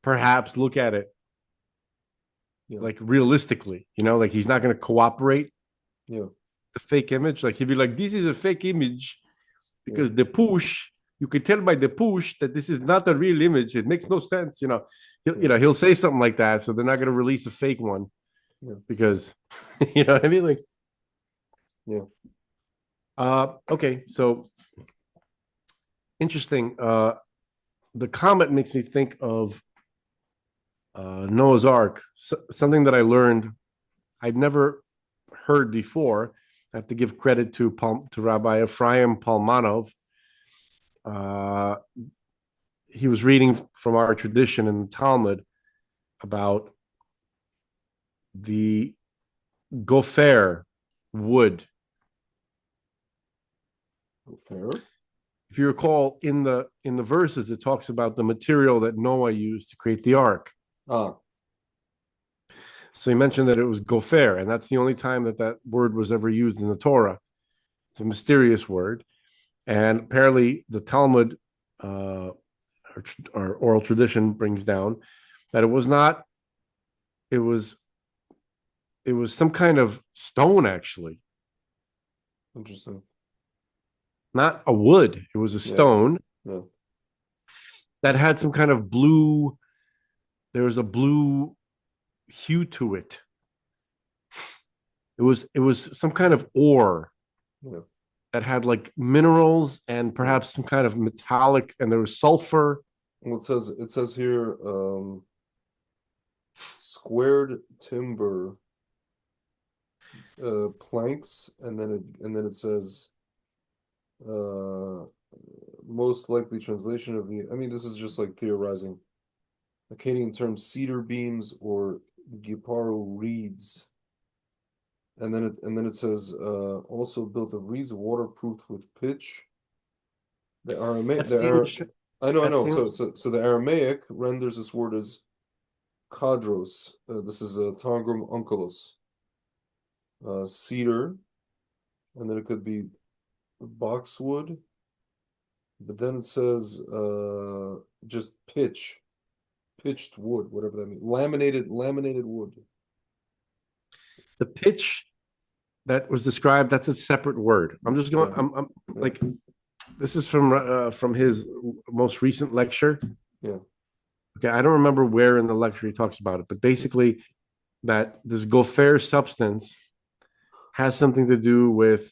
perhaps look at it yeah, like realistically, like he's not gonna cooperate yeah, the fake image. Like he'd be like, this is a fake image because yeah, the push, you can tell by the push that this is not a real image. It makes no sense, he'll say something like that, so they're not gonna release a fake one yeah, because you know what I mean? Like, yeah. okay, so interesting. The comet makes me think of Noah's Ark, something that I learned I'd never heard before. I have to give credit to Rabbi Ephraim Palmanov. He was reading from our tradition in the Talmud about the gopher wood. Fair. If you recall, in the verses, it talks about the material that Noah used to create the ark. Ah, So he mentioned that it was gopher, and that's the only time that word was ever used in the Torah. It's a mysterious word, and apparently the Talmud, our oral tradition, brings down that it was not. It was some kind of stone, actually, interesting. not a wood. It was a stone Yeah. that had some kind of blue. There was a blue hue to it. It was some kind of ore Yeah. that had like minerals and perhaps some kind of metallic, and there was sulfur. Well, it says here squared timber planks, and then it says most likely translation of the. I mean, this is just like theorizing. Akkadian term cedar beams or Giparo reeds. And then it says also built of reeds waterproofed with pitch. The Aramaic I know. So the Aramaic renders this word as kadros. This is a Tangram Onkelos. Cedar, and then it could be boxwood, but then it says just pitched wood, whatever that means. Laminated wood. The pitch that was described, that's a separate word. I'm just going. I'm like, this is from his most recent lecture. Yeah. Okay, I don't remember where in the lecture he talks about it, but basically, that this gopher substance has something to do with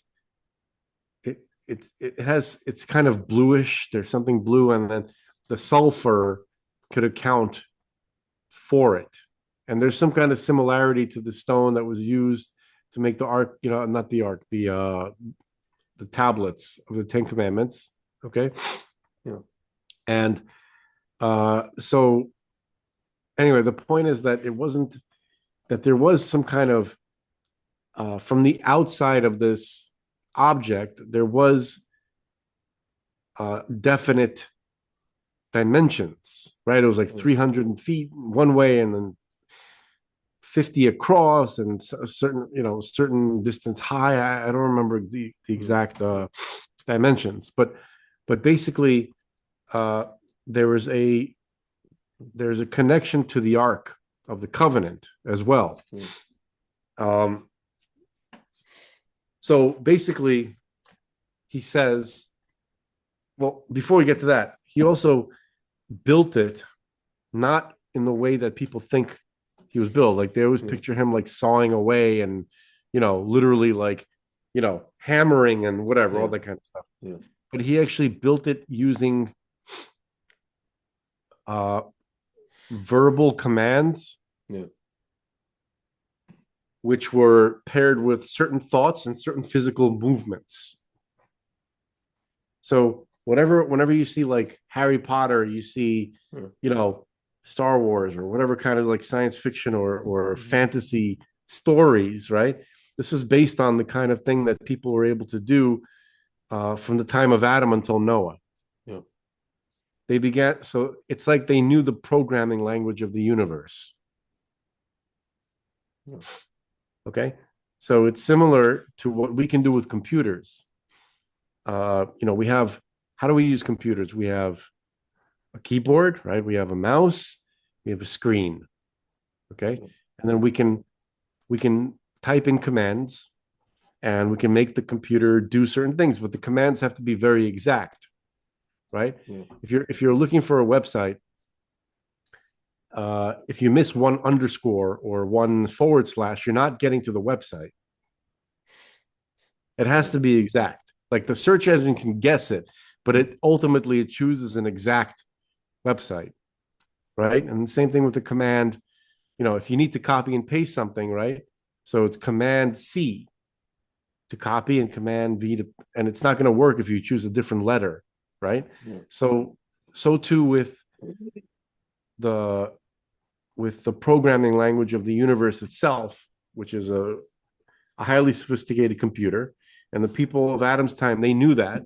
it. It's kind of bluish. There's something blue, and then the sulfur could account for it. And there's some kind of similarity to the stone that was used to make the ark, not the ark, the tablets of the Ten Commandments. Okay. Yeah. And so anyway, the point is that it wasn't that there was some kind of from the outside of this object, there was definite dimensions, right? It was like 300 feet one way and then 50 across and a certain distance high. I don't remember the exact dimensions, but basically there's a connection to the Ark of the Covenant as well. So basically he says, well, before we get to that, he also built it not in the way that people think he was built. Like they always picture him like sawing away and, literally like, hammering and whatever, all that kind of stuff. Yeah. But he actually built it using verbal commands. Yeah. Which were paired with certain thoughts and certain physical movements. So whenever you see like Harry Potter, you see, Star Wars or whatever kind of like science fiction or fantasy stories, right? This was based on the kind of thing that people were able to do from the time of Adam until Noah. Yeah. They began, so it's like they knew the programming language of the universe. Okay, so it's similar to what we can do with computers. We have, how do we use computers? We have a keyboard, right? We have a mouse, we have a screen. Okay, and then we can type in commands, and we can make the computer do certain things, but the commands have to be very exact, right? Yeah. If you're looking for a website, if you miss one underscore or one forward slash, you're not getting to the website. It has to be exact. Like the search engine can guess it, but it ultimately it chooses an exact website, right? And the same thing with the command. If you need to copy and paste something, right? So it's Command C to copy and Command V to, and it's not going to work if you choose a different letter, right? Yeah. So too the with the programming language of the universe itself, which is a highly sophisticated computer. And the people of Adam's time, they knew that.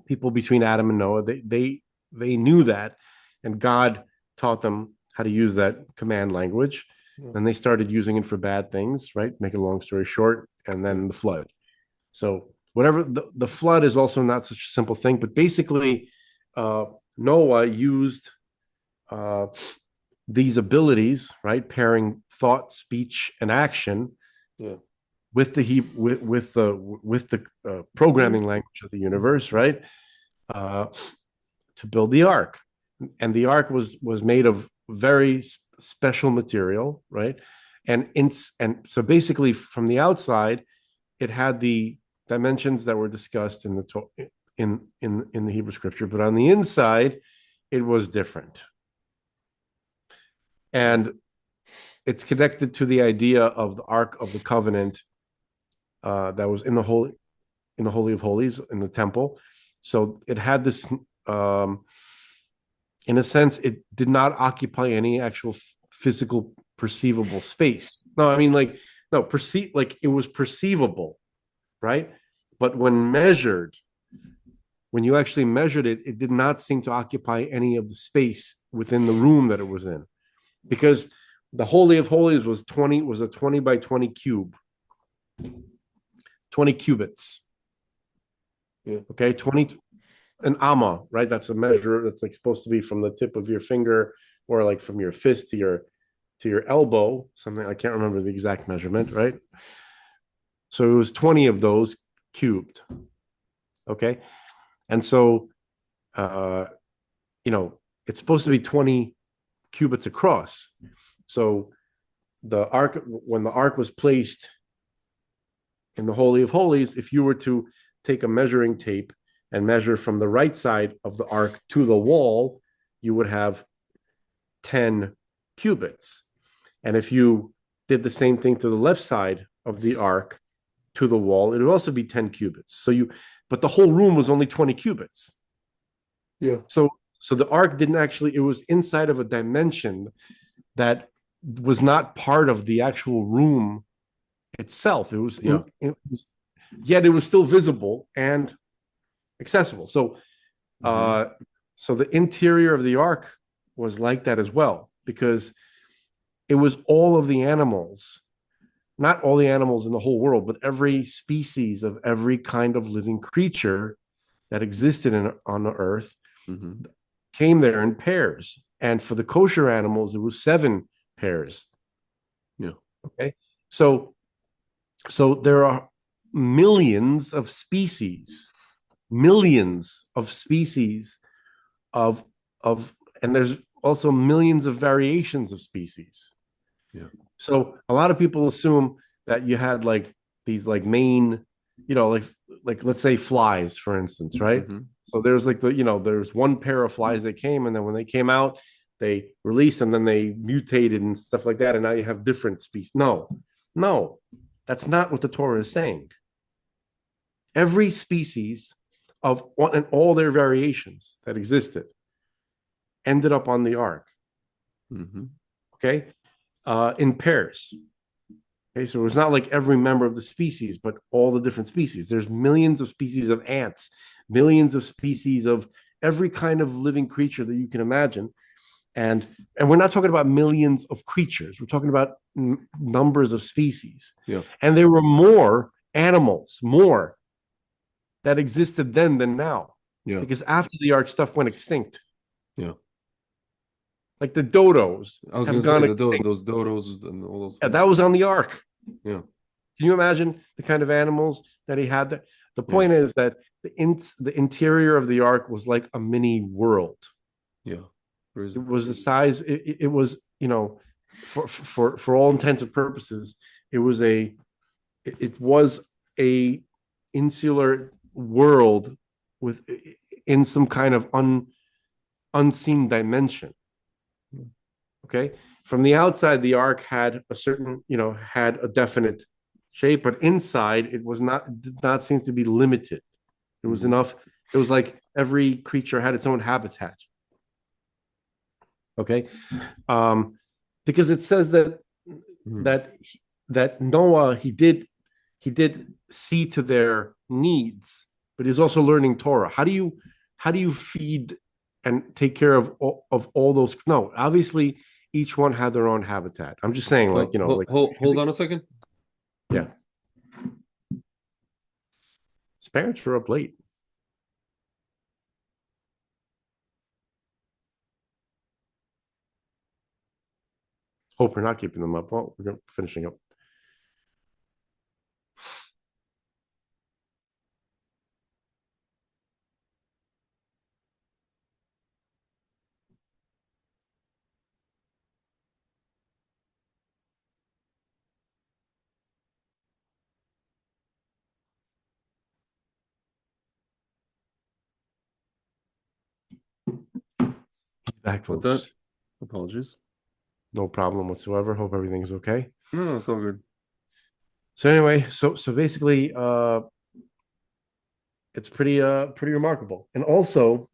People between Adam and Noah, they knew that, and God taught them how to use that command language. And they started using it for bad things, right? Make a long story short, and then the flood. So whatever the flood is also not such a simple thing, but basically, Noah used these abilities, right? Pairing thought, speech, and action Yeah. with the programming language of the universe, right? To build the ark, and the ark was made of very special material, right? And so basically, from the outside, it had the dimensions that were discussed in the Hebrew scripture, but on the inside, it was different. And it's connected to the idea of the Ark of the Covenant that was in the Holy of Holies in the temple. So it had this, in a sense, it did not occupy any actual physical perceivable space. No, I mean like it was perceivable, right? But when you actually measured it, it did not seem to occupy any of the space within the room that it was in, because the Holy of Holies was a 20 by 20 cube, 20 cubits. Yeah. Okay, 20 an amma, right? That's a measure that's like supposed to be from the tip of your finger or like from your fist to your elbow, something. I can't remember the exact measurement, right? So it was 20 of those cubed. Okay. And so it's supposed to be 20 cubits across. So when the ark was placed in the Holy of Holies, if you were to take a measuring tape and measure from the right side of the ark to the wall, you would have 10 cubits. And if you did the same thing to the left side of the ark to the wall, it would also be 10 cubits. But the whole room was only 20 cubits. Yeah. So the ark didn't actually, it was inside of a dimension that was not part of the actual room itself. Yet it was still visible and accessible. So the interior of the ark was like that as well, because it was all of the animals, not all the animals in the whole world, but every species of every kind of living creature that existed on the earth came there in pairs. And for the kosher animals, it was 7 pairs. Yeah. Okay. So there are millions of species of and there's also millions of variations of species. Yeah. So a lot of people assume that you had like these like main, like let's say flies, for instance, right? So there's like there's one pair of flies that came, and then when they came out, they released, and then they mutated and stuff like that, and now you have different species. No, that's not what the Torah is saying. Every species and all their variations that existed ended up on the ark. Mm-hmm. Okay, in pairs. Okay, so it's not like every member of the species, but all the different species. There's millions of species of ants, millions of species of every kind of living creature that you can imagine. And we're not talking about millions of creatures. We're talking about numbers of species. Yeah. And there were more animals, more that existed then than now. Yeah. Because after the ark, stuff went extinct. Yeah. Like the dodos I was have going to gone say extinct. those dodos and all those Yeah, things. that was on the ark. Yeah. Can you imagine the kind of animals that he had there? The point is that the interior of the ark was like a mini world. Yeah. It was the size. It was, you know, for all intents and purposes, it was a insular world with in some kind of unseen dimension. Okay, from the outside, the ark had a certain, you know, had a definite shape, but inside it was not, did not seem to be limited. It was enough. It was like every creature had its own habitat. Okay, because it says that that Noah, he did see to their needs, but he's also learning Torah. How do you feed and take care of all those? No, obviously each one had their own habitat. I'm just saying, like, you know, like hold on a second. Yeah, his parents were up late. Hope we're not keeping them up. Well, we're finishing up. Back, With folks. that, apologies. No problem whatsoever. Hope everything's okay. No, it's all good. So anyway, so basically, it's pretty remarkable. And also,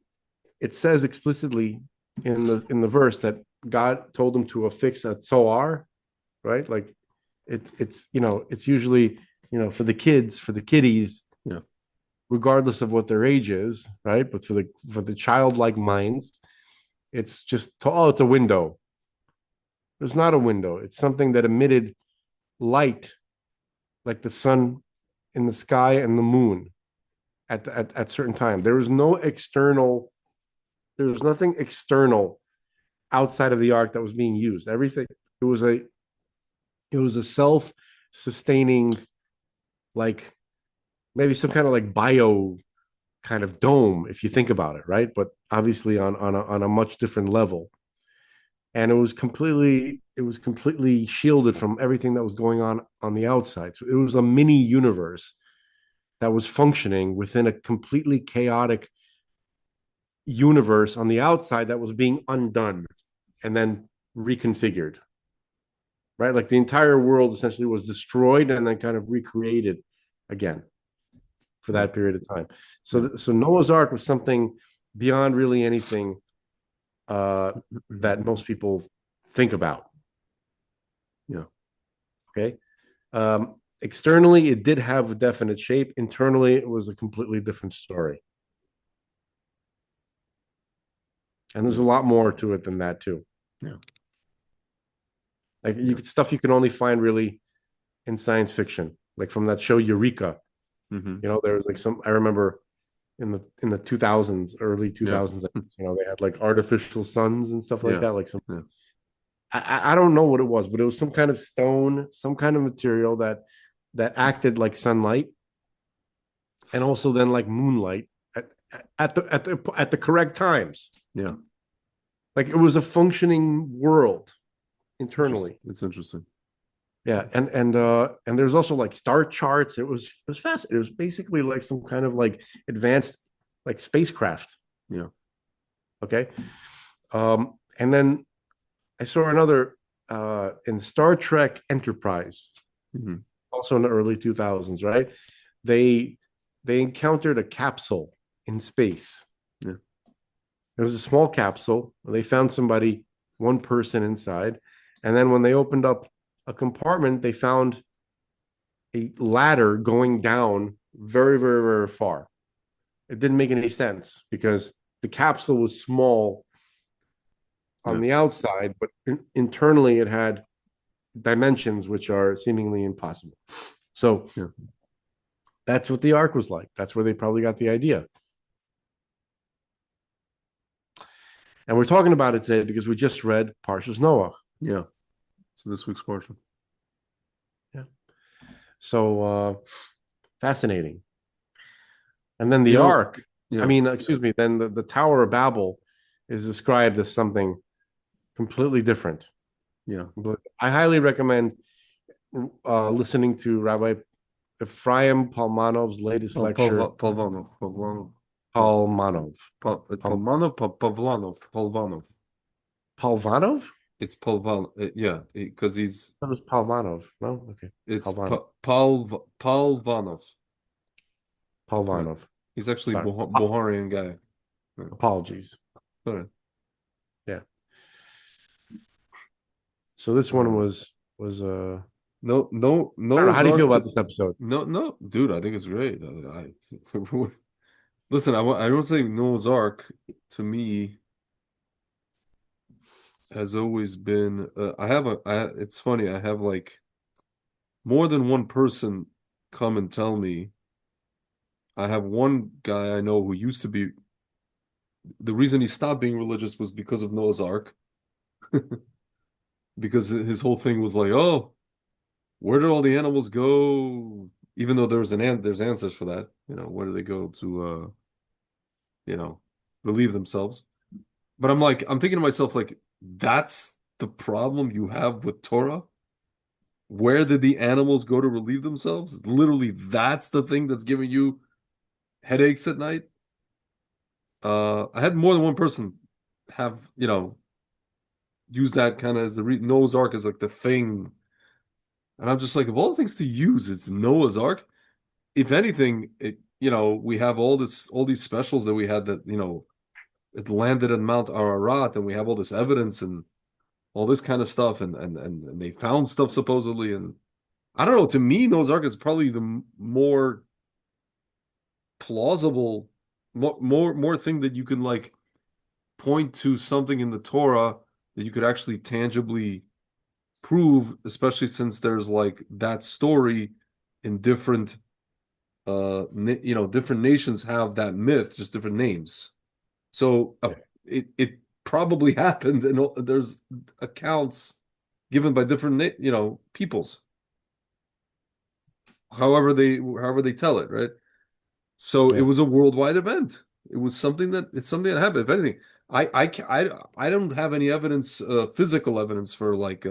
it says explicitly in the verse that God told him to affix a tzoar, right? Like it's, you know, it's usually, you know, for the kids, for the kiddies, yeah, regardless of what their age is, right? But for the childlike minds, it's just it's a window. There's not a window. It's something that emitted light, like the sun in the sky and the moon at certain time. There was no external. There was nothing external outside of the ark that was being used. Everything, it was a self-sustaining, like maybe some kind of like bio kind of dome, if you think about it, right? But obviously on a much different level. And it was completely shielded from everything that was going on the outside. So it was a mini universe that was functioning within a completely chaotic universe on the outside that was being undone and then reconfigured, right? Like the entire world essentially was destroyed and then kind of recreated again for that period of time. So Noah's Ark was something beyond really anything that most people think about. Yeah. Okay. Externally, it did have a definite shape. Internally, it was a completely different story. And there's a lot more to it than that too. Yeah. Like stuff you can only find really in science fiction, like from that show Eureka. Mm-hmm. You know, there was like I remember in the 2000s, early 2000s, you know, they had like artificial suns and stuff like that. Like I don't know what it was, but it was some kind of stone, some kind of material that acted like sunlight, and also then like moonlight at the correct times. Yeah, like it was a functioning world internally. It's interesting. Yeah, and there's also like star charts. It was fast. It was basically like some kind of like advanced like spacecraft. Yeah. Okay. And then I saw another in Star Trek Enterprise, also in the early 2000s, right? They encountered a capsule in space. Yeah. It was a small capsule. They found somebody, one person inside, and then when they opened up a compartment, they found a ladder going down very, very, very far. It didn't make any sense because the capsule was small on the outside, but internally it had dimensions which are seemingly impossible. So that's what the ark was like. That's where they probably got the idea. And we're talking about it today because we just read Parshas Noah. Yeah. So this week's portion. Yeah. So fascinating. And then the ark, I mean, excuse me, then the Tower of Babel is described as something completely different. Yeah. But I highly recommend listening to Rabbi Ephraim Palmanov's latest lecture. Palvanov. Palvanov? It's Palvanov. Yeah, because he's. That was Palvanov. No? Okay. It's Palvanov. Palvanov. Palvanov. Right. He's actually a Boharian guy. Right. Apologies. All right. Yeah. So this one was no. How do you feel about this episode? No, dude, I think it's great. Listen, I don't say Noah's Ark to me has always been. It's funny. I have like more than one person come and tell me. I have one guy I know who used to be. The reason he stopped being religious was because of Noah's Ark. Because his whole thing was like, oh, where did all the animals go? Even though there's answers for that, where do they go to, relieve themselves? But I'm thinking to myself, like, that's the problem you have with Torah. Where did the animals go to relieve themselves? Literally, that's the thing that's giving you headaches at night. I had more than one person have, use that kind of as Noah's Ark is like the thing. And I'm just like, of all the things to use, it's Noah's Ark. If anything, we have all these specials that we had that, it landed in Mount Ararat, and we have all this evidence and all this kind of stuff, and they found stuff supposedly, and I don't know. To me, Noah's Ark is probably the more plausible, more thing that you can like point to something in the Torah that you could actually tangibly prove, especially since there's like that story in different different nations have that myth, just different names. So it probably happened, and there's accounts given by different peoples, however they tell it, right? So it was a worldwide event. It was something that happened. If anything, I don't have any evidence, physical evidence for like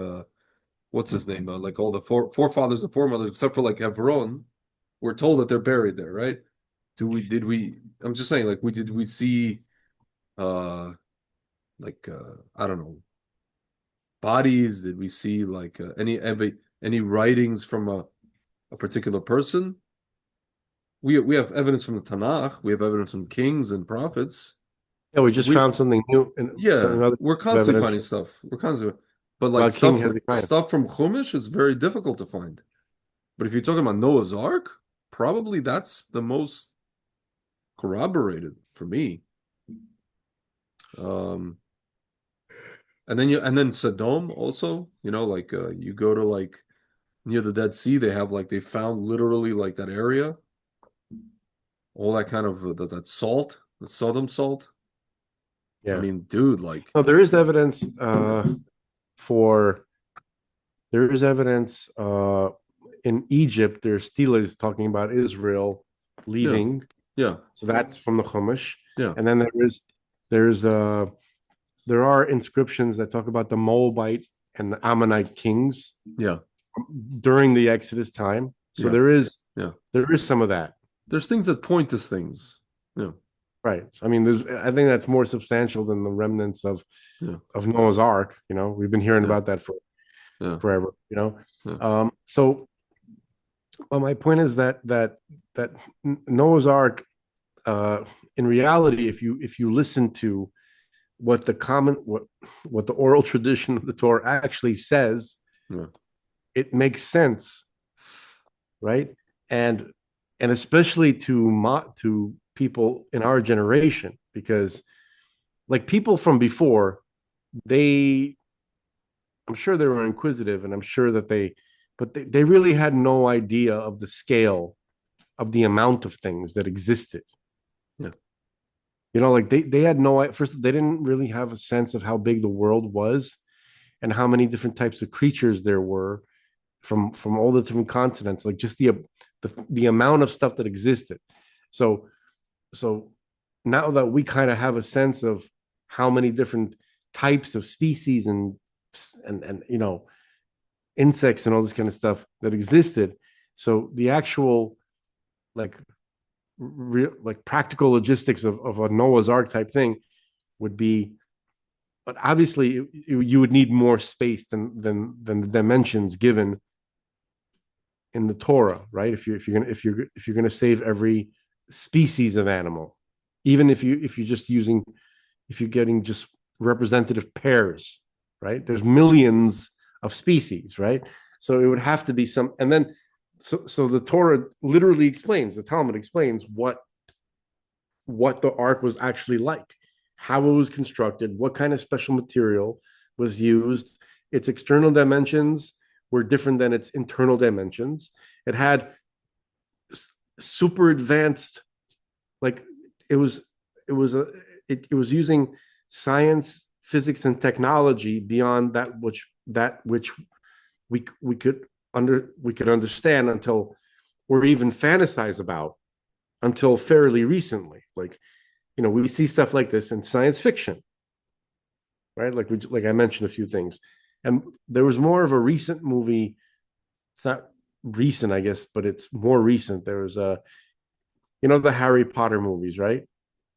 what's his name, like all the forefathers and foremothers, except for like Hebron. We're told that they're buried there, right? Did we? I'm just saying, like, did we see, I don't know, bodies? Did we see like any writings from a particular person? We have evidence from the Tanakh. We have evidence from kings and prophets. Yeah, we just found something new. We're constantly finding stuff. But like stuff from Chumash is very difficult to find. But if you're talking about Noah's Ark, probably that's the most corroborated for me. And then Sodom also, you go to like near the Dead Sea, they found literally like that area, all that kind of that salt, the Sodom salt. Yeah, I mean, dude, like, no, there is evidence in Egypt. There's steles talking about Israel leaving. Yeah. So that's from the Chumash. Yeah. And then there are inscriptions that talk about the Moabite and the Ammonite kings. Yeah. During the Exodus time. So there is some of that. There's things that point to things. Yeah. Right. So, I mean, I think that's more substantial than the remnants of Noah's Ark. We've been hearing about that for forever. So, well, my point is that Noah's Ark, in reality, if you listen to what the oral tradition of the Torah actually says, Yeah. it makes sense, right? And especially to people in our generation, because like people from before, I'm sure they were inquisitive, and I'm sure that they really had no idea of the scale of the amount of things that existed. Yeah. Like they had no, first, they didn't really have a sense of how big the world was and how many different types of creatures there were from all the different continents, like just the amount of stuff that existed. So now that we kind of have a sense of how many different types of species and insects and all this kind of stuff that existed, so the actual like like practical logistics of a Noah's Ark type thing would be, but obviously you would need more space than the dimensions given in the Torah, right? If you're gonna save every species of animal, even if you're getting just representative pairs, right? There's millions of species, right? So it would have to be some, and then so the Torah literally explains, the Talmud explains what the ark was actually like, how it was constructed, what kind of special material was used. Its external dimensions were different than its internal dimensions. It had super advanced, like it was using science, physics, and technology beyond that which we could understand until, or even fantasize about, until fairly recently. Like, we see stuff like this in science fiction, right? Like I mentioned a few things, and there was more of a recent movie. It's not recent, I guess, but it's more recent. There was the Harry Potter movies, right?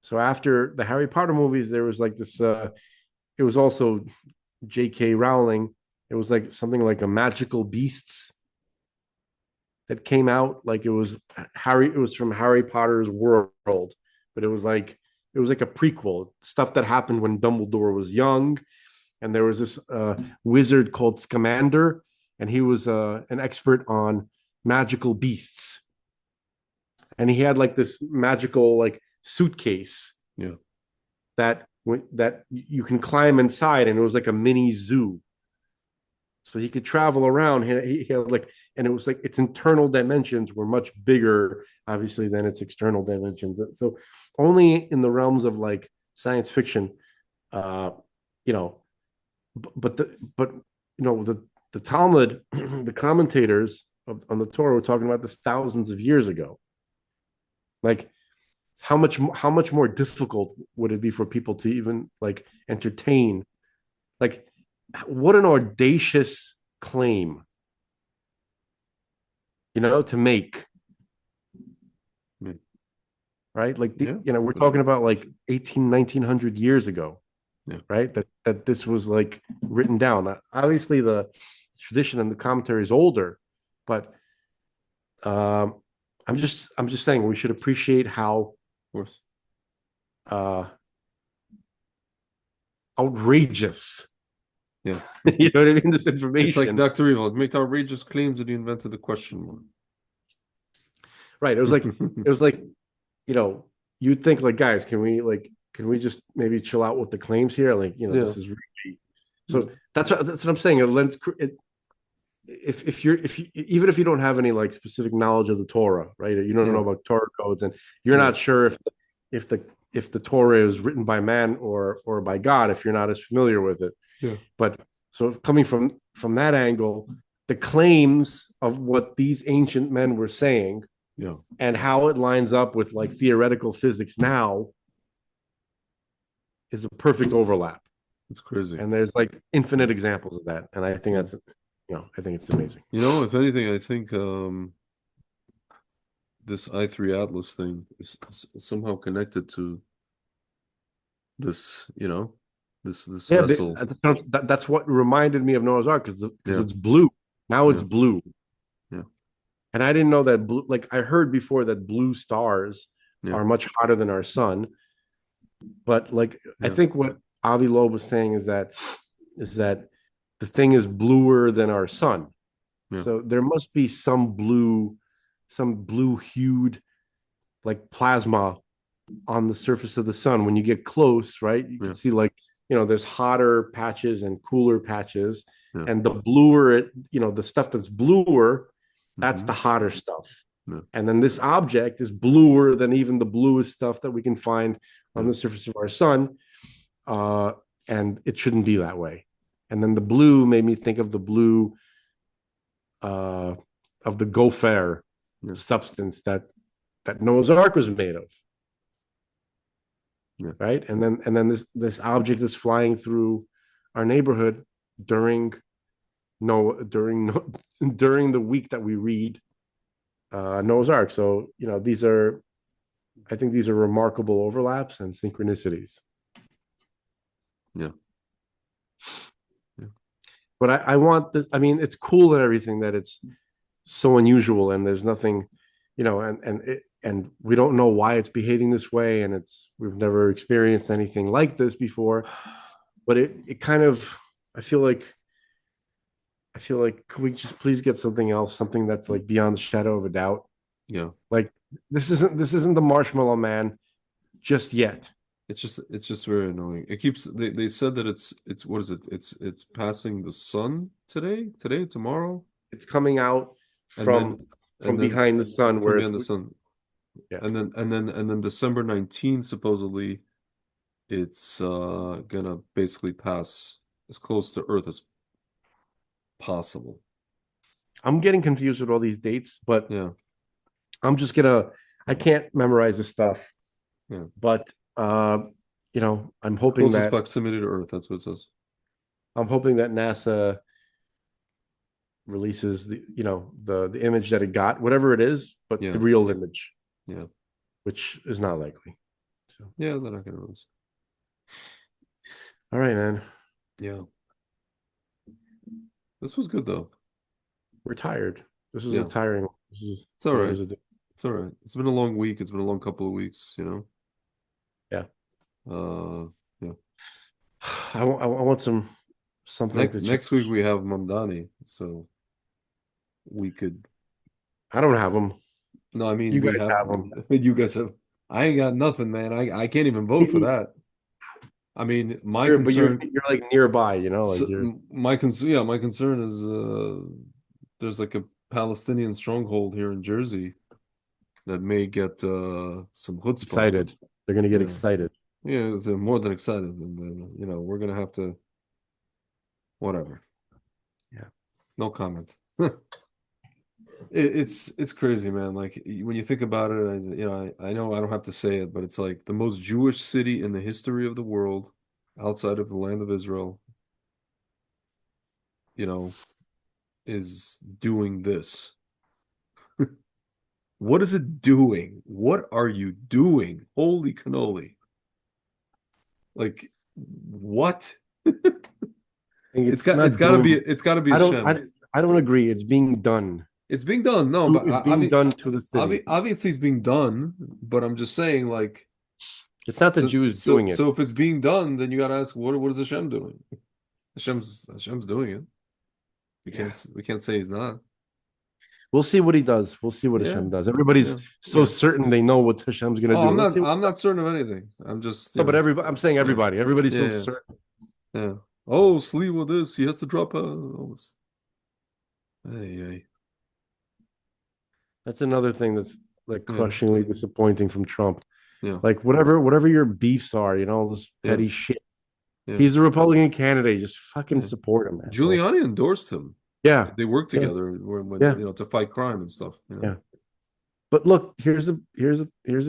So after the Harry Potter movies, there was like this. It was also J.K. Rowling. It was like something like a Magical Beasts that came out. Like it was from Harry Potter's world, but it was like a prequel, stuff that happened when Dumbledore was young. And there was this wizard called Scamander, and he was an expert on magical beasts. And he had like this magical like suitcase, yeah, that you can climb inside, and it was like a mini zoo. So he could travel around. He had like, and it was like its internal dimensions were much bigger, obviously, than its external dimensions. So only in the realms of like science fiction, you know, but the Talmud, the commentators on the Torah were talking about this thousands of years ago. Like, how much more difficult would it be for people to even like entertain? Like, what an audacious claim, to make. Right? Like, we're talking about like 1900 years ago, right? That this was like written down. Obviously, the tradition and the commentary is older, but I'm just saying we should appreciate how outrageous. Yeah. You know what I mean? This information. It's like Dr. Evil. Make outrageous claims that he invented the question mark. Right. It was like, you'd think like, guys, can we just maybe chill out with the claims here? Like, this is really, so that's what I'm saying. If even if you don't have any like specific knowledge of the Torah, right? You don't know about Torah codes, and you're not sure if the Torah is written by man or by God, if you're not as familiar with it. Yeah. But so coming from that angle, the claims of what these ancient men were saying, and how it lines up with like theoretical physics now, is a perfect overlap. It's crazy. And there's like infinite examples of that. And I think that's, I think it's amazing. If anything, I think this I3 Atlas thing is somehow connected to this, this vessel. That's what reminded me of Noah's Ark, because it's blue. Now it's blue. Yeah. And I didn't know that blue, like I heard before that blue stars are much hotter than our sun. But like, I think what Avi Loeb was saying is that the thing is bluer than our sun. Yeah. So there must be some blue hued like plasma on the surface of the sun. When you get close, right, you can see like, there's hotter patches and cooler patches. Yeah. And the bluer the stuff that's bluer, that's Mhm. the hotter stuff. Yeah. And then this object is bluer than even the bluest stuff that we can find on the surface of our sun. And it shouldn't be that way. And then the blue made me think of the blue of the gopher substance that Noah's Ark was made of. Yeah. Right. And then this object is flying through our neighborhood during during the week that we read Noah's Ark. So, I think these are remarkable overlaps and synchronicities. Yeah. But I want this. I mean, it's cool and everything that it's so unusual and there's nothing, and we don't know why it's behaving this way, and we've never experienced anything like this before. But it kind of, I feel like, could we just please get something else, something that's like beyond the shadow of a doubt? Yeah. Like this isn't the Marshmallow Man just yet. It's just very annoying. It keeps they said that it's what is it? It's passing the sun today, tomorrow. It's coming out from behind the sun, where behind the sun. Yeah. And then December 19th, supposedly it's gonna basically pass as close to Earth as possible. I'm getting confused with all these dates, but yeah, I can't memorize this stuff. Yeah. But I'm hoping closest that proximity to Earth, that's what it says. I'm hoping that NASA releases the image that it got, whatever it is, but Yeah. the real image. Yeah. Which is not likely. So yeah, they're not gonna release. All right, man. Yeah. This was good though. We're tired. This was Yeah. a tiring. It's all right. It's all right. It's been a long week. It's been a long couple of weeks, Yeah. Yeah. I want something Next week we have Mamdani, so we could. I don't have them. No, I mean You we guys have them. You guys have. I ain't got nothing, man. I can't even vote for that. I mean, my But concern. you're like nearby, like So, you're. my concern is there's like a Palestinian stronghold here in Jersey that may get some chutzpah. Excited. They're gonna get Yeah. excited. Yeah, they're more than excited, and we're gonna have to. Whatever. Yeah. No comment. It's crazy, man. Like when you think about it, I know I don't have to say it, but it's like the most Jewish city in the history of the world, outside of the land of Israel, is doing this. What is it doing? What are you doing? Holy cannoli. Like what? It's got to be a sham. I don't agree. It's being done. It's being done. No, but it's being done to the city. Obviously, it's being done. But I'm just saying, like, it's not the Jews doing it. So if it's being done, then you got to ask, what is Hashem doing? Hashem's doing it. We can't say he's not. We'll see what he does. We'll see what Hashem does. Everybody's certain they know what Hashem's going to do. I'm not certain of anything. I'm just. No, but I'm saying everybody. Yeah. Everybody's so certain. Yeah. Oh, sleeve with this. He has to drop a. Hey. That's another thing that's like crushingly disappointing from Trump. Yeah. Like whatever your beefs are, this petty shit. Yeah. He's a Republican candidate. Just fucking support him. Giuliani endorsed him. Yeah. They work together to fight crime and stuff. Yeah. But look, here's the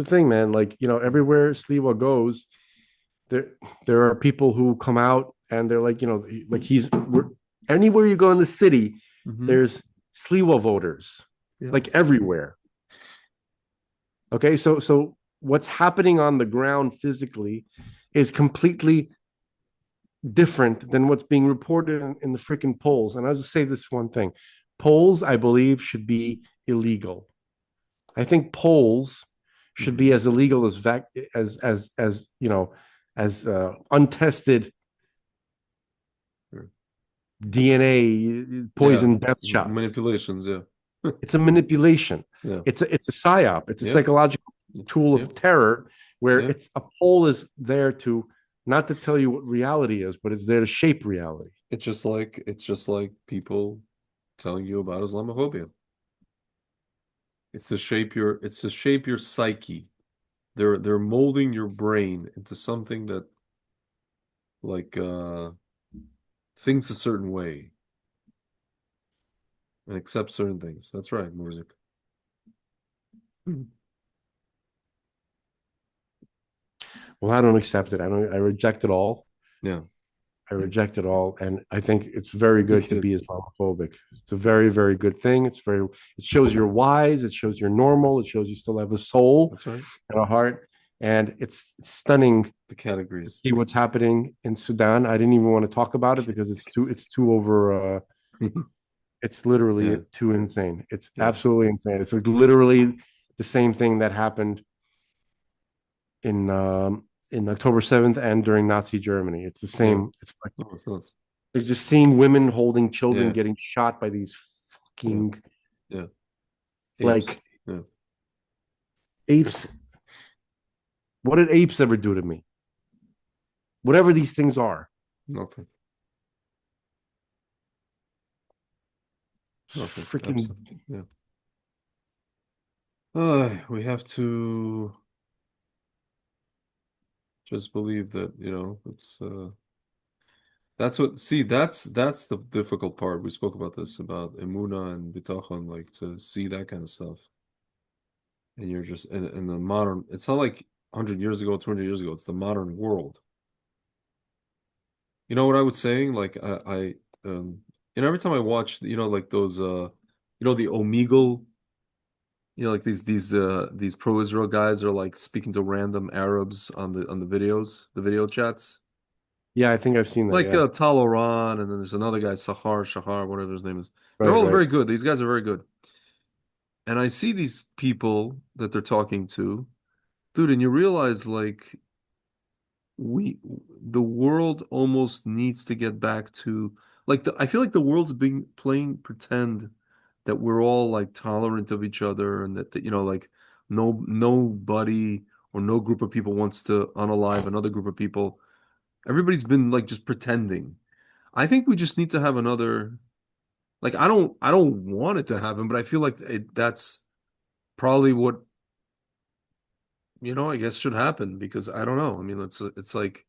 thing, man. Like, everywhere Sliwa goes, there are people who come out and they're like, anywhere you go in the city, there's Sliwa voters. Yeah. Like everywhere. Okay, so what's happening on the ground physically is completely different than what's being reported in the freaking polls. And I'll just say this one thing: polls, I believe, should be illegal. I think polls should be as illegal as as untested DNA poison death shots. Manipulations, yeah. It's a manipulation. Yeah. It's a psyop. It's a Yeah. psychological tool of terror where Yeah. it's a poll is there to not to tell you what reality is, but it's there to shape reality. It's just like people telling you about Islamophobia. It's to shape your psyche. They're molding your brain into something that like thinks a certain way and accepts certain things. That's right, music. Well, I don't accept it. I reject it all. Yeah. I reject it all, and I think it's very good to be Islamophobic. It's a very, very good thing. It shows you're wise. It shows you're normal. It shows you still have a soul. That's right. And a heart. And it's stunning the categories. To see what's happening in Sudan. I didn't even want to talk about it because it's too over. It's literally too insane. It's absolutely insane. It's like literally the same thing that happened in October 7th and during Nazi Germany. It's the same. It's like it's just seeing women holding children getting shot by these fucking like apes. What did apes ever do to me? Whatever these things are. Nothing. Freaking we have to just believe that, it's that's the difficult part. We spoke about this, about emuna and bitachon, like to see that kind of stuff. And you're just in the modern, it's not like 100 years ago, 200 years ago, it's the modern world. You know what I was saying? Like every time I watch, like those the Omegle, like these pro-Israel guys are like speaking to random Arabs on the videos, the video chats. Yeah, I think I've seen that. Like yeah. Tal Oran, and then there's another guy, Shahar, whatever his name is. They're all very good. These guys are very good. And I see these people that they're talking to, dude, and you realize like the world almost needs to get back to like I feel like the world's being playing pretend that we're all like tolerant of each other, and that like nobody or no group of people wants to unalive another group of people. Everybody's been like just pretending. I think we just need to have another, like I don't want it to happen, but I feel like that's probably what I guess should happen, because I don't know. I mean, it's like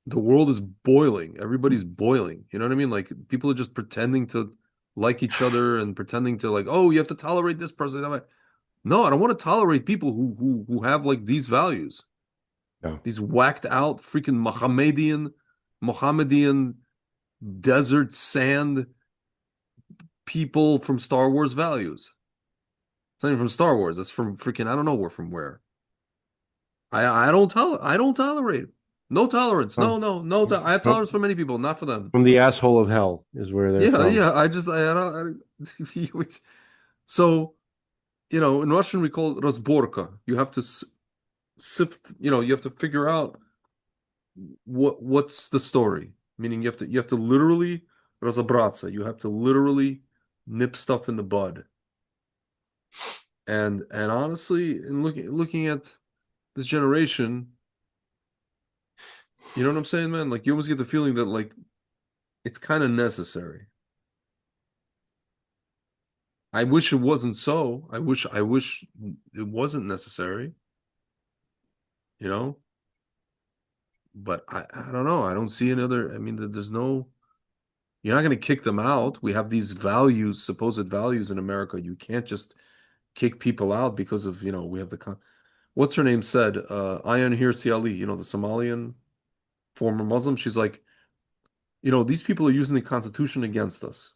the world is boiling. Everybody's boiling. You know what I mean? Like people are just pretending to like each other and pretending to like, oh, you have to tolerate this person. No, I don't want to tolerate people who have like these values. No. These whacked out freaking Mohammedan desert sand people from Star Wars values. It's not even from Star Wars. It's from freaking I don't know from where. I don't tolerate. No tolerance. No. I have tolerance for many people, not for them. From the asshole of hell is where they're from. Yeah. I don't. So, in Russian we call it razborka. You have to sift. You have to figure out what's the story. Meaning you have to literally разобраться. You have to literally nip stuff in the bud. And honestly, in looking at this generation, you know what I'm saying, man? Like you almost get the feeling that like it's kind of necessary. I wish it wasn't so. I wish it wasn't necessary. But I don't know. I don't see another. I mean, there's no. You're not going to kick them out. We have these values, supposed values in America. You can't just kick people out because of we have what's her name said, Ayan Hirsi Ali, the Somalian former Muslim. She's like, these people are using the Constitution against us.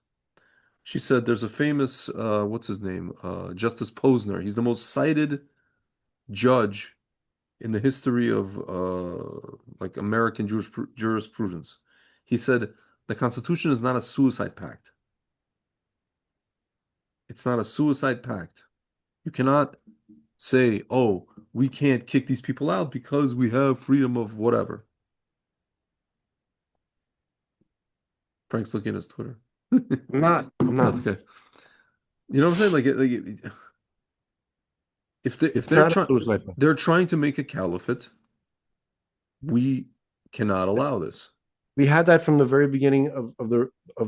She said there's a famous, what's his name? Justice Posner. He's the most cited judge in the history of like American jurisprudence. He said the Constitution is not a suicide pact. It's not a suicide pact. You cannot say, oh, we can't kick these people out because we have freedom of whatever. Frank's looking at his Twitter. I'm not. That's okay. You know what I'm saying? If It's they're not a trying, suicide thing. they're trying to make a caliphate. We cannot allow this. We had that from the very beginning of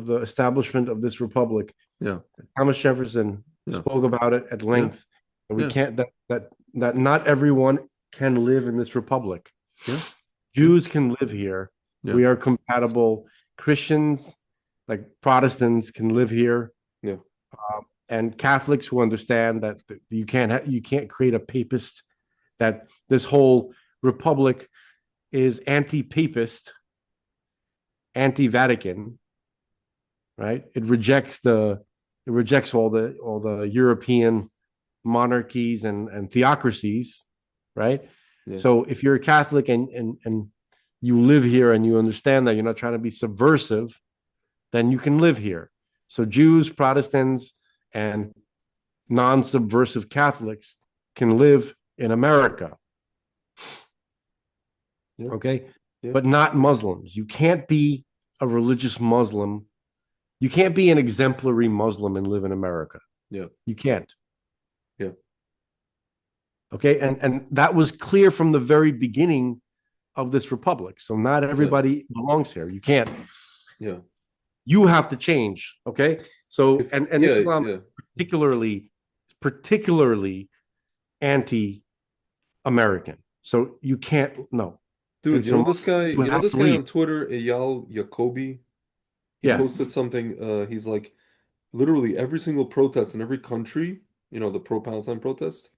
the establishment of this republic. Yeah. Thomas Jefferson Yeah. spoke about it at length. And we Yeah. can't that not everyone can live in this republic. Yeah. Jews can live here. Yeah. We are compatible. Christians, like Protestants, can live here. Yeah. And Catholics who understand that you can't create a papist, that this whole republic is anti-papist, anti-Vatican, right? It rejects all the European monarchies and theocracies, right? Yeah. So if you're a Catholic and you live here and you understand that you're not trying to be subversive, then you can live here. So Jews, Protestants, and non-subversive Catholics can live in America. Yeah. Okay. Yeah. But not Muslims. You can't be a religious Muslim. You can't be an exemplary Muslim and live in America. Yeah. You can't. Yeah. Okay. And that was clear from the very beginning of this republic. So not everybody belongs here. You can't. Yeah. You have to change. Okay. So and yeah, Islam yeah. particularly anti-American. So you can't Dude, It's you know a- this guy, you you know have this to guy leave. on Twitter, Eyal Yacobi? He Yeah. posted something, he's like, literally every single protest in every country, the pro-Palestine protest,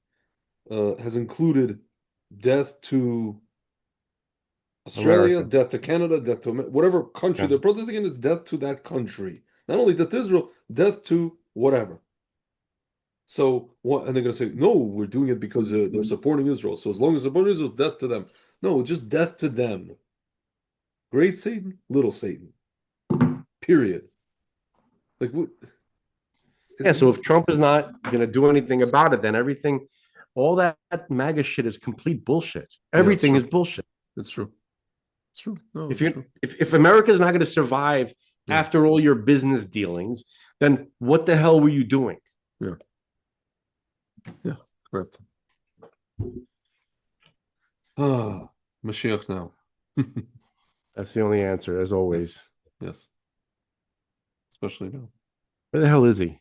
has included death to Australia, America. death to Canada, death to whatever country Yeah. they're protesting in, is death to that country. Not only death to Israel, death to whatever. So what? And they're gonna say, no, we're doing it because they're supporting Israel. So as long as they're supporting Israel, death to them. No, just death to them. Great Satan, little Satan. Period. Like what? Yeah, so if Trump is not going to do anything about it, then all that MAGA shit is complete bullshit. Everything true. is bullshit. It's true. It's true. No, If it's true. if America is not going to survive after all your business dealings, then what the hell were you doing? Yeah. Yeah, correct. Ah, Mashiach now. That's the only answer, as always. Yes. Especially now. Where the hell is he?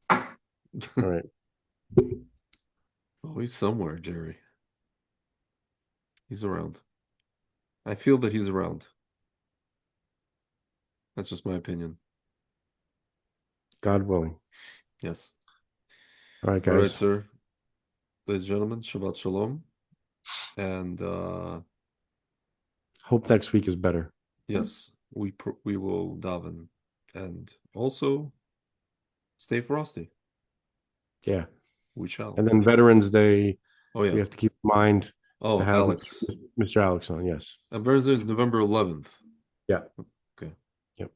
All right. Oh, he's somewhere, Jerry. He's around. I feel that he's around. That's just my opinion. God willing. Yes. All right, All right, guys. sir. Ladies and gentlemen, Shabbat Shalom. And Hope next week is better. yes, we will daven. And also stay frosty. Yeah. We shall. And then Veterans Day. Oh, yeah. We have to keep in mind Oh, to have Alex. Mr. Alex on. Yes. And Veterans Day is November 11th. Yeah. Okay. Yep.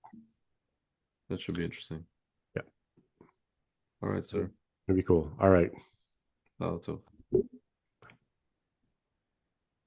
That should be interesting. Yeah. All right, sir. It'd be cool. All right. Oh,